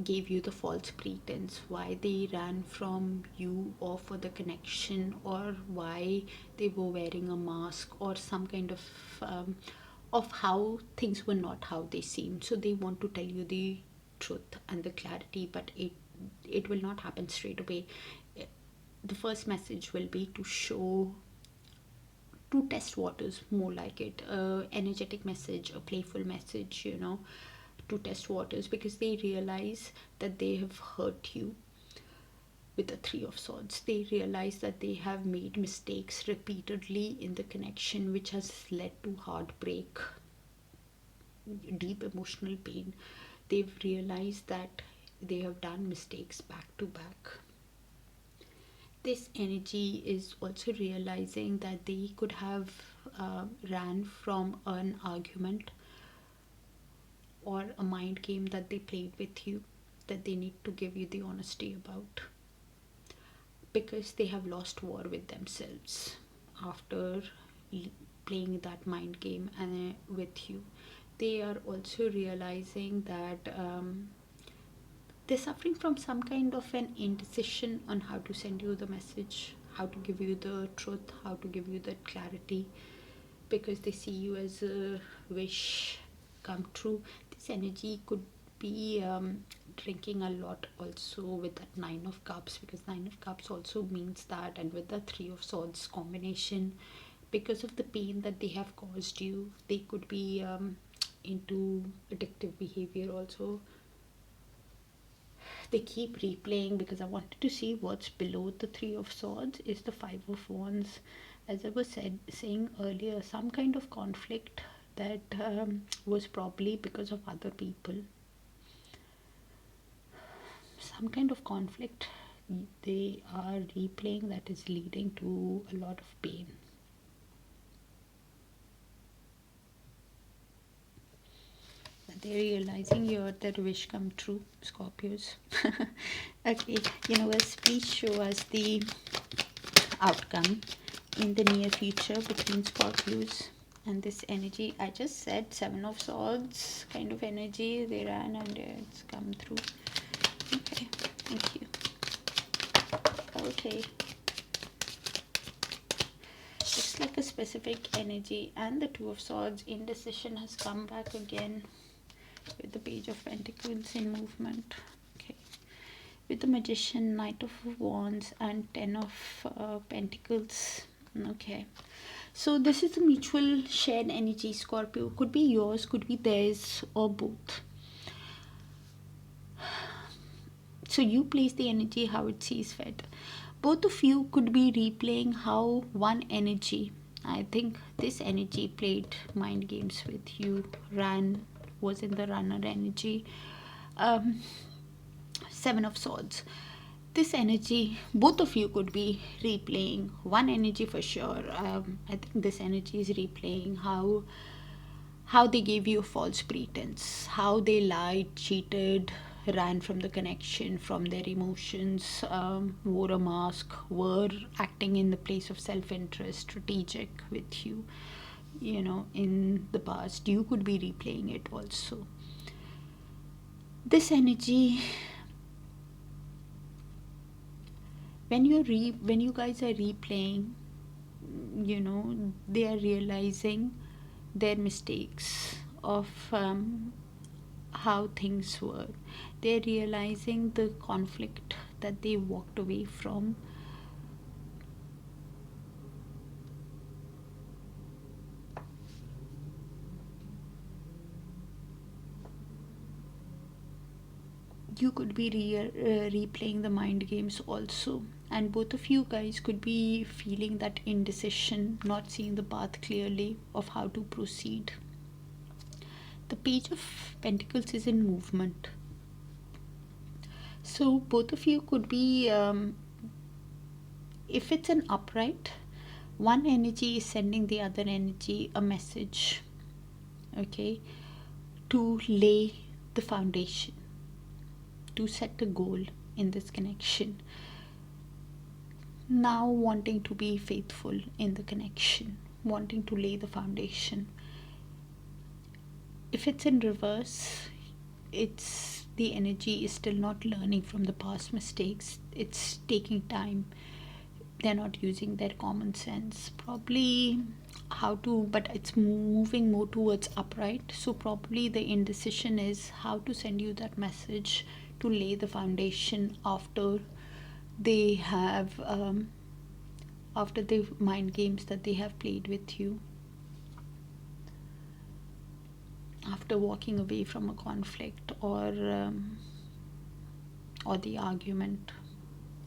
gave you the false pretense, why they ran from you or for the connection, or why they were wearing a mask, or some kind of how things were not how they seemed. So they want to tell you the truth and the clarity, but it will not happen straight away. The first message will be to show, to test waters, more like it, energetic message, a playful message, to test waters, because they realize that they have hurt you with the Three of Swords. They realize that they have made mistakes repeatedly in the connection, which has led to heartbreak, deep emotional pain. They've realized that they have done mistakes back to back. This energy is also realizing that they could have ran from an argument or a mind game that they played with you, that they need to give you the honesty about, because they have lost war with themselves after playing that mind game with you. They are also realizing that they're suffering from some kind of an indecision on how to send you the message, how to give you the truth, how to give you that clarity, because they see you as a wish come true. This energy could be drinking a lot also with that Nine of Cups, because Nine of Cups also means that, and with the Three of Swords combination, because of the pain that they have caused you, they could be into addictive behavior also. They keep replaying, because I wanted to see what's below the Three of Swords is the Five of Wands. As I was saying earlier, some kind of conflict that was probably because of other people. Some kind of conflict they are replaying that is leading to a lot of pain. They're realizing their wish come true, Scorpios. Okay, universe, please show us the outcome in the near future between Scorpios and this energy. I just said 7 of Swords kind of energy. They ran and it's come through. Okay, thank you. Okay. It's like a specific energy, and the 2 of Swords, indecision, has come back again with the Page of Pentacles in movement. Okay. With the Magician, Knight of Wands, and 10 of Pentacles. Okay. So this is a mutual shared energy, Scorpio. Could be yours, could be theirs, or both. So you place the energy how it sees fit. Both of you could be replaying how one energy, I think this energy played mind games with you, was in the runner energy. 7 of Swords. This energy, both of you could be replaying one energy for sure. I think this energy is replaying how they gave you a false pretense, how they lied, cheated, ran from the connection, from their emotions, wore a mask, were acting in the place of self-interest, strategic with you, in the past. You could be replaying it also. This energy, when you guys are replaying, they are realizing their mistakes of how things were. They're realizing the conflict that they walked away from. You could be replaying the mind games also, and both of you guys could be feeling that indecision, not seeing the path clearly of how to proceed. The Page of Pentacles is in movement, so both of you could be, if it's an upright, one energy is sending the other energy a message, okay, to lay the foundation, to set a goal in this connection. Now wanting to be faithful in the connection, wanting to lay the foundation. If it's in reverse, it's the energy is still not learning from the past mistakes. It's taking time. They're not using their common sense, probably but it's moving more towards upright. So probably the indecision is how to send you that message to lay the foundation after they have after the mind games that they have played with you, after walking away from a conflict or the argument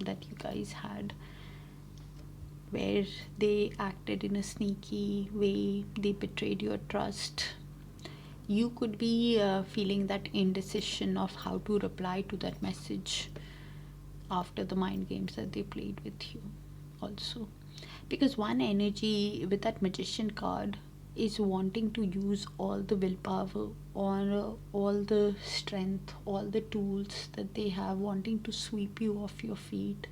that you guys had, where they acted in a sneaky way, they betrayed your trust. You could be feeling that indecision of how to reply to that message after the mind games that they played with you also. Because one energy with that Magician card is wanting to use all the willpower or all the strength, all the tools that they have, wanting to sweep you off your feet.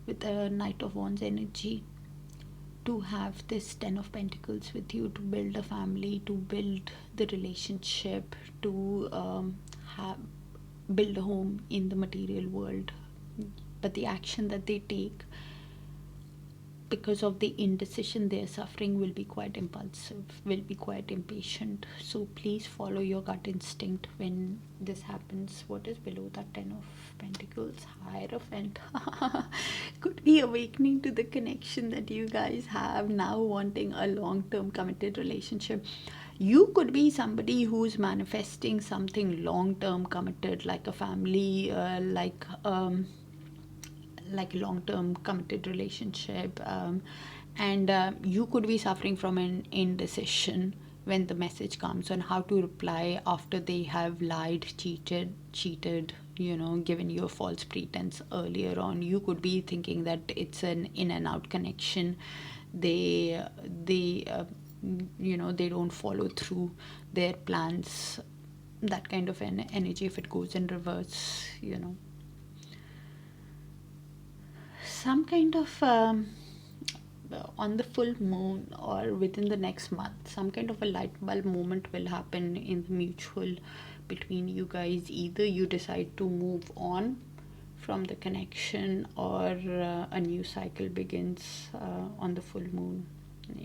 With the Knight of Wands energy, to have this 10 of Pentacles with you, to build a family, to build the relationship, to build a home in the material world. But the action that they take, because of the indecision they're suffering, will be quite impulsive, will be quite impatient. So please follow your gut instinct when this happens. What is below that 10 of Pentacles? Hierophant. Could be awakening to the connection that you guys have, now wanting a long-term committed relationship. You could be somebody who's manifesting something long-term committed, like a family, like long-term committed relationship, and you could be suffering from an indecision when the message comes on how to reply after they have lied, cheated, given you a false pretense earlier on. You could be thinking that it's an in and out connection. They they don't follow through their plans, that kind of an energy if it goes in reverse. Some kind of on the full moon or within the next month, some kind of a light bulb moment will happen in the mutual between you guys. Either you decide to move on from the connection, or a new cycle begins on the full moon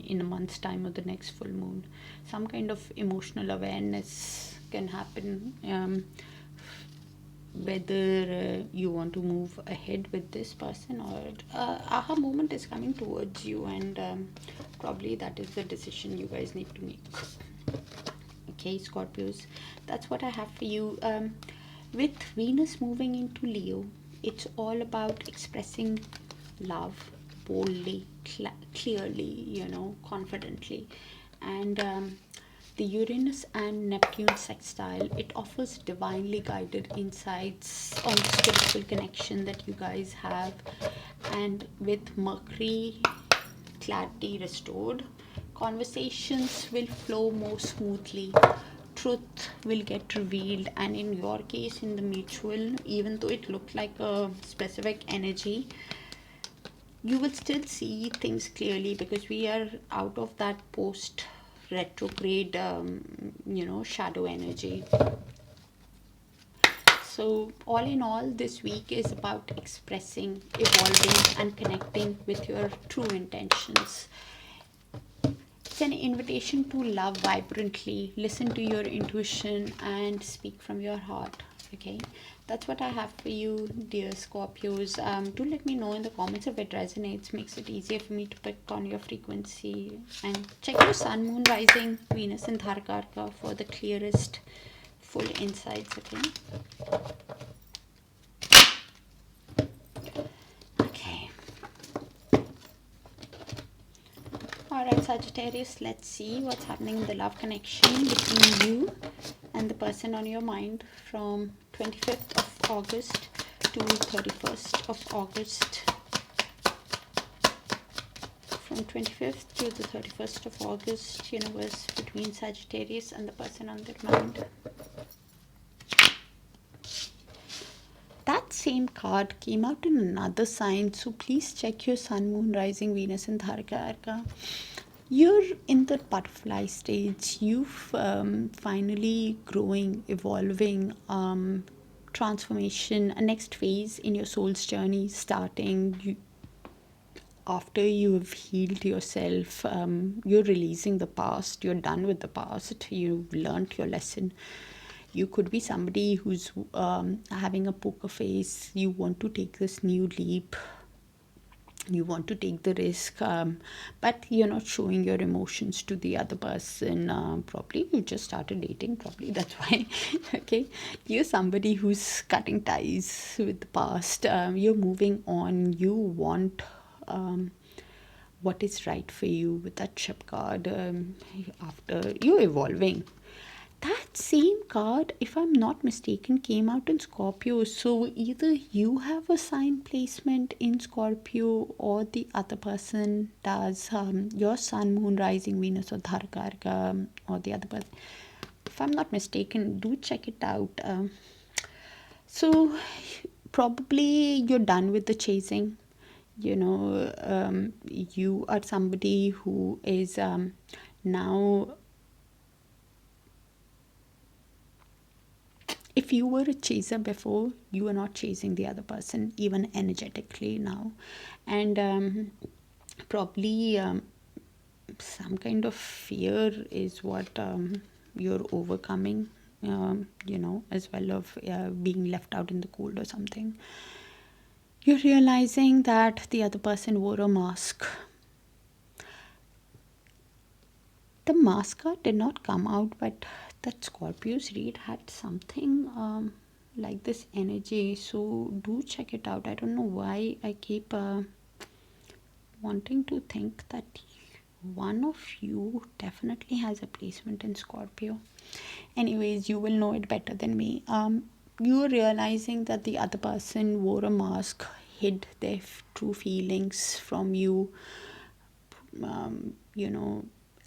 in a month's time, or the next full moon. Some kind of emotional awareness can happen, whether you want to move ahead with this person, or aha moment is coming towards you, and probably that is the decision you guys need to make. Okay, Scorpios, that's what I have for you. With Venus moving into Leo, it's all about expressing love boldly, clearly, confidently. And the Uranus and Neptune sextile, it offers divinely guided insights on the spiritual connection that you guys have. And with Mercury clarity restored, conversations will flow more smoothly, truth will get revealed, and in your case, in the mutual, even though it looked like a specific energy, you will still see things clearly, because we are out of that post retrograde shadow energy. So all in all, this week is about expressing, evolving, and connecting with your true intentions. It's an invitation to love vibrantly, listen to your intuition, and speak from your heart. Okay, that's what I have for you, dear Scorpios. Do let me know in the comments if it resonates, makes it easier for me to pick on your frequency. And check your sun, moon, rising, Venus, and Dharkarka for the clearest full insights. Okay. Alright, Sagittarius, let's see what's happening in the love connection between you and the person on your mind from 25th of August to 31st of August. From 25th to the 31st of August, universe between Sagittarius and the person on their mind. That same card came out in another sign, so please check your sun, moon, rising, Venus, and Dharkarka. You're in the butterfly stage. You've finally growing, evolving, transformation, a next phase in your soul's journey starting. After you have healed yourself, you're releasing the past. You're done with the past. You've learned your lesson. You could be somebody who's having a poker face. You want to take this new leap. You want to take the risk, but you're not showing your emotions to the other person. Probably you just started dating. Probably that's why. Okay, you're somebody who's cutting ties with the past. You're moving on. You want what is right for you with that ship card. After you're evolving. That same card, if I'm not mistaken, came out in Scorpio. So either you have a sign placement in Scorpio, or the other person does. Your sun, moon, rising, Venus, or Dharkarka, or the other person. If I'm not mistaken, do check it out. So probably you're done with the chasing. You are somebody who is now. If you were a chaser before, you are not chasing the other person, even energetically now. And probably some kind of fear is what you're overcoming, as well of being left out in the cold or something. You're realizing that the other person wore a mask. The mask card did not come out, but that Scorpio's read had something like this energy, so do check it out. I don't know why I keep wanting to think that one of you definitely has a placement in Scorpio. Anyways, you will know it better than me. You are realizing that the other person wore a mask, hid their true feelings from you,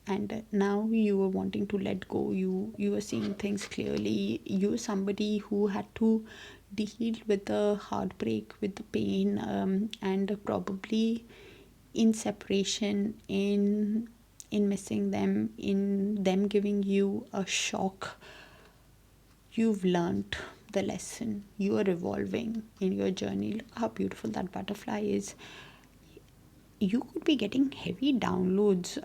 and now you are wanting to let go. You are seeing things clearly. You're somebody who had to deal with the heartbreak, with the pain, and probably in separation, in missing them, in them giving you a shock. You've learned the lesson. You are evolving in your journey. Look how beautiful that butterfly is. You could be getting heavy downloads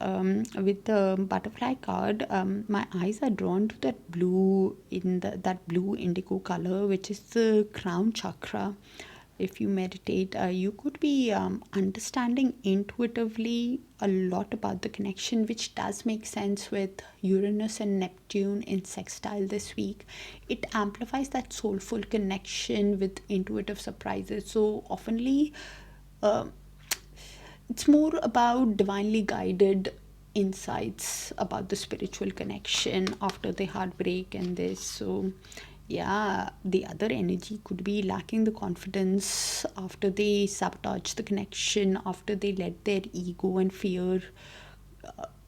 with the butterfly card. My eyes are drawn to that blue, that blue indigo color, which is the crown chakra. If you meditate, you could be understanding intuitively a lot about the connection, which does make sense with Uranus and Neptune in sextile this week. It amplifies that soulful connection with intuitive surprises. So oftenly, it's more about divinely guided insights about the spiritual connection after the heartbreak and this. So yeah, the other energy could be lacking the confidence after they sabotage the connection, after they let their ego and fear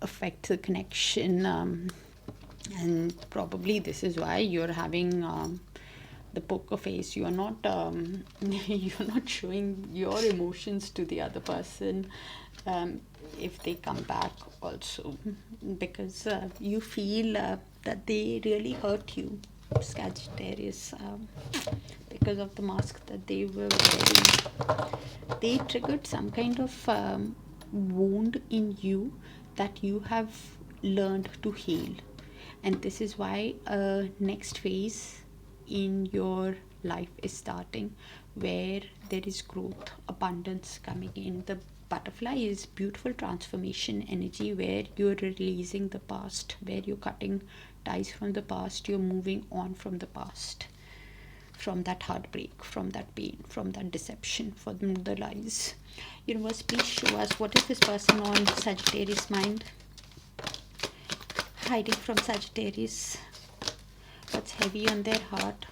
affect the connection, and probably this is why you're having the poker face. You're not you're not showing your emotions to the other person if they come back also, because you feel that they really hurt you, Sagittarius, because of the mask that they were wearing. They triggered some kind of wound in you that you have learned to heal, and this is why next phase in your life is starting, where there is growth, abundance coming in. The butterfly is beautiful transformation energy, where you're releasing the past, where you're cutting ties from the past, you're moving on from the past, from that heartbreak, from that pain, from that deception, from the lies. Universe, please show us what is this person on Sagittarius mind, hiding from Sagittarius. What's heavy on their heart,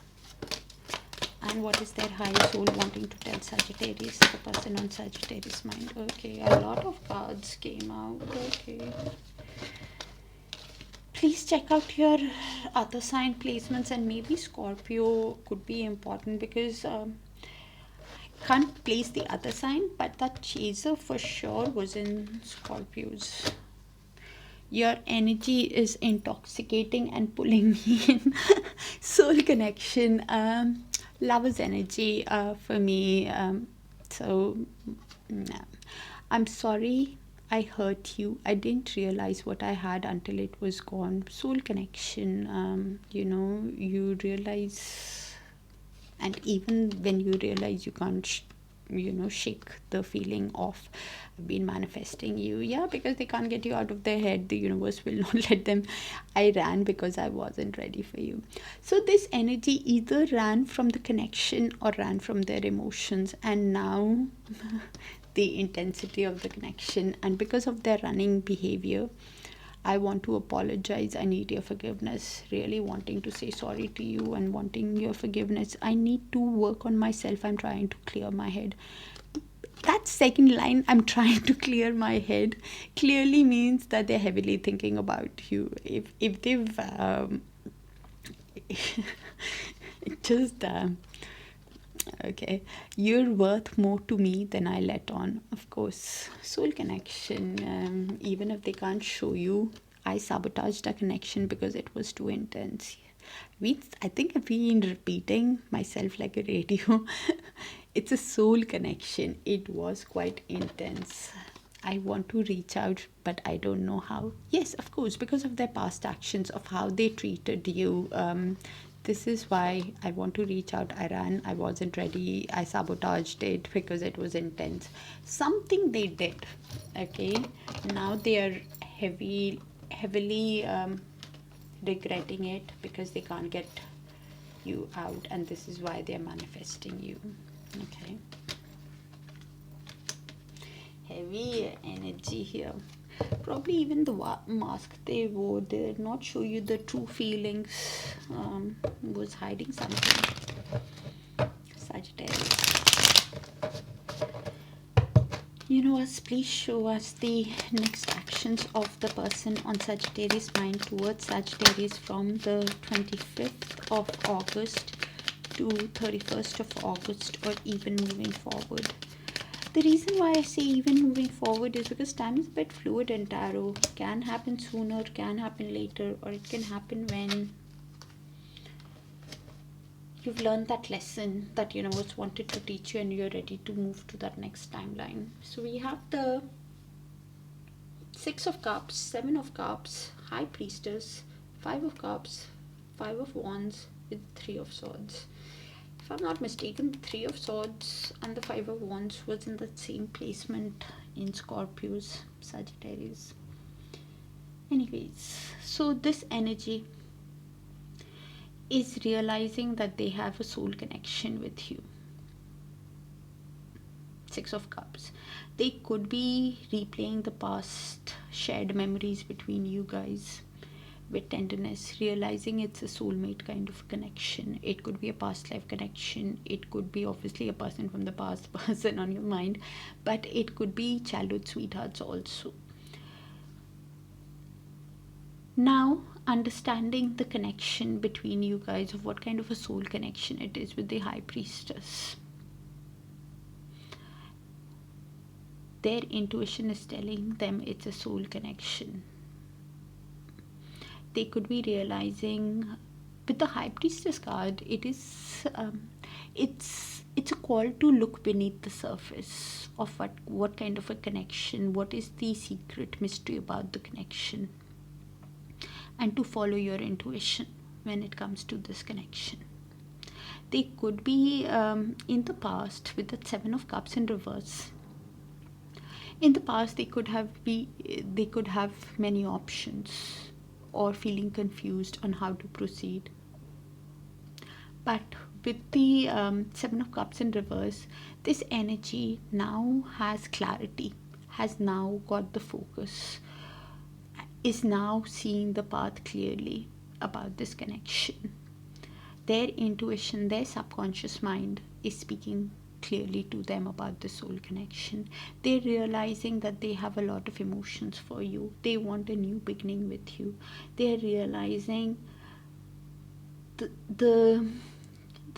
and what is their higher soul wanting to tell Sagittarius, the person on Sagittarius mind. Okay, a lot of cards came out. Okay, please check out your other sign placements, and maybe Scorpio could be important, because I can't place the other sign, but that chaser for sure was in Scorpios. Your energy is intoxicating and pulling me in. Soul connection, lover's energy for me. So I'm sorry I hurt you. I didn't realize what I had until it was gone. Soul connection, you realize, and even when you realize, you can't shake the feeling of been manifesting you. Yeah, because they can't get you out of their head. The universe will not let them. I ran because I wasn't ready for you. So this energy either ran from the connection or ran from their emotions, and now the intensity of the connection, and because of their running behavior, I want to apologize. I need your forgiveness. Really wanting to say sorry to you and wanting your forgiveness. I need to work on myself. I'm trying to clear my head. That second line, I'm trying to clear my head, clearly means that they're heavily thinking about you. If they've just okay, you're worth more to me than I let on. Of course, soul connection, even if they can't show you, I sabotaged a connection because it was too intense. I think I've been repeating myself like a radio. It's a soul connection. It was quite intense. I want to reach out, but I don't know how. Yes, of course, because of their past actions, of how they treated you. This is why I want to reach out. I ran. I wasn't ready. I sabotaged it because it was intense. Something they did. Okay. Now they are heavily regretting it because they can't get you out, and this is why they're manifesting you. Okay, heavy energy here. Probably even the mask they wore did not show you the true feelings. Was hiding something. Sagittarius, Universe, please show us the next actions of the person on Sagittarius mind towards Sagittarius from the 25th of August to 31st of August, or even moving forward. The reason why I say even moving forward is because time is a bit fluid in tarot. Can happen sooner, can happen later, or it can happen when you've learned that lesson that universe wanted to teach you and you're ready to move to that next timeline. So we have the Six of Cups, Seven of Cups, High Priestess, Five of Cups, Five of Wands with Three of Swords. If I'm not mistaken, the Three of Swords and the Five of Wands was in the same placement in Scorpio's Sagittarius. Anyways, so this energy is realizing that they have a soul connection with you. Six of Cups. They could be replaying the past shared memories between you guys with tenderness, realizing it's a soulmate kind of connection. It could be a past life connection. It could be obviously a person from the past, person on your mind, but it could be childhood sweethearts also. Now, understanding the connection between you guys, of what kind of a soul connection it is with the High Priestess. Their intuition is telling them it's a soul connection. They could be realizing with the High Priestess card, it is it's a call to look beneath the surface of what kind of a connection, what is the secret mystery about the connection, and to follow your intuition when it comes to this connection. They could be in the past with the Seven of Cups in reverse. In the past, they could have many options, or feeling confused on how to proceed. But with the Seven of Cups in reverse, this energy now has clarity, has now got the focus, is now seeing the path clearly about this connection. Their intuition, their subconscious mind is speaking clearly to them about the soul connection. They're realizing that they have a lot of emotions for you. They want a new beginning with you. They're realizing the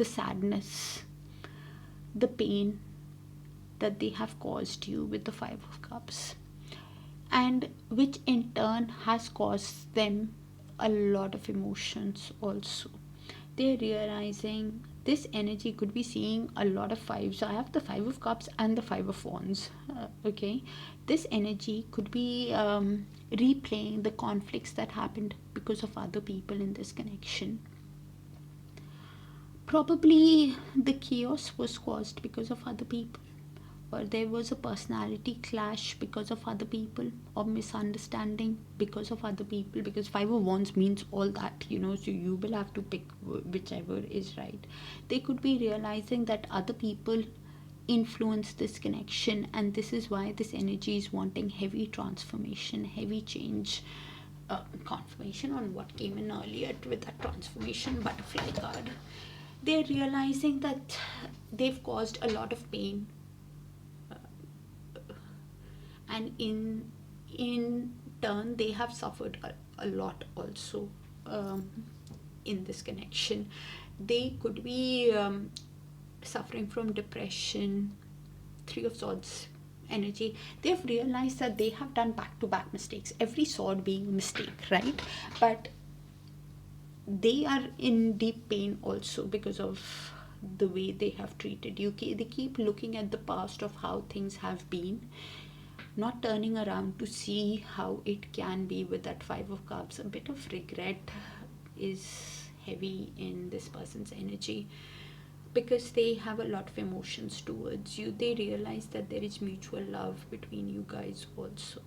sadness, the pain that they have caused you with the Five of Cups, and which in turn has caused them a lot of emotions also. They're realizing this energy could be seeing a lot of fives. So I have the Five of Cups and the Five of Wands. Okay, this energy could be replaying the conflicts that happened because of other people in this connection. Probably the chaos was caused because of other people, or there was a personality clash because of other people, or misunderstanding because of other people, because Five of Wands means all that, so you will have to pick whichever is right. They could be realizing that other people influence this connection, and this is why this energy is wanting heavy transformation, heavy change, confirmation on what came in earlier with that transformation butterfly card. They're realizing that they've caused a lot of pain, and in turn they have suffered a lot also in this connection. They could be suffering from depression, Three of Swords energy. They've realized that they have done back-to-back mistakes, every sword being a mistake, right? But they are in deep pain also because of the way they have treated you. They keep looking at the past of how things have been, not turning around to see how it can be with that Five of Cups. A bit of regret is heavy in this person's energy because they have a lot of emotions towards you. They realize that there is mutual love between you guys also,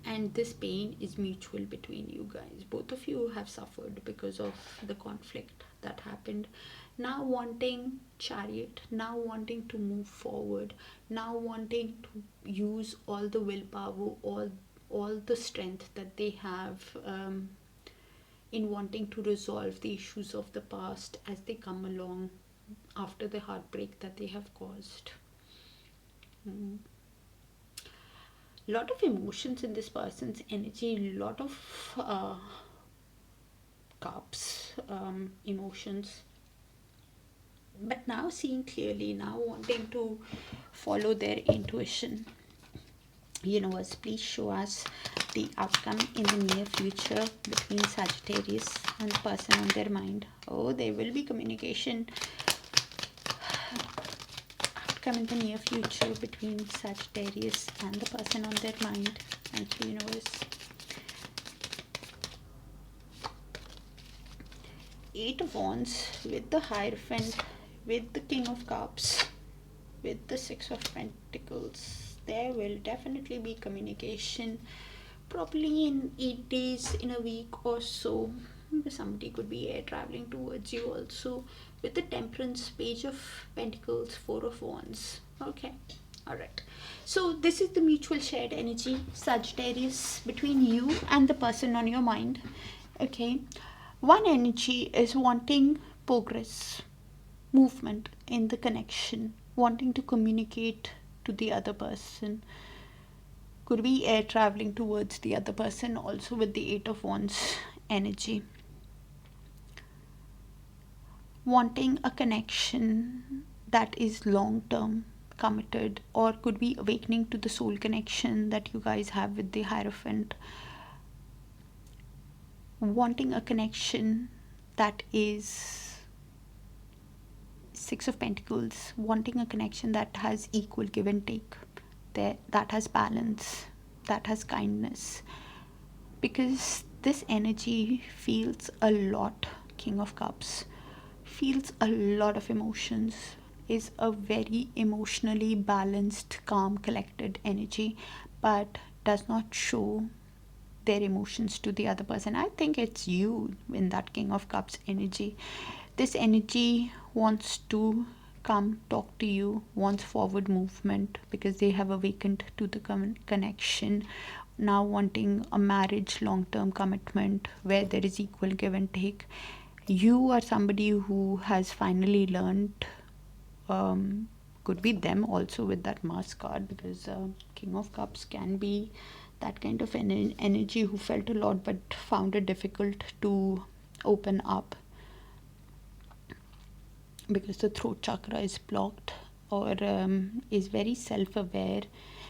and this pain is mutual between you guys. Both of you have suffered because of the conflict that happened. Now wanting Chariot, now wanting to move forward, now wanting to use all the willpower, all the strength that they have in wanting to resolve the issues of the past as they come along after the heartbreak that they have caused. Lot of emotions in this person's energy, lot of cups, emotions, but now seeing clearly, now wanting to follow their intuition. Universe, please show us the outcome in the near future between Sagittarius and the person on their mind. Oh, there will be communication. Outcome in the near future between Sagittarius and the person on their mind. Thank you, universe. 8 of Wands with the Hierophant, with the King of Cups, with the 6 of Pentacles. There will definitely be communication, probably in 8 days, in a week or so. Somebody could be air traveling towards you also, with the Temperance, Page of Pentacles, 4 of Wands. Okay, all right. So this is the mutual shared energy, Sagittarius, between you and the person on your mind. Okay, one energy is wanting progress, movement in the connection, wanting to communicate to the other person. Could be air traveling towards the other person also, with the 8 of Wands energy. Wanting a connection that is long term, committed, or could be awakening to the soul connection that you guys have with the Hierophant. Wanting a connection that is 6 of Pentacles, wanting a connection that has equal give and take, that has balance, that has kindness, because this energy feels a lot. King of Cups feels a lot of emotions, is a very emotionally balanced, calm, collected energy, but does not show their emotions to the other person. I think it's you in that King of Cups energy. This energy wants to come talk to you, wants forward movement, because they have awakened to the connection, now wanting a marriage, long-term commitment where there is equal give and take. You are somebody who has finally learned, could be them also with that Mars card, because King of Cups can be that kind of an energy who felt a lot but found it difficult to open up because the throat chakra is blocked, or is very self-aware,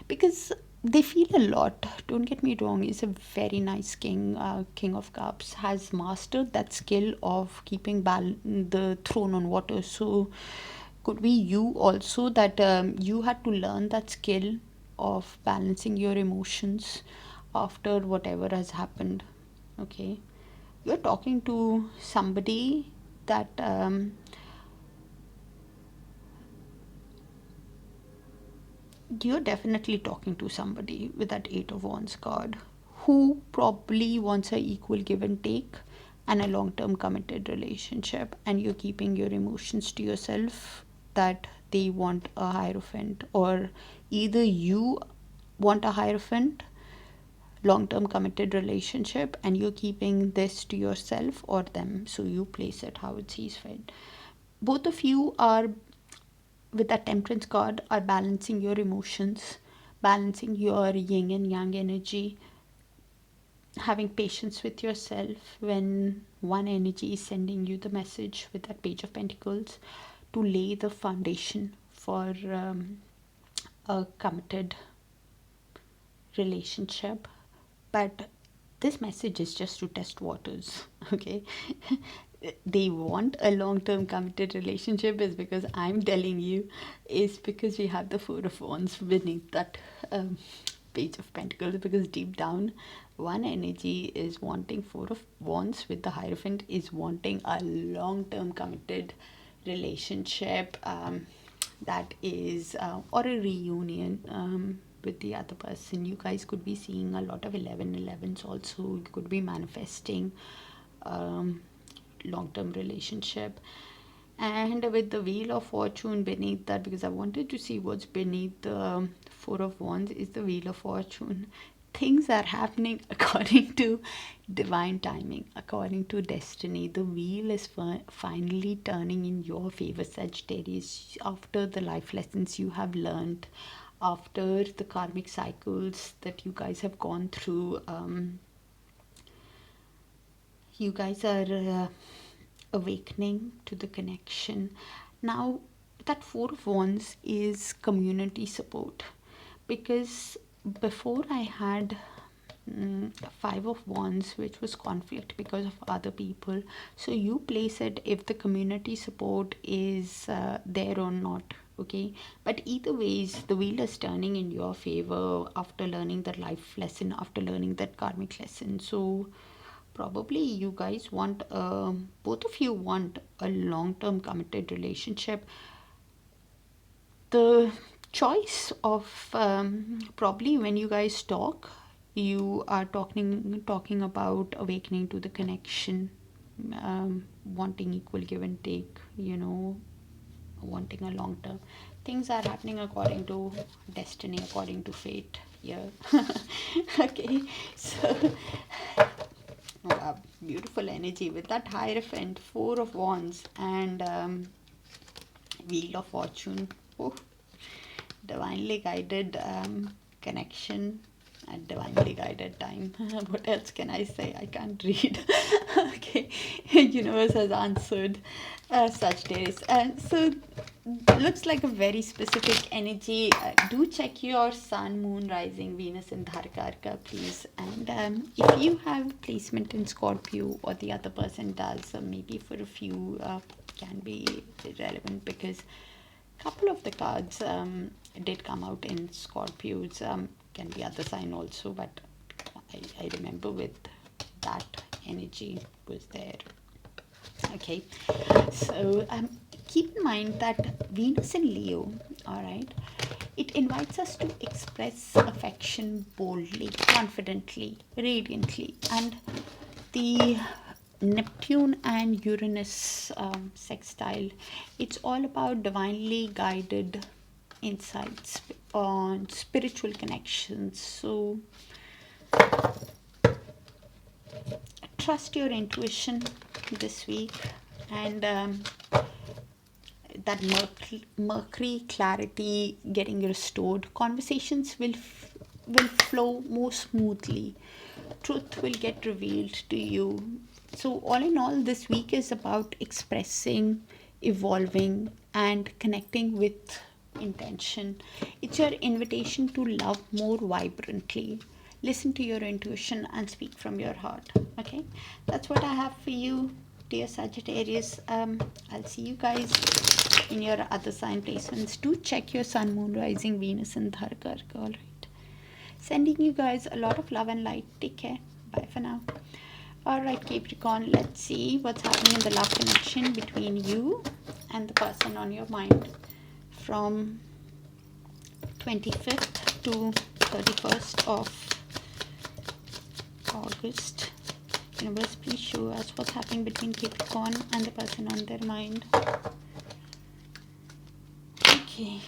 because they feel a lot. Don't get me wrong, is a very nice king. King of Cups has mastered that skill of keeping the throne on water. So could be you also, that you had to learn that skill of balancing your emotions after whatever has happened. Okay, you're talking to somebody that you're definitely talking to somebody with that 8 of Wands card who probably wants a equal give and take and a long-term committed relationship, and you're keeping your emotions to yourself, that they want a Hierophant, or either you want a Hierophant, long-term committed relationship, and you're keeping this to yourself, or them. So you place it how it sees fit. Both of you are, with that Temperance card, are balancing your emotions, balancing your yin and yang energy, having patience with yourself when one energy is sending you the message with that Page of Pentacles, to lay the foundation for a committed relationship. But this message is just to test waters. Okay, they want a long-term committed relationship, is because I'm telling you, is because we have the 4 of Wands beneath that Page of Pentacles, because deep down one energy is wanting 4 of Wands with the Hierophant, is wanting a long-term committed relationship, that is or a reunion with the other person. You guys could be seeing a lot of 11-11s also. You could be manifesting long-term relationship. And with the Wheel of Fortune beneath that, because I wanted to see what's beneath the 4 of Wands, is the Wheel of Fortune. Things are happening according to divine timing, according to destiny. The wheel is finally turning in your favor, Sagittarius, after the life lessons you have learned, after the karmic cycles that you guys have gone through. You guys are awakening to the connection. Now, that Four of Wands is community support, because before I had Five of Wands, which was conflict because of other people. So you place it if the community support is there or not. Okay, but either ways the wheel is turning in your favor after learning that life lesson, after learning that karmic lesson. So probably you guys want both of you want a long-term committed relationship. The choice of probably when you guys talk, you are talking about awakening to the connection, wanting equal give and take, wanting a long term. Things are happening according to destiny, according to fate. Yeah. Okay, so wow, beautiful energy with that Hierophant, Four of Wands, and Wheel of Fortune. Oh, divinely guided connection at divinely guided time. What else can I say? I can't read. Okay, universe has answered. Sagittarius. So looks like a very specific energy. Do check your sun, moon, rising, Venus, and Dharkarka, please. And if you have placement in Scorpio, or the other person does, maybe for a few can be relevant, because couple of the cards did come out in Scorpios. Can be other sign also, but I remember with that energy was there. Okay, so keep in mind that Venus in Leo, all right, it invites us to express affection boldly, confidently, radiantly, and the Neptune and Uranus sextile, it's all about divinely guided insights on spiritual connections. So trust your intuition this week, and that Mercury clarity getting restored. Conversations will flow more smoothly. Truth will get revealed to you. So all in all, this week is about expressing, evolving, and connecting with intention. It's your invitation to love more vibrantly. Listen to your intuition and speak from your heart. Okay, that's what I have for you, dear Sagittarius. I'll see you guys in your other sign placements. Do check your sun, moon, rising, Venus, and Dharkarka. All right, sending you guys a lot of love and light. Take care. Bye for now. All right, Capricorn, let's see what's happening in the love connection between you and the person on your mind from 25th to 31st of August. Universe, please show us what's happening between Capricorn and the person on their mind. Okay.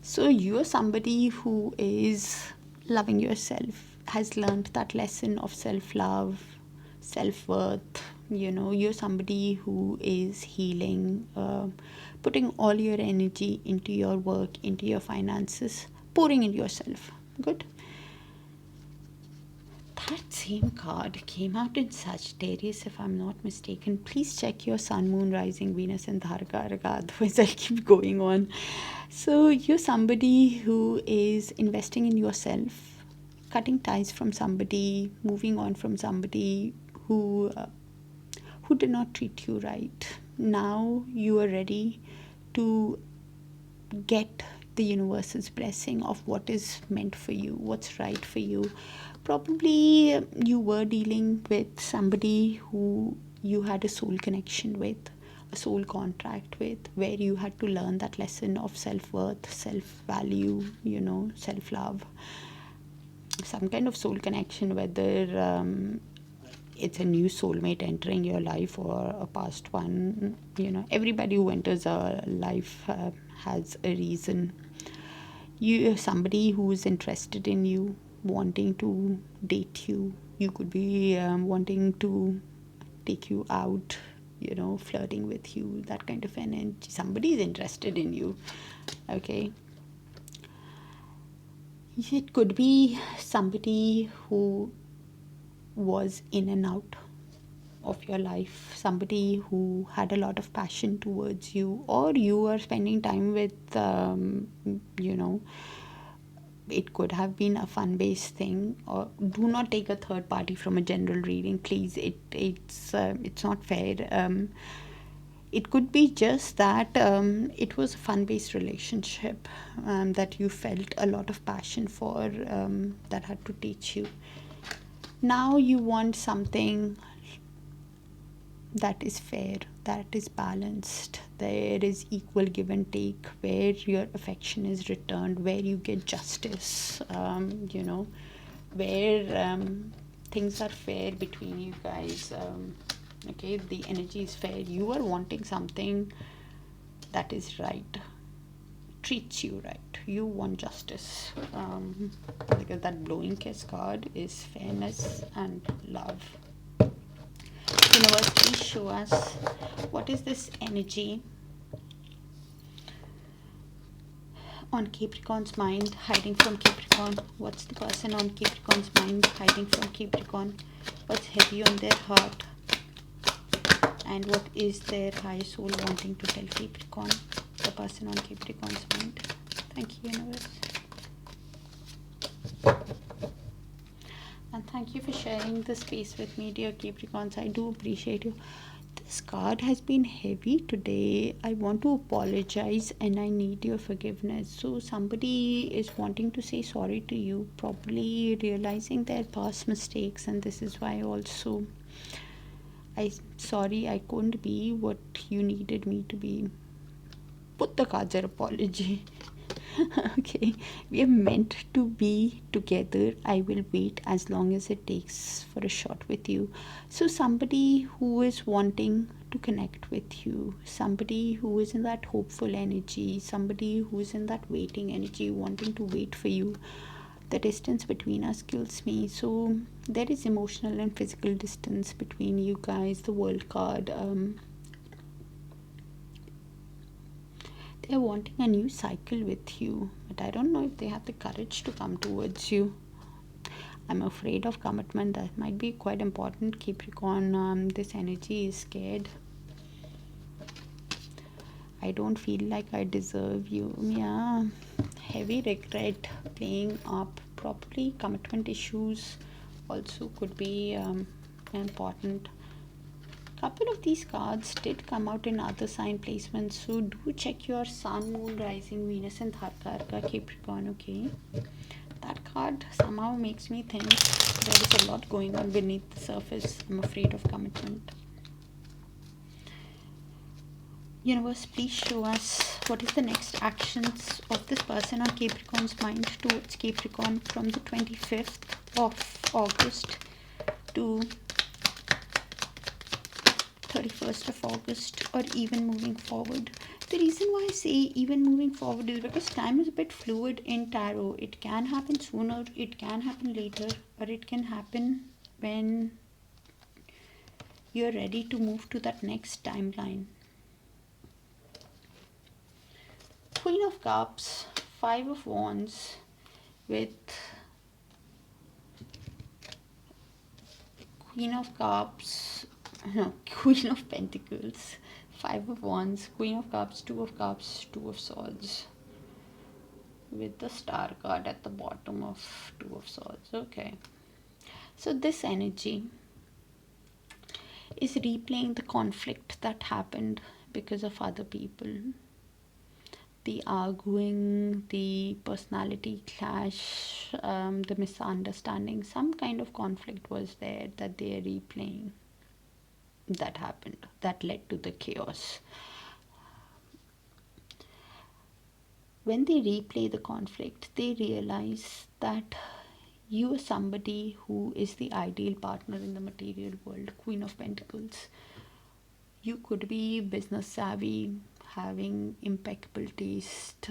So you're somebody who is loving yourself, has learned that lesson of self-love, self-worth. You're somebody who is healing, putting all your energy into your work, into your finances, pouring in yourself. Good. That same card came out in Sagittarius, if I'm not mistaken. Please check your sun, moon, rising, Venus, and Dharkarka. Otherwise, I'll keep going on. So you're somebody who is investing in yourself, cutting ties from somebody, moving on from somebody who did not treat you right. Now you are ready to get the universe's blessing of what is meant for you, what's right for you. Probably you were dealing with somebody who you had a soul connection with, a soul contract with, where you had to learn that lesson of self-worth, self-value, self-love. Some kind of soul connection, whether it's a new soulmate entering your life or a past one. Everybody who enters our life has a reason. You, somebody who's interested in you, wanting to date you. You could be wanting to take you out, flirting with you, that kind of energy. Somebody is interested in you. Okay. It could be somebody who was in and out of your life, somebody who had a lot of passion towards you, or you are spending time with, you know, it could have been a fun based thing. Or do not take a third party from a general reading, please. It's not fair. It could be just that it was a fun based relationship that you felt a lot of passion for, that had to teach you. Now you want something that is fair, that is balanced, there is equal give and take, where your affection is returned, where you get justice, you know, where things are fair between you guys. Okay, the energy is fair. You are wanting something that is right, treats you right. You want justice, because that blowing kiss card is fairness and love. Universe, please show us what is this energy on Capricorn's mind, hiding from Capricorn. What's the person on Capricorn's mind, hiding from Capricorn? What's heavy on their heart? And what is their higher soul wanting to tell Capricorn? The person on Capricorn's mind. Thank you, universe. And thank you for sharing the space with me, dear Capricorns. I do appreciate you. This card has been heavy today. I want to apologize and I need your forgiveness. So somebody is wanting to say sorry to you, probably realizing their past mistakes, and this is why also sorry I couldn't be what you needed me to be. Put the cards at apology. Okay, we are meant to be together. I will wait as long as it takes for a shot with you. So somebody who is wanting to connect with you, somebody who is in that hopeful energy, somebody who is in that waiting energy, wanting to wait for you. The distance between us kills me. So there is emotional and physical distance between you guys. The World card, they're wanting a new cycle with you, but I don't know if they have the courage to come towards you. I'm afraid of commitment. That might be quite important, Capricorn. This energy is scared. I don't feel like I deserve you. Yeah, heavy regret playing up. Probably commitment issues also could be important. Couple of these cards did come out in other sign placements, so do check your sun, moon, rising, Venus and Dharkarka, Capricorn. Okay, that card somehow makes me think there is a lot going on beneath the surface. I'm afraid of commitment. Universe, please show us what is the next actions of this person on Capricorn's mind towards Capricorn from the 25th of August to 31st of August, or even moving forward. The reason why I say even moving forward is because time is a bit fluid in tarot. It can happen sooner, it can happen later, or it can happen when you're ready to move to that next timeline. Queen of Cups, Five of Wands with Queen of Cups, no, Queen of Pentacles, Five of Wands, Queen of Cups, Two of Swords, with the Star card at the bottom of Two of Swords. Okay, so this energy is replaying the conflict that happened because of other people. The arguing, the personality clash, the misunderstanding, some kind of conflict was there that they are replaying. That happened, that led to the chaos. When they replay the conflict, they realize that you are somebody who is the ideal partner in the material world. Queen of Pentacles. You could be business savvy, having impeccable taste,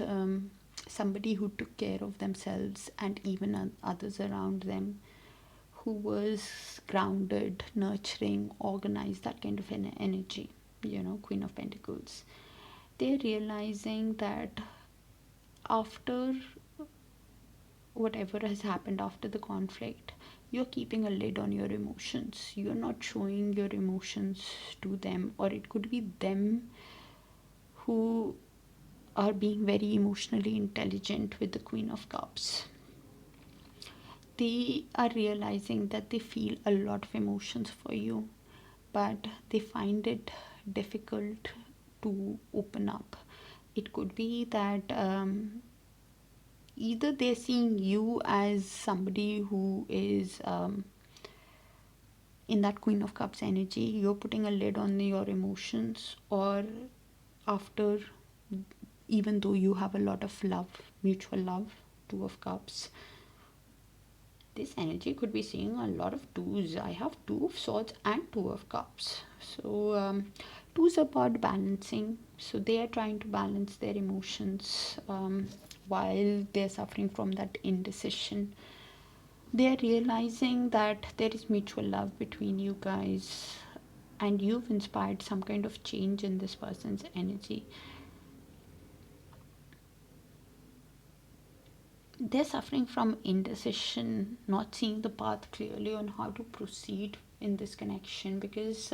somebody who took care of themselves and even others around them, who was grounded, nurturing, organized, that kind of an energy, you know, Queen of Pentacles. They're realizing that after whatever has happened after the conflict, you're keeping a lid on your emotions. You're not showing your emotions to them, or it could be them who are being very emotionally intelligent with the Queen of Cups. They are realizing that they feel a lot of emotions for you, but they find it difficult to open up. It could be that either they're seeing you as somebody who is in that Queen of Cups energy, you're putting a lid on your emotions, or after, even though you have a lot of love, mutual love, Two of Cups, this energy could be seeing a lot of twos. I have Two of Swords and Two of Cups. So two's about balancing. So they are trying to balance their emotions while they're suffering from that indecision. They are realizing that there is mutual love between you guys, and you've inspired some kind of change in this person's energy. They're suffering from indecision, not seeing the path clearly on how to proceed in this connection, because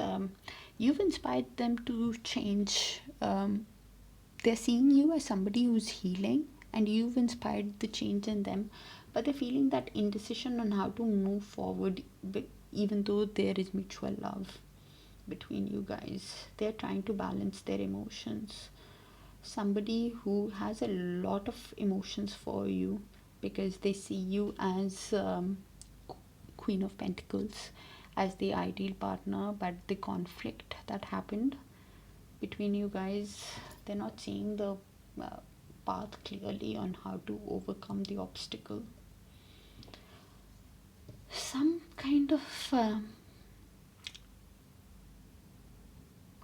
you've inspired them to change. They're seeing you as somebody who's healing, and you've inspired the change in them, but they're feeling that indecision on how to move forward, even though there is mutual love between you guys. They're trying to balance their emotions. Somebody who has a lot of emotions for you, because they see you as Queen of Pentacles, as the ideal partner, but the conflict that happened between you guys, they're not seeing the path clearly on how to overcome the obstacle. Some kind of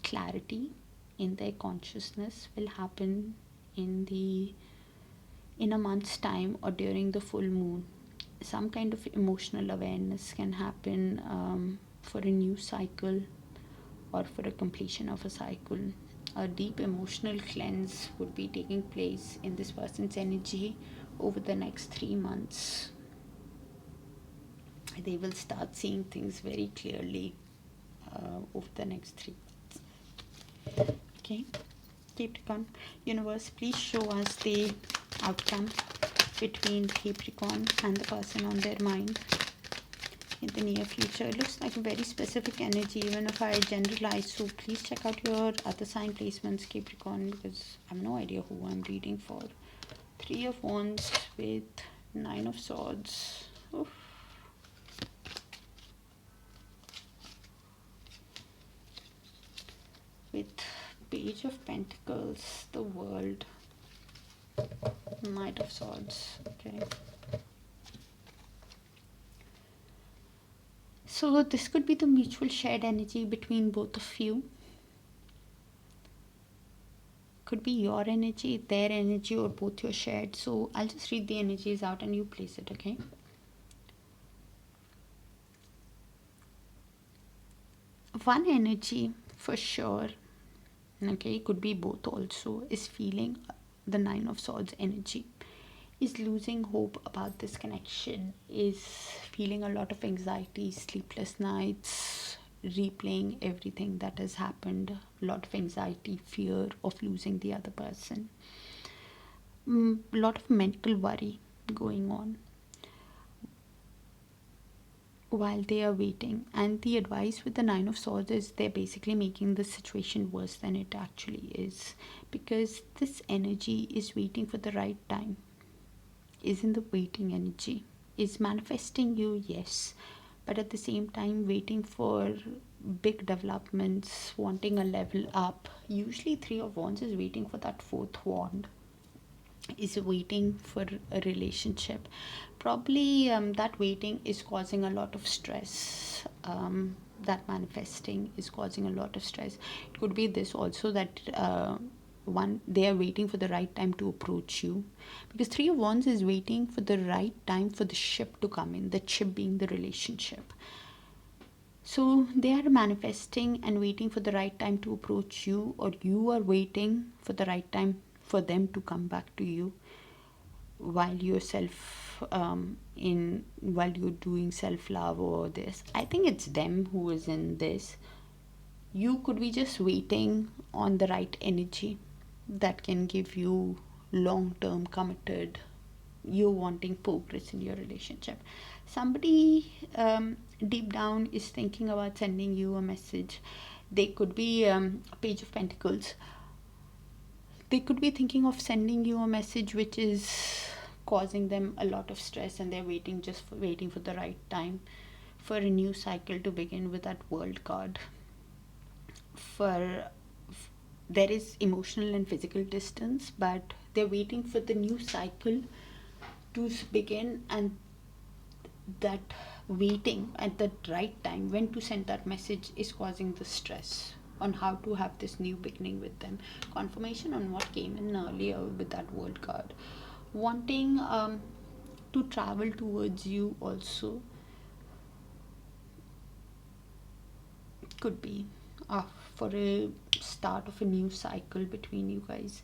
clarity in their consciousness will happen in a month's time, or during the full moon. Some kind of emotional awareness can happen for a new cycle, or for a completion of a cycle. A deep emotional cleanse would be taking place in this person's energy over the next 3 months. They will start seeing things very clearly over the next 3 months. Okay, Capricorn, universe, please show us the outcome between Capricorn and the person on their mind in the near future. It looks like a very specific energy, even if I generalize. So please check out your other sign placements, Capricorn, because I have no idea who I'm reading for. Three of Wands with Nine of Swords. Oof. With Page of Pentacles, the World, Knight of Swords. Okay. So this could be the mutual shared energy between both of you. Could be your energy, their energy, or both your shared. So I'll just read the energies out and you place it, okay? One energy for sure, okay, could be both also, is feeling the Nine of Swords energy. Is losing hope about this connection, is feeling a lot of anxiety, sleepless nights, replaying everything that has happened, a lot of anxiety, fear of losing the other person, a lot of mental worry going on while they are waiting. And the advice with the Nine of Swords is they're basically making the situation worse than it actually is, because this energy is waiting for the right time, is in the waiting energy, is manifesting you, yes, but at the same time waiting for big developments, wanting a level up. Usually Three of Wands is waiting for that fourth wand, is waiting for a relationship. Probably that waiting is causing a lot of stress. That manifesting is causing a lot of stress. It could be this also, that one, they are waiting for the right time to approach you, because Three of Wands is waiting for the right time for the ship to come in, the ship being the relationship. So they are manifesting and waiting for the right time to approach you, or you are waiting for the right time for them to come back to you. while you're while you're doing self-love or this. I think it's them who is in this. You could be just waiting on the right energy that can give you long-term committed, you wanting progress in your relationship. Somebody deep down is thinking about sending you a message. They could be Page of Pentacles. They could be thinking of sending you a message which is causing them a lot of stress, and they're waiting for the right time for a new cycle to begin with that World card. There is emotional and physical distance, but they're waiting for the new cycle to begin, and that waiting at the right time when to send that message is causing the stress on how to have this new beginning with them. Confirmation on what came in earlier with that World card. Wanting to travel towards you also could be for a start of a new cycle between you guys.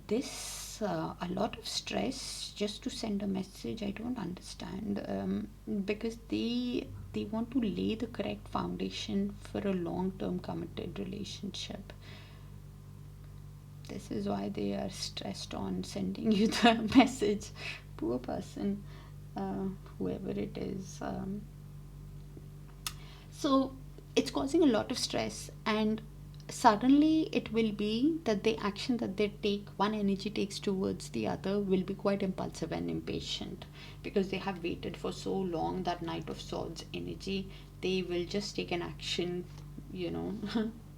This a lot of stress just to send a message. I don't understand, because they want to lay the correct foundation for a long-term committed relationship. This is why they are stressed on sending you the message. Poor person, whoever it is. So it's causing a lot of stress, and suddenly it will be that the action that they take, one energy takes towards the other, will be quite impulsive and impatient, because they have waited for so long. That Knight of Swords energy, they will just take an action,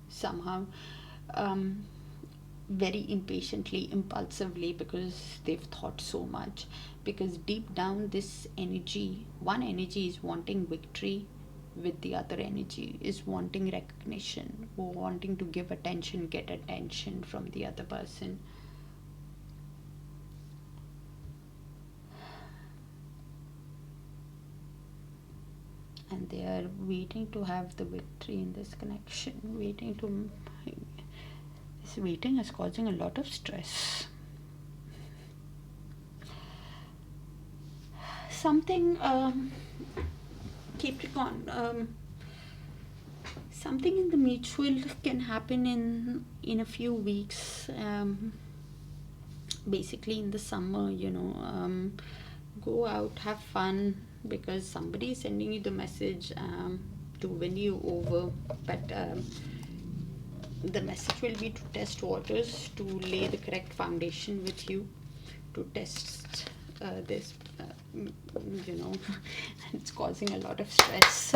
somehow very impatiently, impulsively, because they've thought so much. Because deep down, this energy, one energy is wanting victory, with the other energy is wanting recognition, or wanting to give attention, get attention from the other person. And they are waiting to have the victory in this connection. This waiting is causing a lot of stress. Something Capricorn, something in the mutual can happen in a few weeks. Basically in the summer, go out, have fun, because somebody is sending you the message to win you over. But the message will be to test waters, to lay the correct foundation with you, to test this. It's causing a lot of stress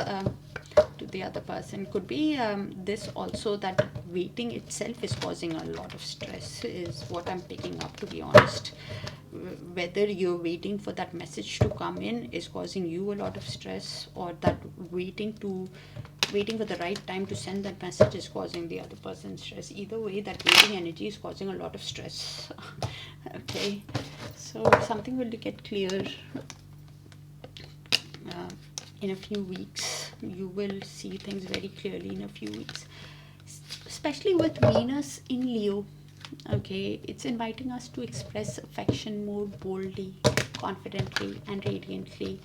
to the other person. Could be this also, that waiting itself is causing a lot of stress, is what I'm picking up, to be honest. Whether you're waiting for that message to come in is causing you a lot of stress, or that waiting for the right time to send that message is causing the other person stress. Either way, that waiting energy is causing a lot of stress. Okay, so something will get clear in a few weeks. You will see things very clearly in a few weeks, especially with Venus in Leo. Okay, it's inviting us to express affection more boldly, confidently, and radiantly.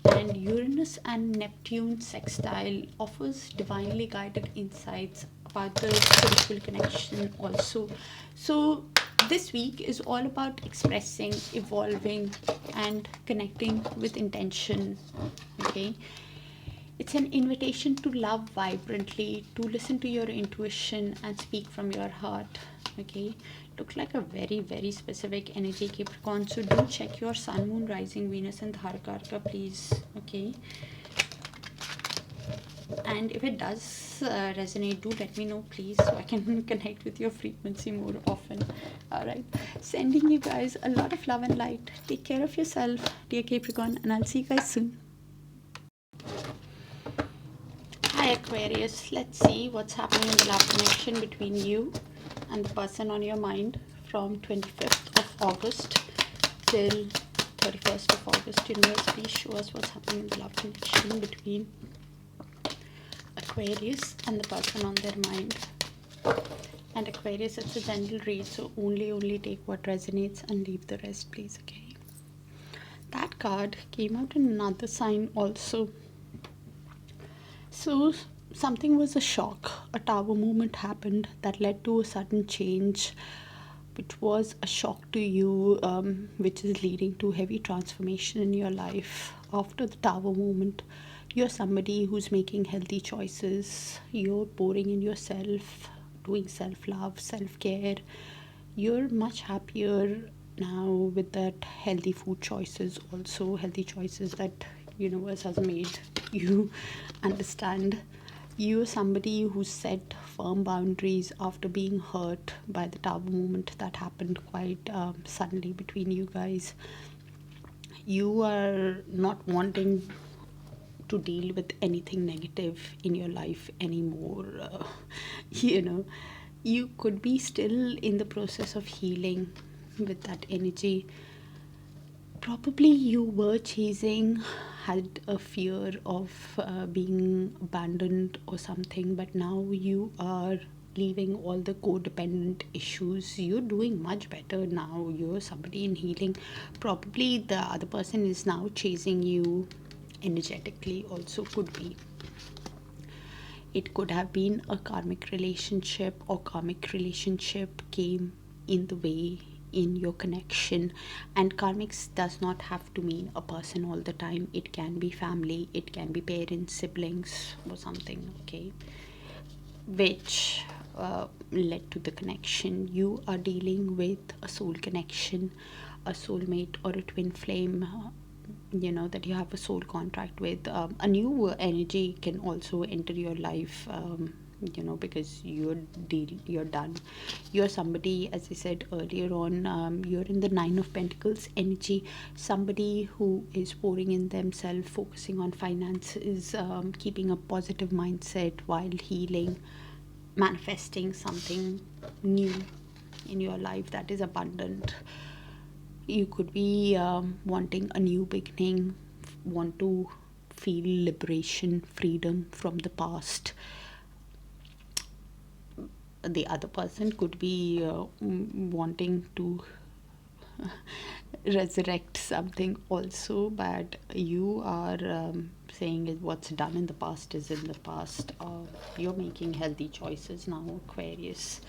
And Uranus and Neptune sextile offers divinely guided insights about the spiritual connection also. So this week is all about expressing, evolving, and connecting with intention. Okay, it's an invitation to love vibrantly, to listen to your intuition and speak from your heart. Okay, look like a very, very specific energy, Capricorn. So do check your sun, moon, rising, Venus, and Dharkarka, please. Okay, and if it does resonate, do let me know, please, so I can connect with your frequency more often. All right, sending you guys a lot of love and light. Take care of yourself, dear Capricorn, and I'll see you guys soon. Hi Aquarius, let's see what's happening in the love connection between you and the person on your mind from 25th of August till 31st of August. Universe, please show us what's happening in the love connection between Aquarius and the person on their mind. And Aquarius, it's a general read, so only take what resonates and leave the rest, please. Okay. That card came out in another sign also. So something was a shock. A tower movement happened that led to a sudden change, which was a shock to you, which is leading to heavy transformation in your life. After the tower movement, you're somebody who's making healthy choices. You're pouring in yourself, doing self-love, self-care. You're much happier now with that healthy food choices, also healthy choices that universe has made you understand. You're somebody who set firm boundaries after being hurt by the tower movement that happened quite suddenly between you guys. You are not wanting to deal with anything negative in your life anymore. You know, you could be still in the process of healing with that energy. Probably you were chasing, had a fear of being abandoned or something, but now you are leaving all the codependent issues. You're doing much better now. You're somebody in healing. Probably the other person is now chasing you energetically, also could be. It could have been a karmic relationship, or karmic relationship came in the way in your connection. And karmics does not have to mean a person all the time. It can be family, it can be parents, siblings, or something. Okay, which led to the connection. You are dealing with a soul connection, a soulmate, or a twin flame, that you have a soul contract with. A new energy can also enter your life, because you're done. You're somebody, as I said earlier on, you're in the Nine of Pentacles energy. Somebody who is pouring in themselves, focusing on finances, keeping a positive mindset while healing, manifesting something new in your life that is abundant. You could be wanting a new beginning, want to feel liberation, freedom from the past. The other person could be wanting to resurrect something also, but you are saying is what's done in the past is in the past. You're making healthy choices now, Aquarius.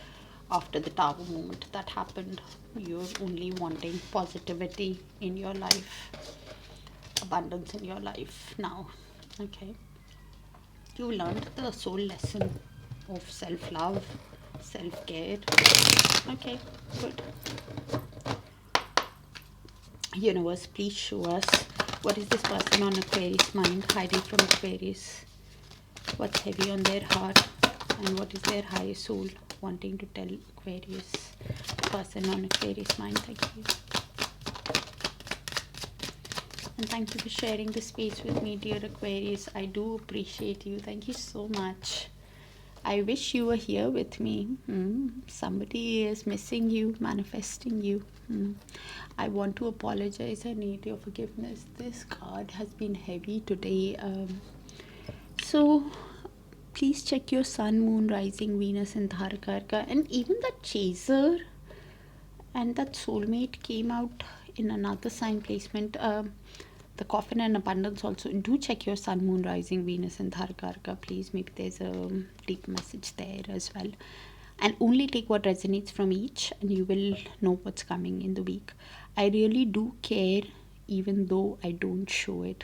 After the tower moment that happened, you're only wanting positivity in your life, abundance in your life now. Okay, you learned the soul lesson of self-love, self-care. Okay, good. Universe, please show us what is this person on Aquarius mind hiding from Aquarius. What's heavy on their heart, and what is their higher soul wanting to tell Aquarius. The person on Aquarius mind. Thank you. And thank you for sharing the space with me, dear Aquarius. I do appreciate you. Thank you so much. I wish you were here with me. Somebody is missing you, manifesting you. I want to apologize. I need your forgiveness. This card has been heavy today. So please check your sun, moon, rising, Venus, and Dharakarka. And even that chaser and that soulmate came out in another sign placement. The coffin and abundance also. Do check your sun, moon, rising, Venus, and Dharakarka, please. Maybe there's a deep message there as well. And only take what resonates from each, and you will know what's coming in the week. I really do care, even though I don't show it.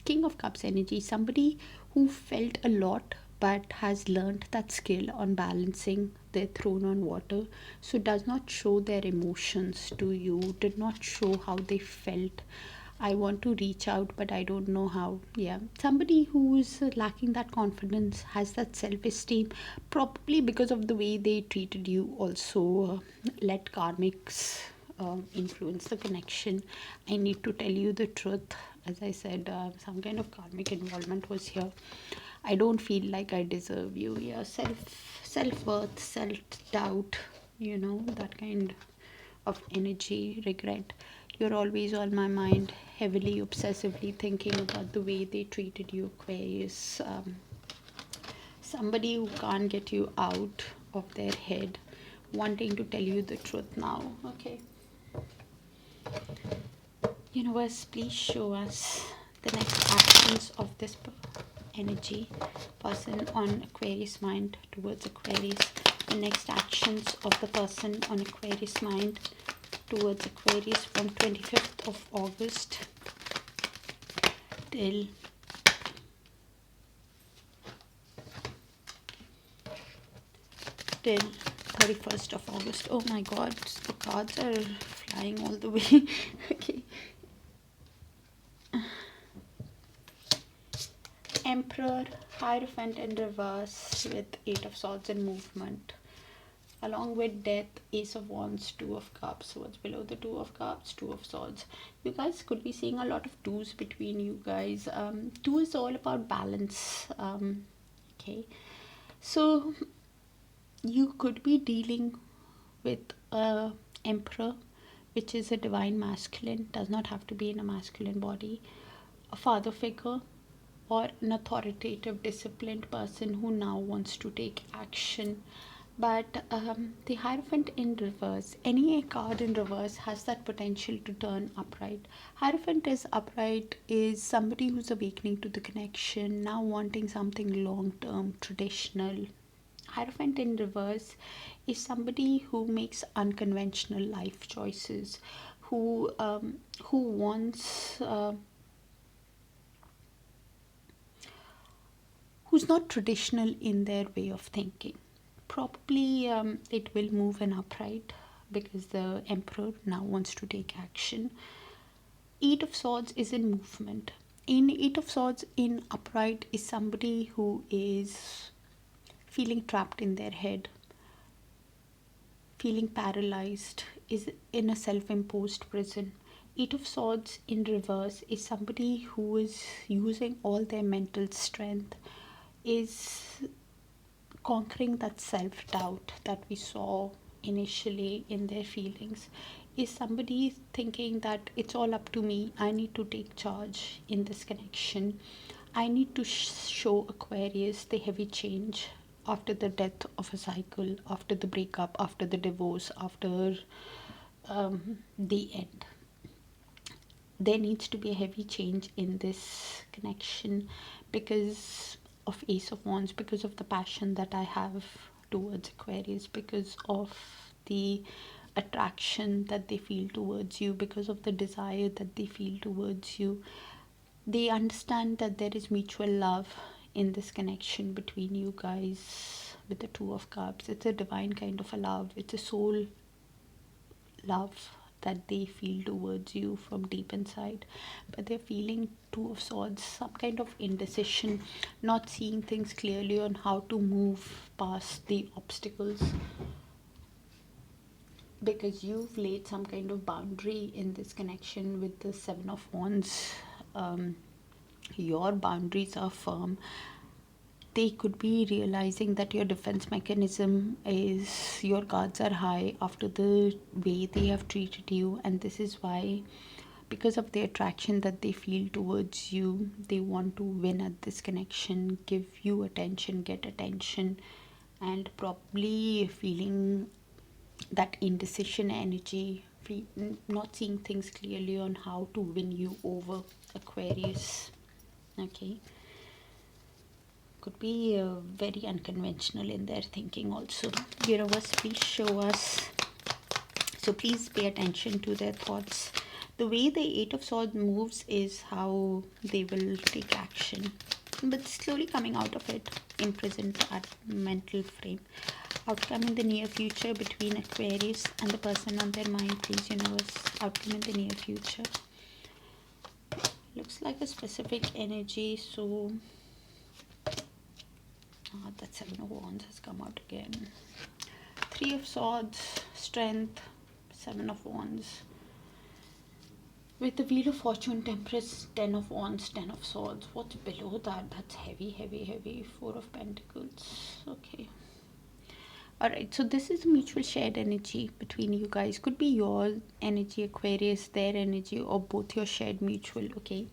King of Cups energy. Somebody who felt a lot but has learned that skill on balancing their throne on water, so does not show their emotions to you, did not show how they felt. I want to reach out, but I don't know how. Yeah, somebody who's lacking that confidence, has that self-esteem, probably because of the way they treated you. Also, let karmics influence the connection. I need to tell you the truth. As I said, some kind of karmic involvement was here. I don't feel like I deserve you. Yeah, self-worth, self-doubt, that kind of energy, regret. You're always on my mind, heavily, obsessively thinking about the way they treated you, Aquarius. Somebody who can't get you out of their head. wanting to tell you the truth now. Okay. Universe, please show us the next actions of this energy person on Aquarius mind towards Aquarius. The next actions of the person on Aquarius mind towards Aquarius from 25th of August till 31st of August. Oh my god, the cards are flying all the way. Okay. Emperor, Hierophant in reverse with 8 of Swords in movement. Along with Death, Ace of Wands, 2 of Cups. What's below the 2 of Cups? 2 of Swords. You guys could be seeing a lot of 2s between you guys. 2 is all about balance. Okay. So, you could be dealing with a Emperor, which is a divine masculine. Does not have to be in a masculine body. A father figure, or an authoritative, disciplined person who now wants to take action. But the Hierophant in reverse, any card in reverse has that potential to turn upright. Hierophant is upright, is somebody who's awakening to the connection, now wanting something long-term, traditional. Hierophant in reverse is somebody who makes unconventional life choices, who wants... who's not traditional in their way of thinking. Probably it will move in upright because the Emperor now wants to take action. 8 of Swords is in movement. In 8 of Swords in upright is somebody who is feeling trapped in their head, feeling paralyzed, is in a self-imposed prison. 8 of Swords in reverse is somebody who is using all their mental strength, is conquering that self-doubt that we saw initially in their feelings, is somebody thinking that it's all up to me, I need to take charge in this connection, I need to show Aquarius the heavy change after the death of a cycle, after the breakup, after the divorce, after the end. There needs to be a heavy change in this connection because of Ace of Wands, because of the passion that I have towards Aquarius, because of the attraction that they feel towards you, because of the desire that they feel towards you. They understand that there is mutual love in this connection between you guys with the 2 of Cups. It's a divine kind of a love. It's a soul love that they feel towards you from deep inside, but they're feeling 2 of Swords, some kind of indecision, not seeing things clearly on how to move past the obstacles, because you've laid some kind of boundary in this connection with the 7 of Wands. Your boundaries are firm. They could be realizing that your defense mechanism is, your guards are high after the way they have treated you, and this is why, because of the attraction that they feel towards you, they want to win at this connection, give you attention, get attention, and probably feeling that indecision energy, not seeing things clearly on how to win you over, Aquarius. Okay, could be very unconventional in their thinking also. Universe, please show us. So please pay attention to their thoughts. The way the 8 of Swords moves is how they will take action, but slowly coming out of it, imprisoned at mental frame. Outcome in the near future between Aquarius and the person on their mind, please, Universe. Outcome in the near future. Looks like a specific energy, so that 7 of Wands has come out again. 3 of Swords, Strength, 7 of Wands. With the Wheel of Fortune, Temperance, 10 of Wands, 10 of Swords. What's below that? That's heavy, heavy, heavy. 4 of Pentacles. Okay. Alright, so this is a mutual shared energy between you guys. Could be your energy, Aquarius, their energy, or both your shared mutual, okay?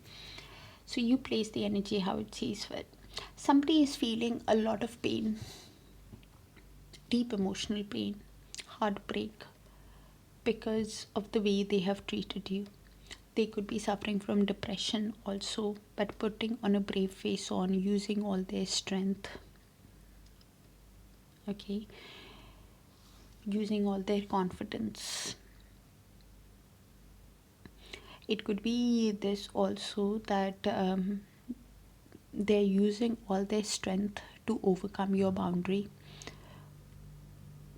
So you place the energy how it sees fit. Somebody is feeling a lot of pain, deep emotional pain, heartbreak because of the way they have treated you. They could be suffering from depression also, but putting on a brave face on, using all their strength. Okay, using all their confidence. It could be this also that they're using all their strength to overcome your boundary,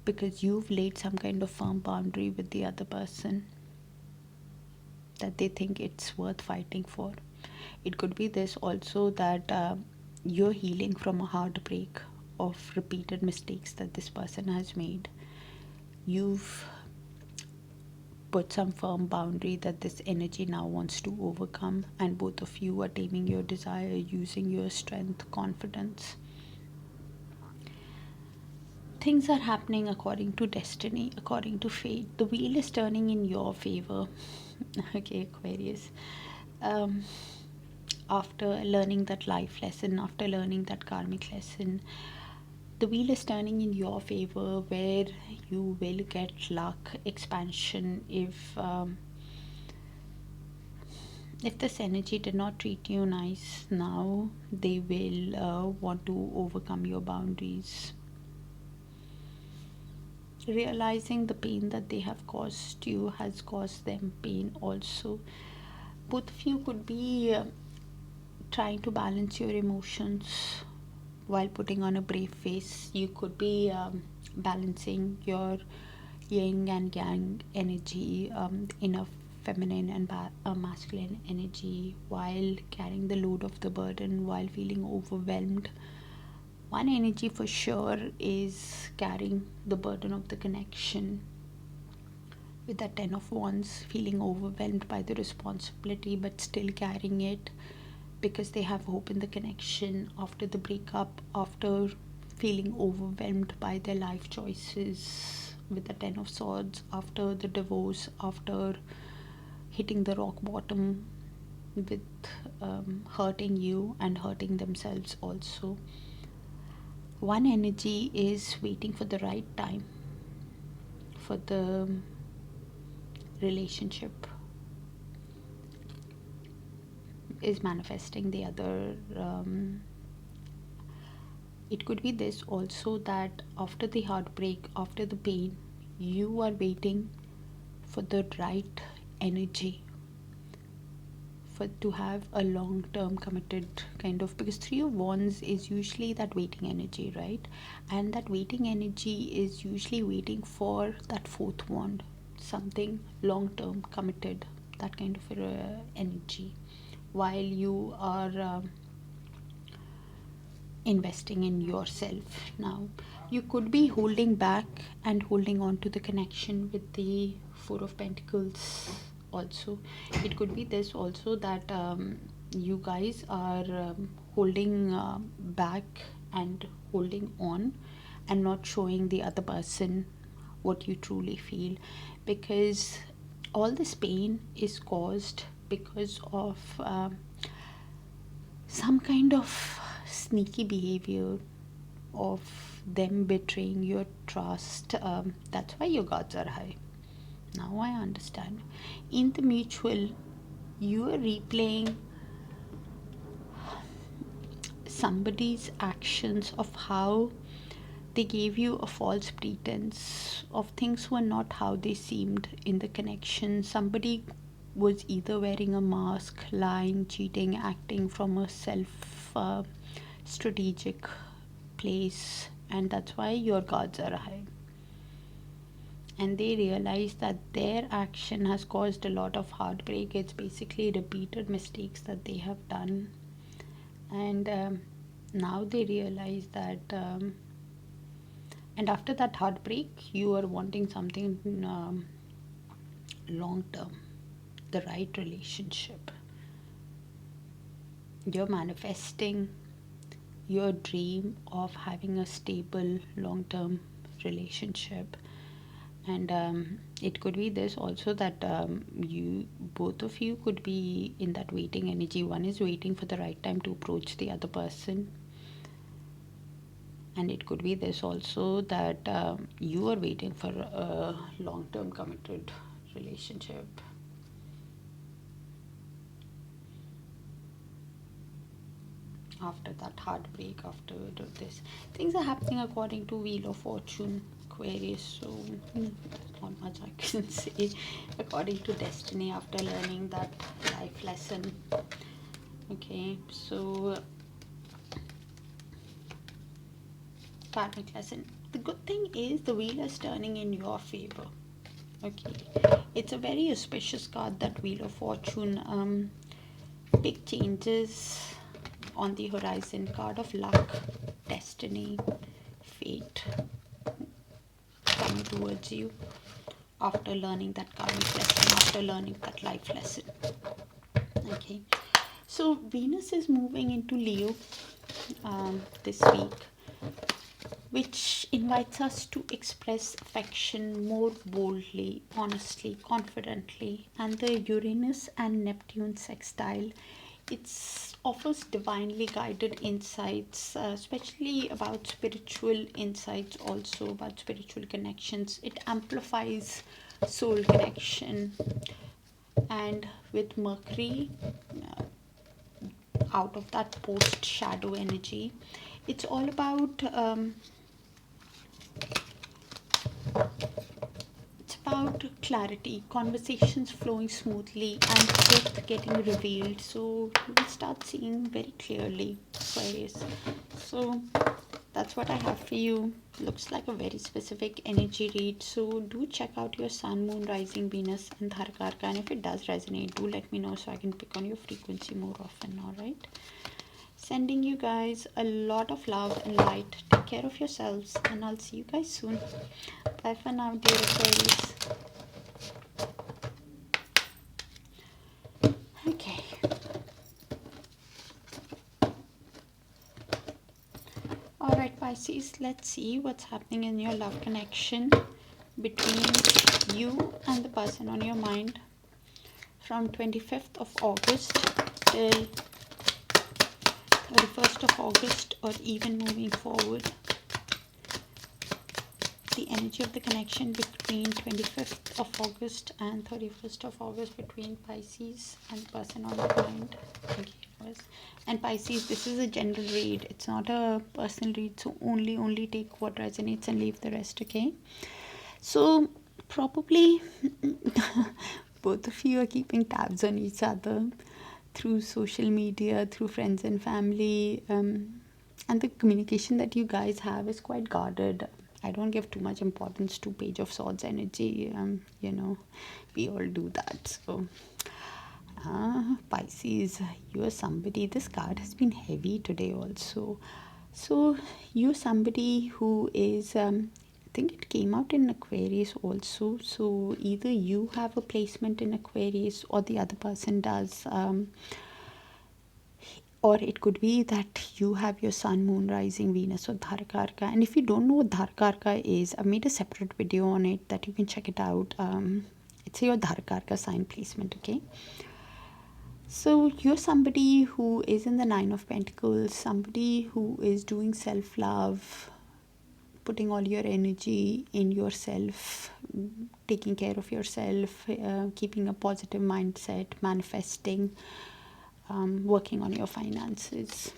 because you've laid some kind of firm boundary with the other person that they think it's worth fighting for. It could be this also that you're healing from a heartbreak of repeated mistakes that this person has made. You've put some firm boundary that this energy now wants to overcome, and both of you are taming your desire, using your strength, confidence. Things are happening according to destiny, according to fate. The wheel is turning in your favor. Okay, Aquarius. After learning that life lesson, after learning that karmic lesson, the wheel is turning in your favor, where you will get luck, expansion. If this energy did not treat you nice, now they will want to overcome your boundaries. Realizing the pain that they have caused you has caused them pain also. Both of you could be trying to balance your emotions while putting on a brave face. You could be balancing your yin and yang energy, inner feminine and masculine energy, while carrying the load of the burden, while feeling overwhelmed. One energy for sure is carrying the burden of the connection, with that 10 of Wands, feeling overwhelmed by the responsibility but still carrying it because they have hope in the connection after the breakup, after feeling overwhelmed by their life choices, with the 10 of Swords, after the divorce, after hitting the rock bottom with hurting you and hurting themselves also. One energy is waiting for the right time for the relationship, is manifesting the other. It could be this also that after the heartbreak, after the pain, you are waiting for the right energy for to have a long-term committed kind of, because 3 of Wands is usually that waiting energy, right? And that waiting energy is usually waiting for that 4th wand, something long-term committed, that kind of energy, while you are investing in yourself. Now you could be holding back and holding on to the connection with the 4 of Pentacles also. It could be this also that you guys are holding back and holding on and not showing the other person what you truly feel, because all this pain is caused because of some kind of sneaky behavior of them betraying your trust. That's why your guards are high. Now I understand. In the mutual, you are replaying somebody's actions of how they gave you a false pretense of things were not how they seemed in the connection. Somebody was either wearing a mask, lying, cheating, acting from a self strategic place, and that's why your guards are high. And they realize that their action has caused a lot of heartbreak. It's basically repeated mistakes that they have done, and now they realize that and after that heartbreak, you are wanting something long term, the right relationship. You're manifesting your dream of having a stable long term relationship. And it could be this also that you both of you could be in that waiting energy. One is waiting for the right time to approach the other person, And it could be this also, that you are waiting for a long-term committed relationship. After that heartbreak, after this, things are happening according to Wheel of Fortune, Aquarius. So not much I can say. According to destiny, after learning that life lesson. Okay, so karmic lesson. The good thing is the wheel is turning in your favor. Okay, it's a very auspicious card, that Wheel of Fortune. Big changes on the horizon, card of luck, destiny, fate coming towards you after learning that karmic lesson, after learning that life lesson. Okay, so Venus is moving into Leo this week, which invites us to express affection more boldly, honestly, confidently. And the Uranus and Neptune sextile, it offers divinely guided insights, especially about spiritual insights, also about spiritual connections. It amplifies soul connection. And with Mercury out of that post shadow energy, it's all about clarity, conversations flowing smoothly, and truth getting revealed. So you will start seeing very clearly, Aquarius. So that's what I have for you. Looks like a very specific energy read. So do check out your sun, moon, rising, Venus, and Dharkarka. And if it does resonate, do let me know so I can pick on your frequency more often. Alright. Sending you guys a lot of love and light. Take care of yourselves, and I'll see you guys soon. Bye for now, dear Aquarius. Okay. Alright, Pisces, let's see what's happening in your love connection between you and the person on your mind from 25th of August till 31st of August, or even moving forward. The energy of the connection between 25th of August and 31st of August between Pisces and the person on your mind. Okay, and Pisces, this is a general read. It's not a personal read, so only take what resonates and leave the rest, okay? So probably both of you are keeping tabs on each other through social media, through friends and family, and the communication that you guys have is quite guarded. I don't give too much importance to Page of Swords energy. We all do that. So Pisces, you are somebody, this card has been heavy today also. So you're somebody who is I think it came out in Aquarius also. So either you have a placement in Aquarius or the other person does. Or it could be that you have your sun, moon, rising, Venus, or Dharkarka. And if you don't know what Dharkarka is, I've made a separate video on it that you can check it out. It's your Dharkarka sign placement, okay? So you're somebody who is in the Nine of Pentacles, somebody who is doing self-love, putting all your energy in yourself, taking care of yourself, keeping a positive mindset, manifesting, working on your finances.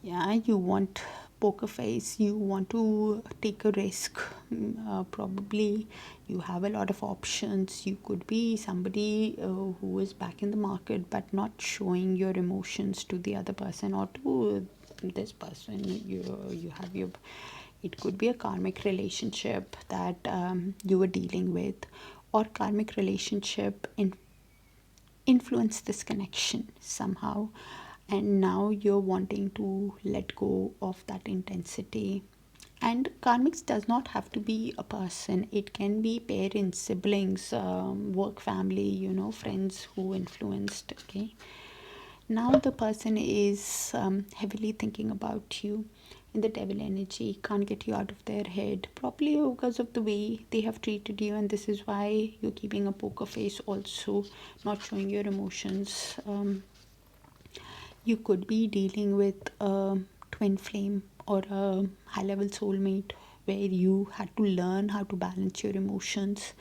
Yeah, you want poker face, you want to take a risk. Probably you have a lot of options. You could be somebody who is back in the market but not showing your emotions to the other person or to this person. You have your, it could be a karmic relationship that you were dealing with, or karmic relationship influence this connection somehow, and now you're wanting to let go of that intensity. And karmics does not have to be a person. It can be parents, siblings, work, family, friends who influenced. Okay, now the person is heavily thinking about you in the devil energy, can't get you out of their head, probably because of the way they have treated you, and this is why you're keeping a poker face also, not showing your emotions. You could be dealing with a twin flame or a high level soulmate where you had to learn how to balance your emotions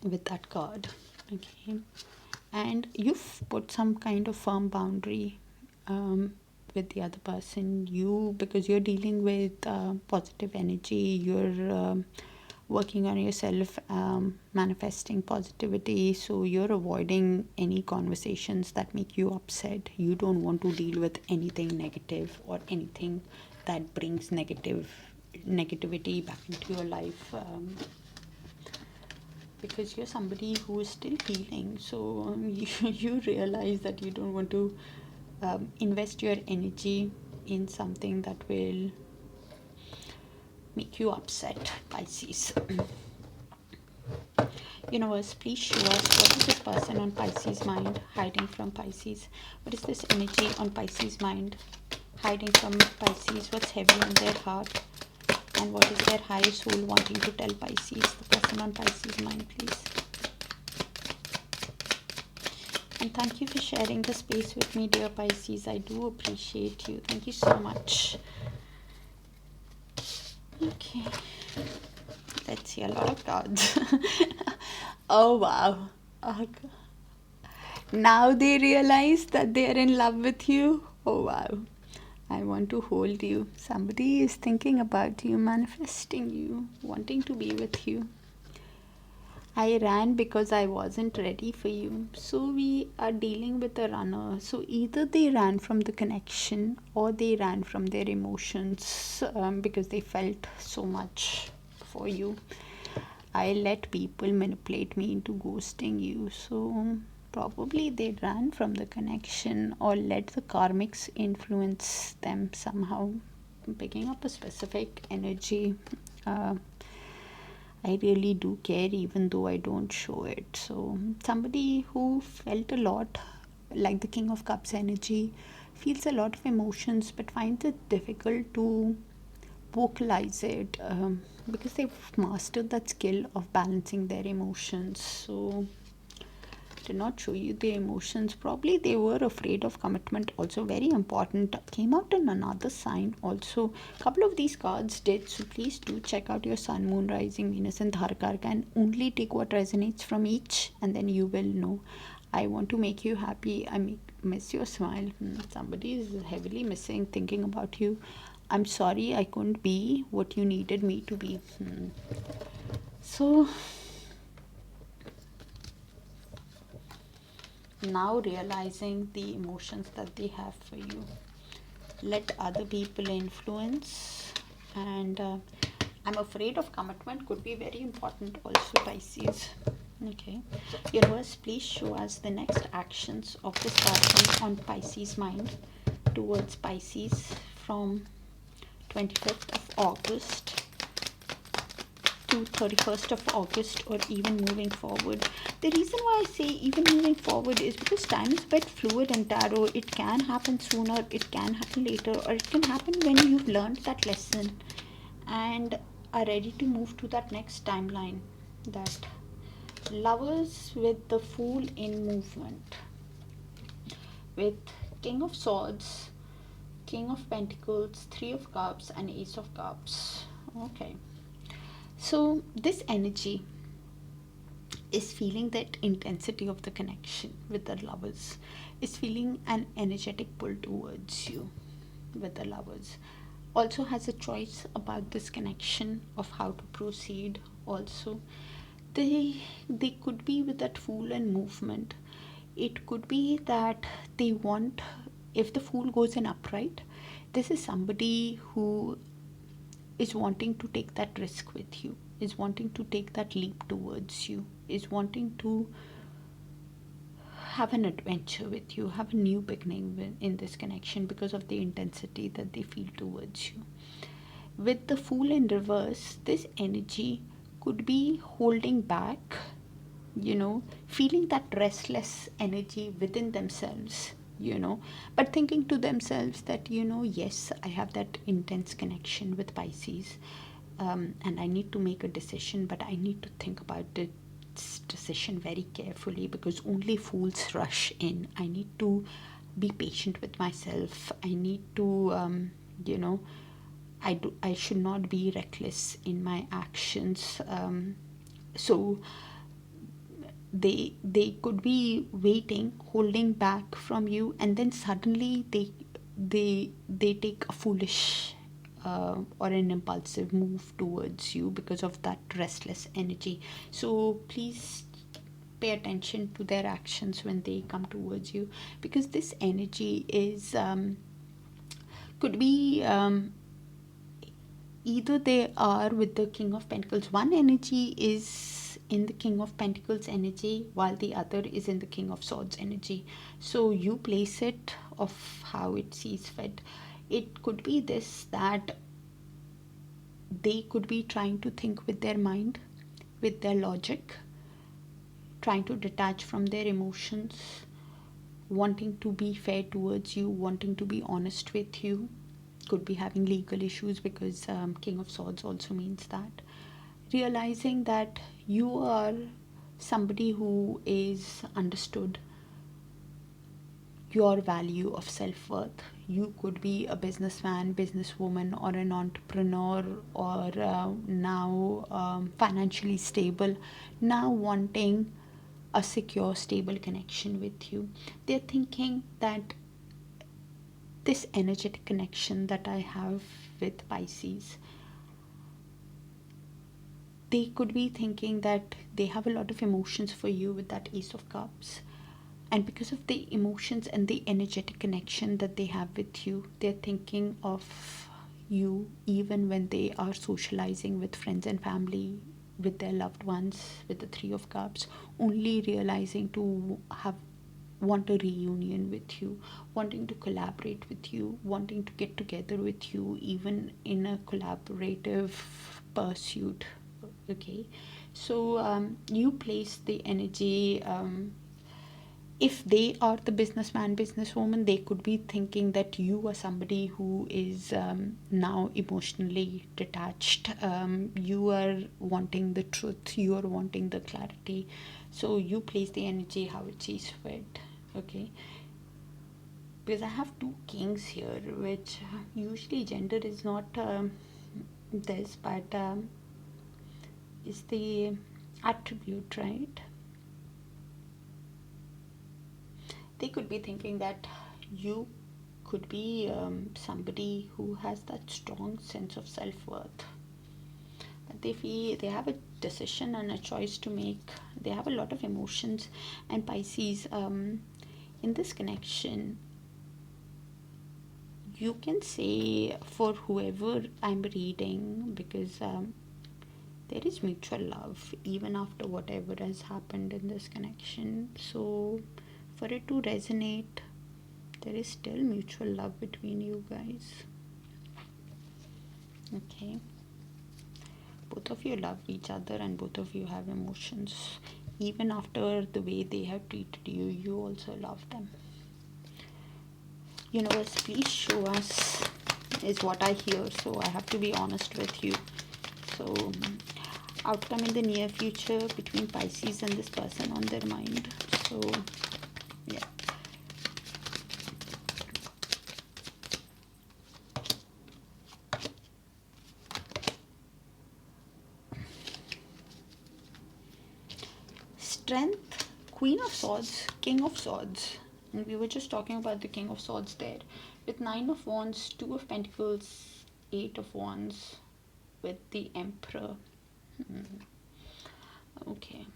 with that card. Okay, and you've put some kind of firm boundary with the other person, because you're dealing with positive energy, you're working on yourself, manifesting positivity, so you're avoiding any conversations that make you upset. You don't want to deal with anything negative or anything that brings negativity back into your life, because you're somebody who is still healing. So you realize that you don't want to invest your energy in something that will make you upset, Pisces. Universe, please show us, what is this person on Pisces mind hiding from Pisces? What is this energy on Pisces mind hiding from Pisces? What's heavy on their heart? And what is their higher soul wanting to tell Pisces? The person on Pisces mind, please. And thank you for sharing the space with me, dear Pisces. I do appreciate you. Thank you so much. Okay. Let's see, a lot of cards. Oh, wow. Oh, now they realize that they are in love with you. Oh, wow. I want to hold you. Somebody is thinking about you, manifesting you, wanting to be with you. I ran because I wasn't ready for you. So we are dealing with a runner. So either they ran from the connection or they ran from their emotions, because they felt so much for you. I let people manipulate me into ghosting you. So probably they ran from the connection or let the karmics influence them somehow. Picking up a specific energy. I really do care even though I don't show it. So somebody who felt a lot, like the King of Cups energy, feels a lot of emotions but finds it difficult to vocalize it, because they've mastered that skill of balancing their emotions. So did not show you the emotions. Probably they were afraid of commitment, also very important. Came out in another sign also. Couple of these cards did, so please do check out your sun, moon, rising, Venus and Dharkarka, and only take what resonates from each, and then you will know. I want to make you happy. Miss your smile. Somebody is heavily missing, thinking about you. I'm sorry I couldn't be what you needed me to be. So now realizing the emotions that they have for you, let other people influence. And I'm afraid of commitment could be very important also, Pisces. Okay, universe, please show us the next actions of this person on Pisces mind towards Pisces from 25th of August to 31st of August, or even moving forward. The reason why I say even moving forward is because time is a bit fluid in tarot. It can happen sooner, it can happen later, or it can happen when you've learned that lesson and are ready to move to that next timeline. That Lovers with the Fool in movement, with King of Swords, King of Pentacles, Three of Cups and Ace of Cups. Okay, so this energy is feeling that intensity of the connection with the lovers, is feeling an energetic pull towards you with the lovers. Also has a choice about this connection of how to proceed. Also, they could be with that Fool and movement. It could be that they want, if the Fool goes in upright, this is somebody who is wanting to take that risk with you, is wanting to take that leap towards you, is wanting to have an adventure with you, have a new beginning in this connection because of the intensity that they feel towards you. With the Fool in reverse, this energy could be holding back, feeling that restless energy within themselves, but thinking to themselves that, yes, I have that intense connection with Pisces, and I need to make a decision, but I need to think about this decision very carefully because only fools rush in. I need to be patient with myself. I need to, I should not be reckless in my actions. So they could be waiting, holding back from you, and then suddenly they take a foolish or an impulsive move towards you because of that restless energy. So please pay attention to their actions when they come towards you, because this energy is could be either they are with the King of Pentacles. One energy is in the King of Pentacles energy, while the other is in the King of Swords energy. So you place it of how it sees fit. It could be this, that they could be trying to think with their mind, with their logic, trying to detach from their emotions, wanting to be fair towards you, wanting to be honest with you. Could be having legal issues, because King of Swords also means that. Realizing that you are somebody who is understood your value of self-worth. You could be a businessman, businesswoman, or an entrepreneur, or now financially stable, now wanting a secure, stable connection with you. They're thinking that this energetic connection that I have with Pisces, they could be thinking that they have a lot of emotions for you with that Ace of Cups. And because of the emotions and the energetic connection that they have with you, they're thinking of you even when they are socializing with friends and family, with their loved ones, with the Three of Cups, only realizing to want a reunion with you, wanting to collaborate with you, wanting to get together with you, even in a collaborative pursuit. Okay, so you place the energy. If they are the businessman, businesswoman, they could be thinking that you are somebody who is now emotionally detached. You are wanting the truth, you are wanting the clarity. So you place the energy how it sees fit. Okay, because I have two kings here, which usually gender is not this, but is the attribute, right? They could be thinking that you could be somebody who has that strong sense of self-worth, but they feel they have a decision and a choice to make. They have a lot of emotions. And Pisces, in this connection, you can say, for whoever I'm reading, because there is mutual love even after whatever has happened in this connection. So for it to resonate, there is still mutual love between you guys. Okay, both of you love each other and both of you have emotions. Even after the way they have treated you, you also love them. Universe, please show us, is what I hear. So I have to be honest with you. So outcome in the near future between Pisces and this person on their mind. So yeah. Strength, Queen of Swords, King of Swords. And we were just talking about the King of Swords there. With 9 of Wands, 2 of Pentacles, 8 of Wands, with the Emperor. Okay.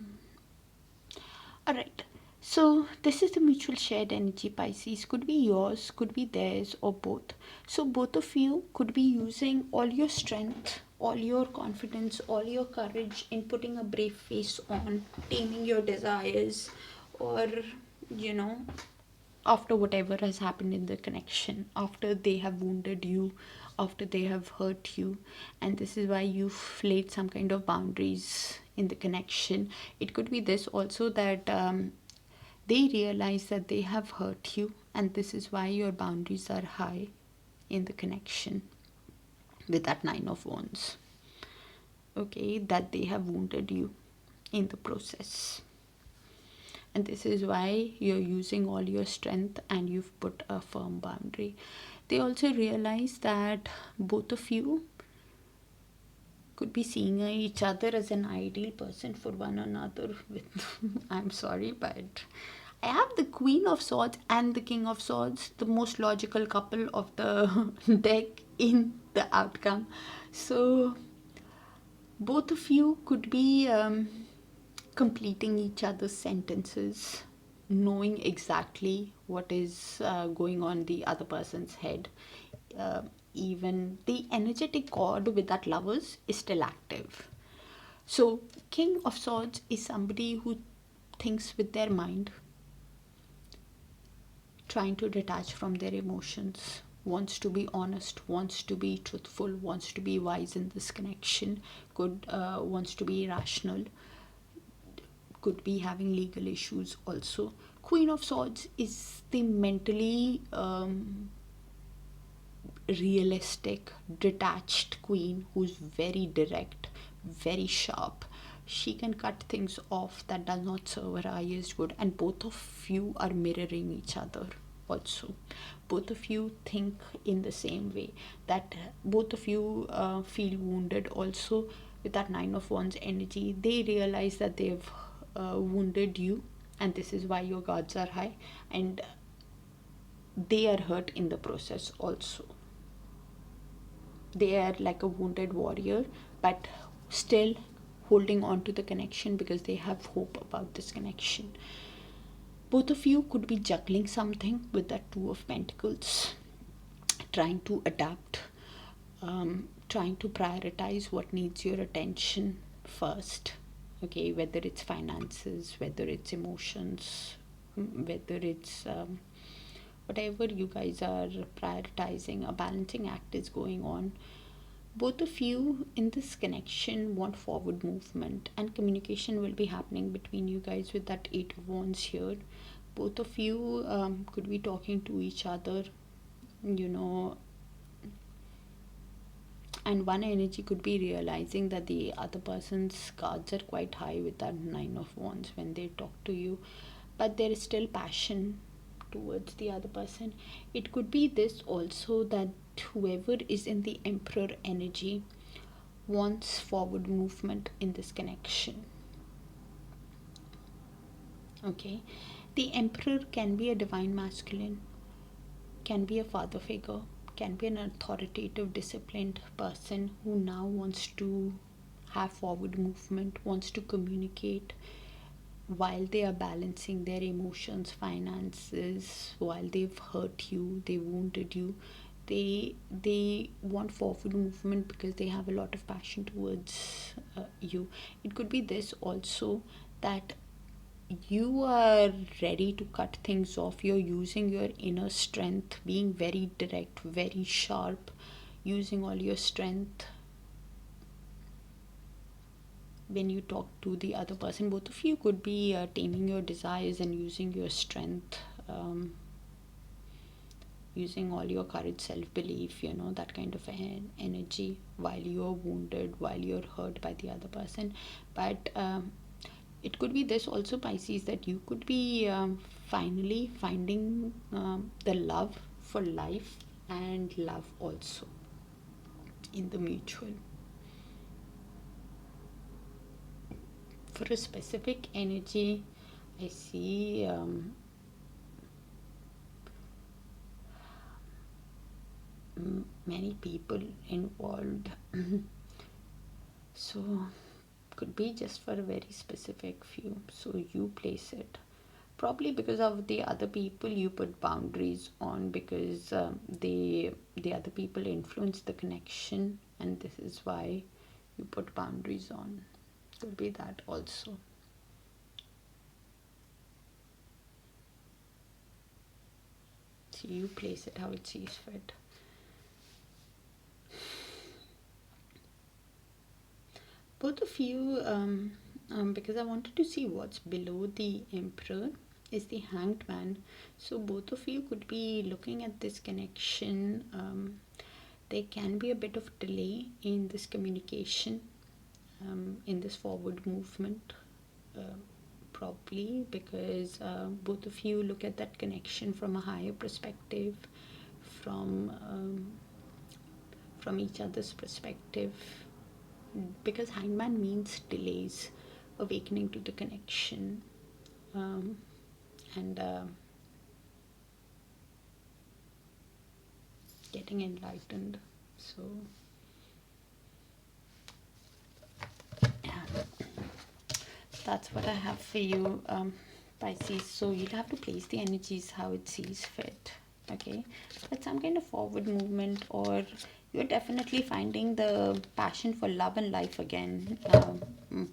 Alright. So this is the mutual shared energy, Pisces. Could be yours, could be theirs, or both. So both of you could be using all your strength, all your confidence, all your courage in putting a brave face on, taming your desires, or after whatever has happened in the connection, after they have wounded you, after they have hurt you, and this is why you've laid some kind of boundaries in the connection. It could be this also, that they realize that they have hurt you, and this is why your boundaries are high in the connection with that 9 of Wands. Okay, that they have wounded you in the process. and this is why you're using all your strength and you've put a firm boundary. They also realize that both of you could be seeing each other as an ideal person for one another with I'm sorry, but I have the Queen of Swords and the King of Swords, the most logical couple of the deck in the outcome. So both of you could be completing each other's sentences, knowing exactly what is going on the other person's head. Even the energetic cord with that lovers is still active. So King of Swords is somebody who thinks with their mind, trying to detach from their emotions, wants to be honest, wants to be truthful, wants to be wise in this connection, wants to be rational, could be having legal issues also. Queen of Swords is the mentally realistic, detached queen who's very direct, very sharp. She can cut things off that does not serve her highest good, and both of you are mirroring each other also. Both of you think in the same way, that both of you feel wounded also. With that Nine of Wands energy, they realize that they've wounded you, and this is why your guards are high, and they are hurt in the process also. They are like a wounded warrior, but still holding on to the connection because they have hope about this connection. Both of you could be juggling something with that Two of Pentacles, trying to adapt, trying to prioritize what needs your attention first. Okay, whether it's finances, whether it's emotions, whether it's whatever you guys are prioritizing, a balancing act is going on. Both of you in this connection want forward movement, and communication will be happening between you guys with that Eight of Wands here. Both of you could be talking to each other, and one energy could be realizing that the other person's cards are quite high with that Nine of Wands when they talk to you, but there is still passion towards the other person. It could be this also, that whoever is in the Emperor energy wants forward movement in this connection. Okay, the Emperor can be a divine masculine, can be a father figure, can be an authoritative, disciplined person who now wants to have forward movement, wants to communicate while they are balancing their emotions, finances, while they've hurt you, they wounded you. They want forward movement because they have a lot of passion towards you. It could be this also, that you are ready to cut things off. You're using your inner strength, being very direct, very sharp, using all your strength when you talk to the other person. Both of you could be taming your desires and using your strength, using all your courage, self-belief, that kind of energy while you're wounded, while you're hurt by the other person. But it could be this also, Pisces, that you could be finally finding the love for life and love also in the mutual. For a specific energy, I see many people involved. So could be just for a very specific few. So you place it. Probably because of the other people you put boundaries on, because the other people influence the connection, and this is why you put boundaries on. Could be that also. So you place it how it sees fit. Both of you, because I wanted to see what's below the Emperor, is the Hanged Man. So both of you could be looking at this connection. There can be a bit of delay in this communication, in this forward movement probably, because both of you look at that connection from a higher perspective, from each other's perspective, because hangman means delays, awakening to the connection, and getting enlightened. So yeah, that's what I have for you, Pisces. So you'll have to place the energies how it sees fit. Okay, but some kind of forward movement, or you're definitely finding the passion for love and life again.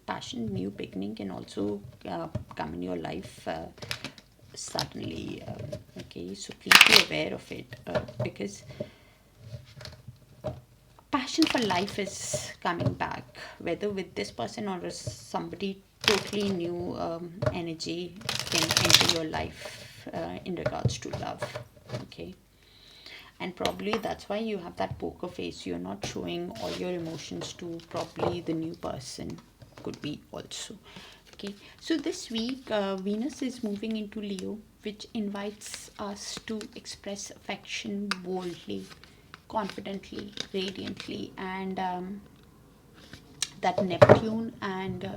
Passion, new beginning can also come in your life suddenly. Okay, so please be aware of it, because passion for life is coming back, whether with this person or somebody totally new energy can enter your life in regards to love. Okay, and probably that's why you have that poker face. You're not showing all your emotions to probably the new person, could be also. Okay, so this week Venus is moving into Leo, which invites us to express affection boldly, confidently, radiantly, and that Neptune and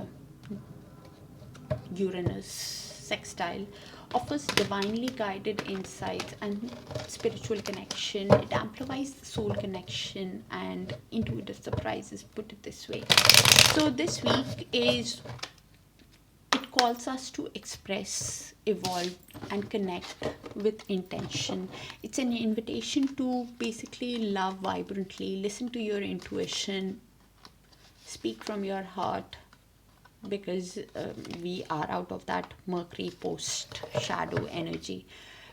Uranus sextile offers divinely guided insights and spiritual connection. It amplifies the soul connection and intuitive surprises, put it this way. So this week is, it calls us to express, evolve, and connect with intention. It's an invitation to basically love vibrantly, listen to your intuition, speak from your heart, because we are out of that Mercury post shadow energy,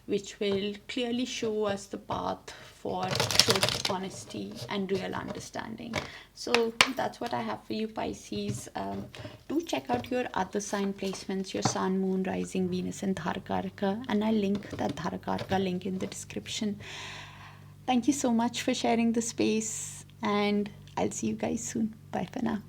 which will clearly show us the path for truth, honesty, and real understanding. So that's what I have for you, Pisces. Do check out your other sign placements, your sun, moon, rising, Venus, and Dharakaraka, and I'll link that Dharakaraka link in the description. Thank you so much for sharing the space, and I'll see you guys soon. Bye for now.